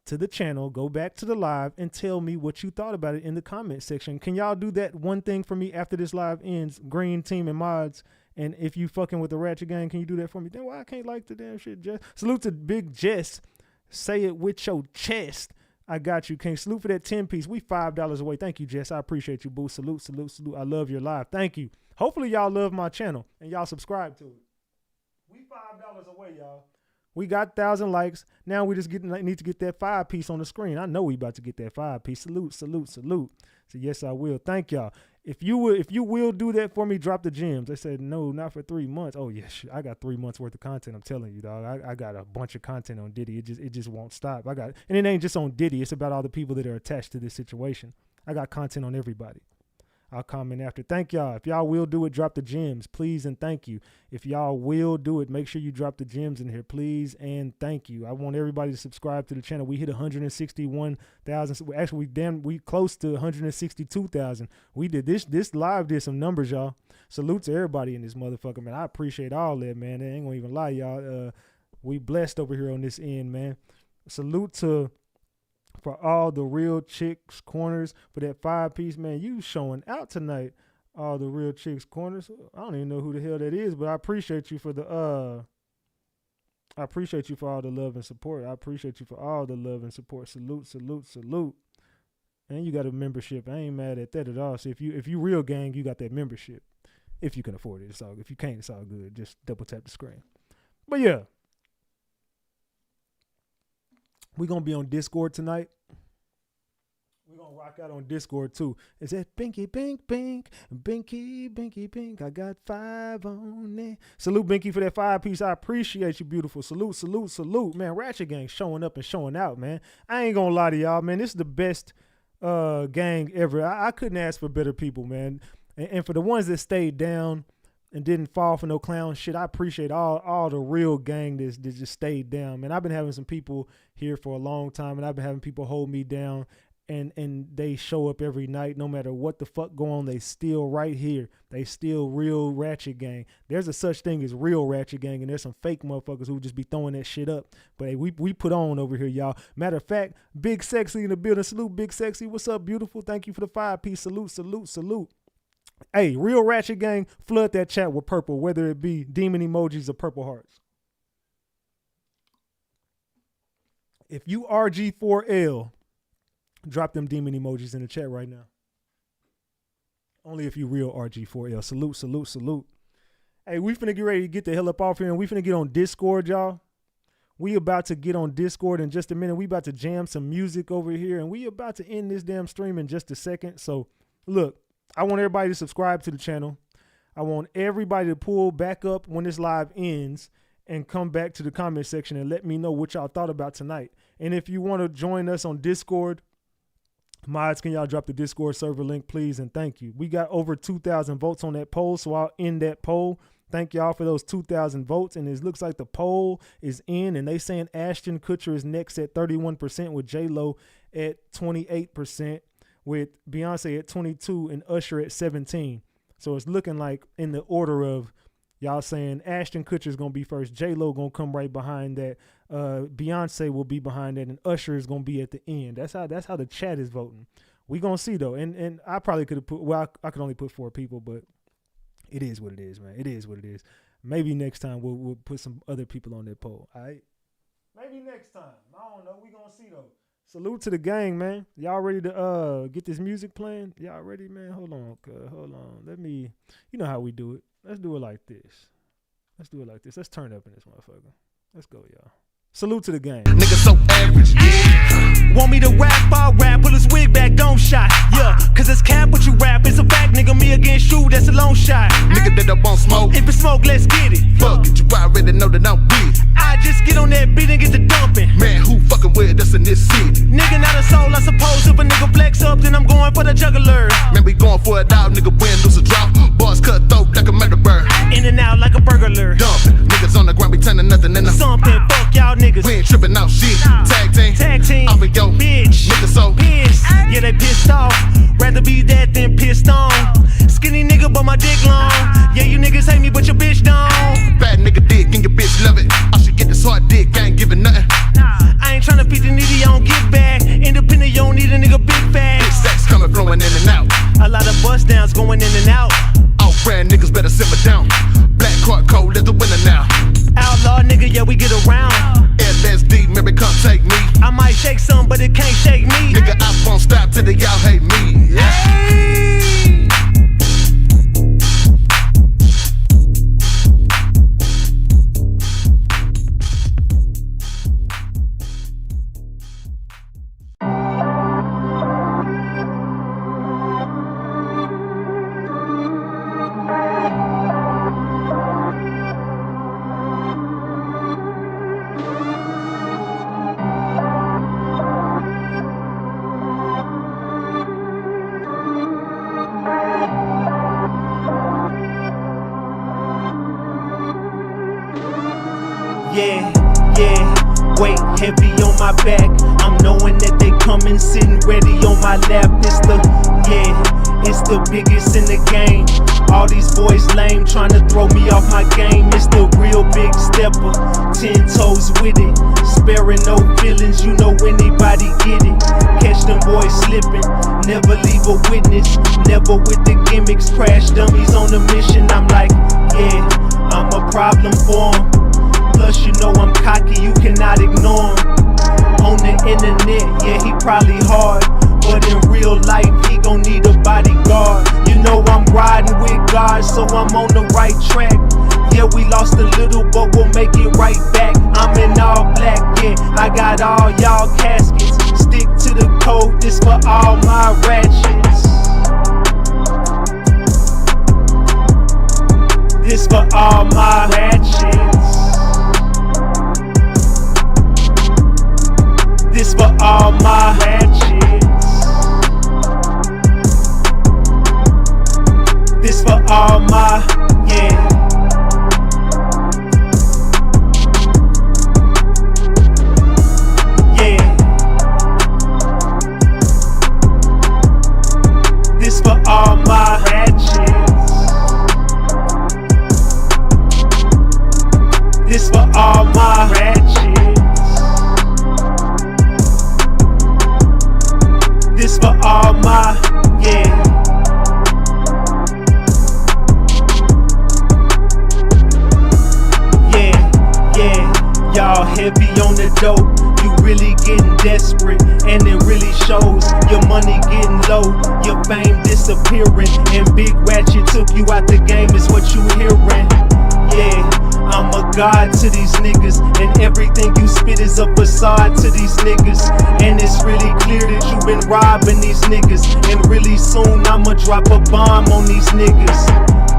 to the channel, go back to the live, and tell me what you thought about it in the comment section? Can y'all do that one thing for me after this live ends? Green team and mods. And if you fucking with the Ratchet gang, can you do that for me? Then why I can't like the damn shit, Jess? Salute to Big Jess. Say it with your chest. I got you, King. Salute for that 10-piece. We $5 away. Thank you, Jess. I appreciate you, boo. Salute, salute, salute. I love your live. Thank you. Hopefully y'all love my channel and y'all subscribe to it. We $5 away, y'all. We got 1,000 likes. Now we just need to get that 5-piece on the screen. I know we about to get that 5-piece. Salute, salute, salute. So yes, I will. Thank y'all. If you will do that for me, drop the gems. They said no, not for 3 months. Oh yes, I got 3 months worth of content. I'm telling you, dog. I got a bunch of content on Diddy. It just won't stop. And it ain't just on Diddy. It's about all the people that are attached to this situation. I got content on everybody. I'll comment after. Thank y'all. If y'all will do it, drop the gems, please and thank you. If y'all will do it, make sure you drop the gems in here, please and thank you. I want everybody to subscribe to the channel. We hit 161,000. Actually, we close to 162,000. We did this live did some numbers, y'all. Salute to everybody in this motherfucker, man. I appreciate all that, man. I ain't gonna even lie, y'all. We blessed over here on this end, man. Salute to for all the Real Chicks Corners for that 5-piece, man. You showing out tonight. All the Real Chicks Corners. I don't even know who the hell that is, but I appreciate you for I appreciate you for all the love and support. I appreciate you for all the love and support. Salute, salute, salute. And you got a membership. I ain't mad at that at all. So if you real gang, you got that membership. If you can afford it, it's all good. If you can't, it's all good. Just double tap the screen. But yeah. We're going to be on Discord tonight. We're going to rock out on Discord too. Is that Binky, Bink, Bink, Binky, Binky, Bink. I got 5 on it. Salute Binky for that 5-piece. I appreciate you, beautiful. Salute, salute, salute. Man, Ratchet Gang showing up and showing out, man. I ain't going to lie to y'all, man. This is the best gang ever. I couldn't ask for better people, man. And for the ones that stayed down and didn't fall for no clown shit. I appreciate all the real gang that just stayed down, man. I've been having some people here for a long time, and I've been having people hold me down, and they show up every night, no matter what the fuck go on. They still right here. They still real Ratchet Gang. There's a such thing as real Ratchet Gang, and there's some fake motherfuckers who just be throwing that shit up. But hey, we put on over here, y'all. Matter of fact, Big Sexy in the building. Salute, Big Sexy. What's up, beautiful? Thank you for the 5-piece. Salute, salute, salute. Hey, real Ratchet Gang, flood that chat with purple, whether it be demon emojis or purple hearts. If you RG4L, drop them demon emojis in the chat right now. Only if you real RG4L. Salute, salute, salute. Hey, we finna get ready to get the hell up off here, and we finna get on Discord, y'all. We about to get on Discord in just a minute. We about to jam some music over here, and we about to end this damn stream in just a second. So, look, I want everybody to subscribe to the channel. I want everybody to pull back up when this live ends and come back to the comment section and let me know what y'all thought about tonight. And if you want to join us on Discord, mods, can y'all drop the Discord server link, please? And thank you. We got over 2,000 votes on that poll, so I'll end that poll. Thank y'all for those 2,000 votes. And it looks like the poll is in, and they saying Ashton Kutcher is next at 31%, with J-Lo at 28%, with Beyonce at 22% and Usher at 17%. So it's looking like in the order of y'all saying Ashton Kutcher is going to be first, J-Lo going to come right behind that, Beyonce will be behind that, and Usher is going to be at the end. That's how the chat is voting. We going to see, though. And I probably could have put, well, I could only put 4 people, but it is what it is, man. It is what it is. Maybe next time we'll put some other people on that poll, all right? Maybe next time. I don't know. We going to see, though. Salute to the gang, man. Y'all ready to get this music playing? Y'all ready, man? Hold on, hold on. Let me, you know how we do it. Let's do it like this. Let's do it like this. Let's turn up in this motherfucker. Let's go, y'all. Salute to the gang. Nigga so average, yeah. Want me to rap, I'll rap, pull his wig back, don't shot. Yeah, cause it's cap what you rap, it's a fact, nigga. Me against you, that's a long shot. Nigga that up on smoke. If it's smoke, let's get it. Fuck it, you already know that I'm with. I just get on that beat and get the dumping. Man, who fucking with us in this city? Nigga, not a soul, I suppose. If a nigga flex up, then I'm going for the juggler. Man, we going for a dog, nigga, win, lose a draw. Boss cut throat like a murderer. In and out like a burglar. Dumping, niggas on the ground, we turning nothing into something. Fuck y'all niggas. We ain't tripping out shit. Tag team. Off of yo bitch. Nigga so pissed. Yeah, they pissed off. Rather be that than pissed on. Skinny nigga, but my dick long. Yeah, you niggas hate me, but your bitch don't. Bad nigga dick and your bitch love it. I should get this hard dick, I ain't giving nothing. I ain't tryna feed the needy, I don't give back. Independent, you don't need a nigga big fat. Big sex coming, flowing in and out. A lot of bust downs going in and out. Off-brand niggas better simmer down. Black card code, let the winner now. Outlaw nigga, yeah, we get around. LSD, maybe come take me. I might shake some, but it can't shake me. Nigga, I won't stop till y'all hate me. Yeah. Hey. Weight heavy on my back. I'm knowing that they coming, sitting ready on my lap. It's the biggest in the game. All these boys lame, trying to throw me off my game. It's the real big stepper, 10 toes with it. Sparing no feelings, you know anybody get it. Catch them boys slipping, never leave a witness. Never with the gimmicks, crash dummies on a mission. I'm like, yeah, I'm a problem for 'em. Plus, you know I'm cocky, you cannot ignore him. On the internet, yeah, he probably hard. But in real life, he gon' need a bodyguard. You know I'm riding with God, so I'm on the right track. Yeah, we lost a little, but we'll make it right back. I'm in all black, yeah, I got all y'all caskets. Stick to the code, this for all my ratchets. This for all my ratchets. This for all my ratchets. This for all my, yeah. Diddy on the dope. You really getting desperate, and it really shows. Your money getting low, your fame disappearing, and Big Ratchet took you out the game is what you hearing. Yeah, I'm a god to these niggas, and everything you spit is a facade to these niggas. And it's really clear that you been robbing these niggas, and really soon I'ma drop a bomb on these niggas.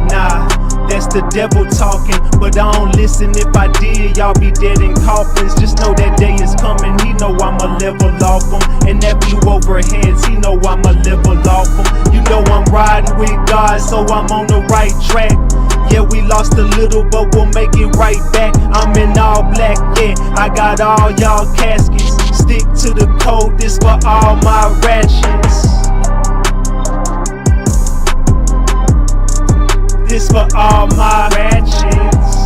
Nah, that's the devil talking, but I don't listen. If I did, y'all be dead in coffins. Just know that day is coming. He know I'ma level off him, and that flew over heads. He know I'ma level off him. You know I'm riding with God, so I'm on the right track. Yeah, we lost a little, but we'll make it right back. I'm in all black, yeah, I got all y'all caskets. Stick to the code, this for all my ratchets. This for all my ratchets.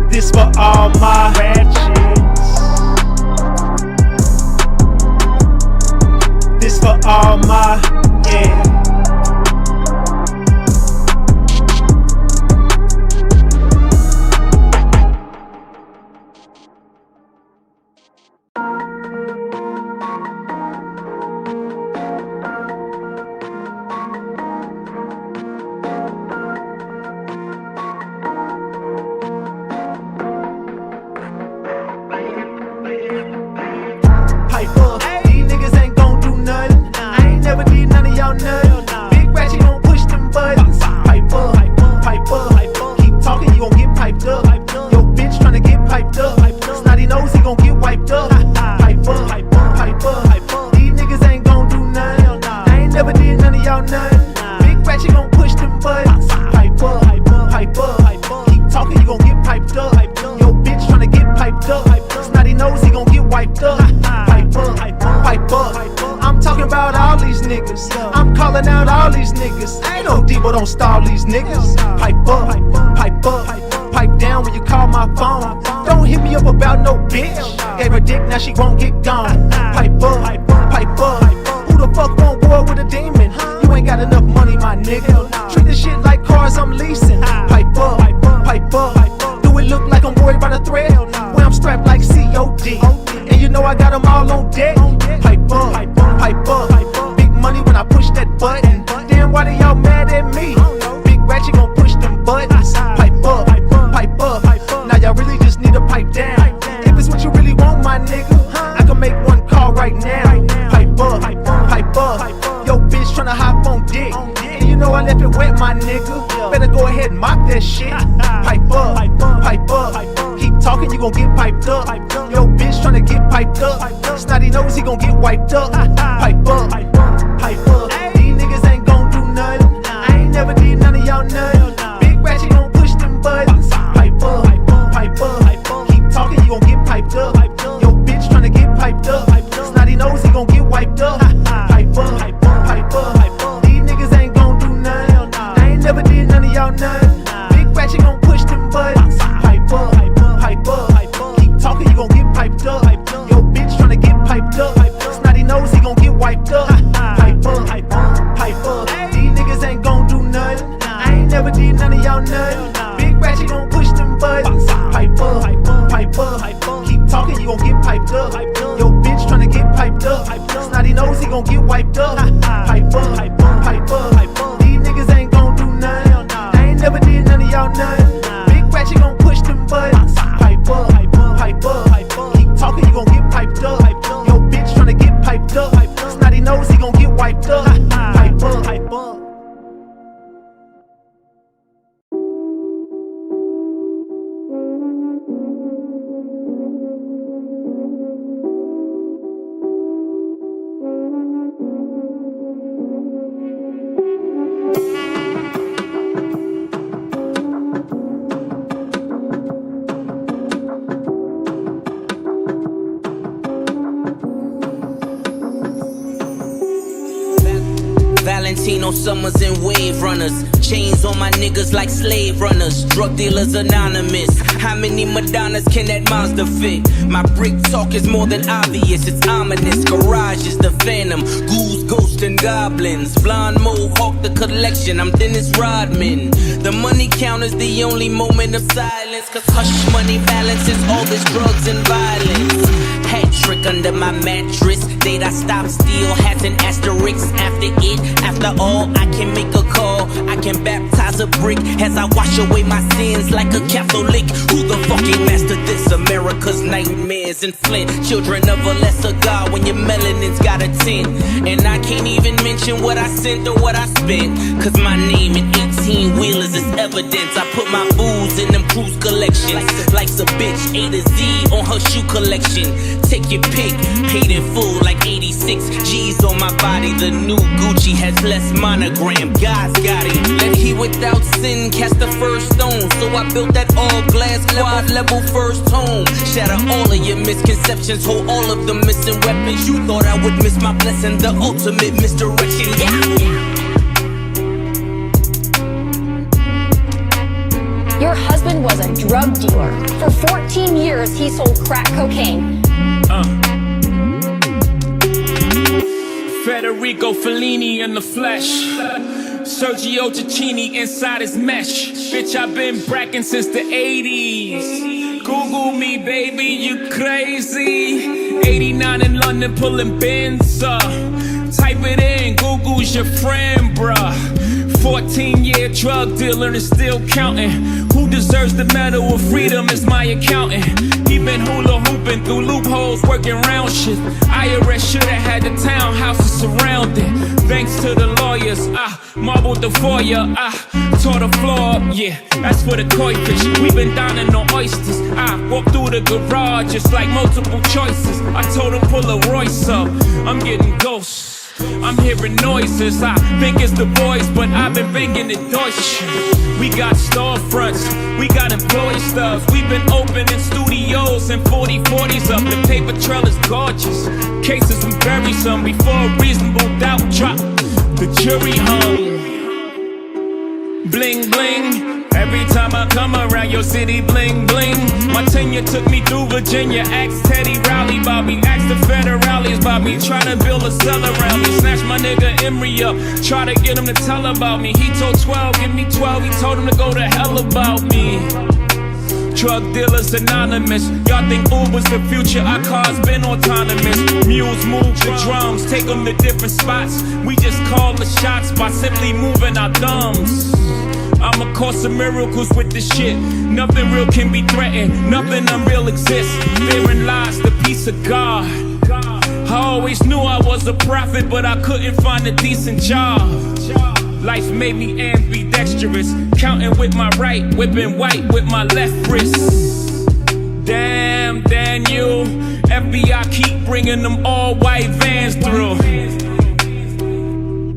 This for all my ratchets. This for all my, yeah. I'm calling out all these niggas. Ain't no Debo, don't stall these niggas. Pipe up, pipe up, pipe down when you call my phone. Don't hit me up about no bitch. Gave her dick, now she won't get gone. Pipe up, pipe up. Who the fuck want war with a demon? You ain't got enough money, my nigga. Treat this shit like cars I'm leasing. Pipe up, pipe up. Do it look like I'm worried about a threat? Where I'm strapped like COD. And you know I got them all on deck. Pipe up, pipe up. Big money when I push that button. Damn, why they y'all mad at me? Big Ratchet gon' push them buttons. Pipe up, pipe up. Now y'all really just need to pipe down. If it's what you really want, my nigga, I can make one call right now. Pipe up, pipe up. Yo, bitch tryna hop on dick. And you know I left it wet, my nigga. Better go ahead and mop that shit. Pipe up, pipe up. Keep talking, you gon' get piped up. Yo, bitch tryna get piped up. Snotty knows he gon' get wiped up. Pipe up, pipe up. These niggas ain't gon' do nothing. I ain't never did none of y'all nothing. Big Ratchet gon' push them buttons. Pipe up, pipe up. Keep talking, you gon' get piped up. Yo, bitch tryna get piped up. Snotty knows he gon' get wiped up. Pipe up, pipe up. These niggas ain't gon' do nothing. I ain't never did none of y'all nothing. Big Ratchet gon' push them buttons. Pipe up, pipe up. Keep talking, you gon' get piped up. Yo, bitch tryna get piped up. Snotty knows he gon' get wiped up. Pipe up, pipe up. These niggas ain't gon' do nothing. I ain't never did none of y'all nothing. Big Ratchet gon' push them buttons. Pipe up, pipe up. Keep talking, you gon' get piped up. Yo, bitch tryna get piped up. Snotty knows he gon' get wiped up. Pipe up, pipe up. These niggas ain't gon' do nothing. I ain't never did none of y'all nothing. Big Ratchet gon' push them buttons. Pipe up, pipe up. Keep talking, you gon' get piped up. Yo, bitch tryna get piped up. Snotty knows he gon' get wiped up. Pipe up, pipe up. Valentino summers and wave runners. Chains on my niggas like slave runners. Drug dealers anonymous. How many Madonnas can that monster fit? My brick talk is more than obvious. It's ominous. Garage is the phantom. Ghouls, ghosts, and goblins. Blonde mohawk, the collection. I'm Dennis Rodman. The money count is the only moment of silence. silence, cause hush money balances all this drugs and violence. Hat trick under my mattress. Date I stop still has an asterisk after it. After all, I can make a call. I can baptize a brick as I wash away my sins like a Catholic. Who the fucking mastered this? America's nightmares in Flint. Children of a lesser God when your melanin's got a 10. And I can't even mention what I sent or what I spent, cause my name in 18-wheelers is evidence. I put my booze in them cruise collections. Like's a bitch, A to Z on her shoe collection. Take your pick, paid in full like 86 G's on my body. The new Gucci has less monogram. God's got it. Let he without sin cast the first stone. So I built that all glass quad level first home. Shatter all of your misconceptions, hold all of the missing weapons. You thought I would miss my blessing, the ultimate misdirection. Yeah. Your husband was a drug dealer. For 14 years, he sold crack cocaine. Federico Fellini in the flesh. Sergio Cicchini inside his mesh. Bitch, I've been bracking since the 80s. Google me, baby, you crazy. 89 in London, pulling bins up. Type it in, Google's your friend, bruh. 14-year drug dealer and still counting. Who deserves the medal of freedom is my accountant. He been hula hooping through loopholes, working round shit. IRS shoulda had the townhouses surrounded. Thanks to the lawyers, I marbled the foyer, I tore the floor up, yeah, that's for the koi fish. We been dining on oysters. I walked through the garage, it's like multiple choices. I told him pull a Royce up, I'm getting ghosts. I'm hearing noises, I think it's the boys, but I've been banging the Deutsch. We got storefronts, we got employee stubs. We've been opening studios and 40/40s up. The paper trail is gorgeous. Cases we bury some before a reasonable doubt drop. The jury hung. Bling bling. Every time I come around your city, bling bling. My tenure took me through Virginia. Ask Teddy Riley about me. Ask the federales about me. Trying to build a cell around me. Snatch my nigga Emery up. Try to get him to tell about me. He told 12, give me 12. He told him to go to hell about me. Drug dealers anonymous. Y'all think Uber's the future? Our cars been autonomous. Mules move the drums, take them to different spots. We just call the shots by simply moving our thumbs. I'm a course of miracles with this shit. Nothing real can be threatened, nothing unreal exists. Therein lies the peace of God. I always knew I was a prophet, but I couldn't find a decent job. Life made me ambidextrous, counting with my right, whipping white with my left wrist. Damn, Daniel, FBI keep bringing them all white vans through.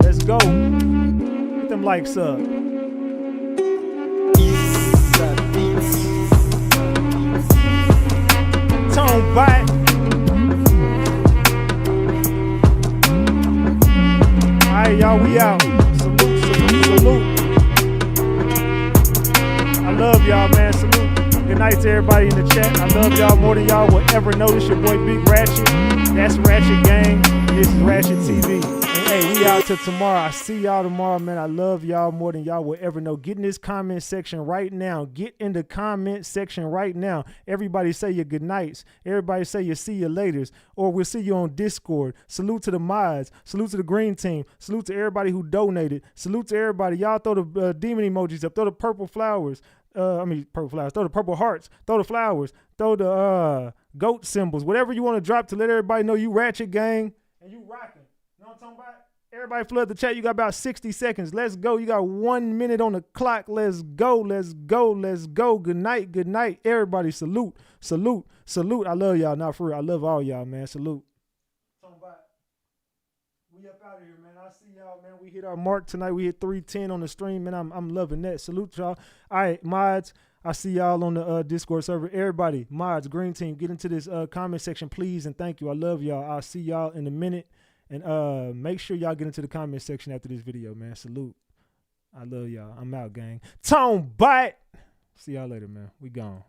Let's go. Get them likes up. Tone back. Alright, y'all, we out. Salute, salute, salute. I love y'all, man. Salute. Good night to everybody in the chat. I love y'all more than y'all will ever know. This your boy Big Ratchet. That's Ratchet Gang. This is RatchetTV. Hey, we out till tomorrow. I see y'all tomorrow, man. I love y'all more than y'all will ever know. Get in this comment section right now. Get in the comment section right now. Everybody say your good nights. Everybody say you see you laters. Or we'll see you on Discord. Salute to the mods. Salute to the green team. Salute to everybody who donated. Salute to everybody. Y'all throw the demon emojis up. Throw the purple flowers. Purple flowers. Throw the purple hearts. Throw the flowers. Throw the goat symbols. Whatever you want to drop to let everybody know you Ratchet Gang. And you rocking. You know what I'm talking about? Everybody flood the chat. You got about 60 seconds. Let's go. You got 1 minute on the clock. Let's go. Let's go. Let's go. Good night. Good night. Everybody salute. Salute. Salute. I love y'all. Not for real. I love all y'all, man. Salute. We up out of here, man. I see y'all, man. We hit our mark tonight. We hit 310 on the stream, man. I'm loving that. Salute y'all. All right, mods. I see y'all on the Discord server. Everybody, mods, green team, get into this comment section, please, and thank you. I love y'all. I'll see y'all in a minute. And make sure y'all get into the comment section after this video, man. Salute. I love y'all. I'm out, gang. Tone bite. See y'all later, man. We gone.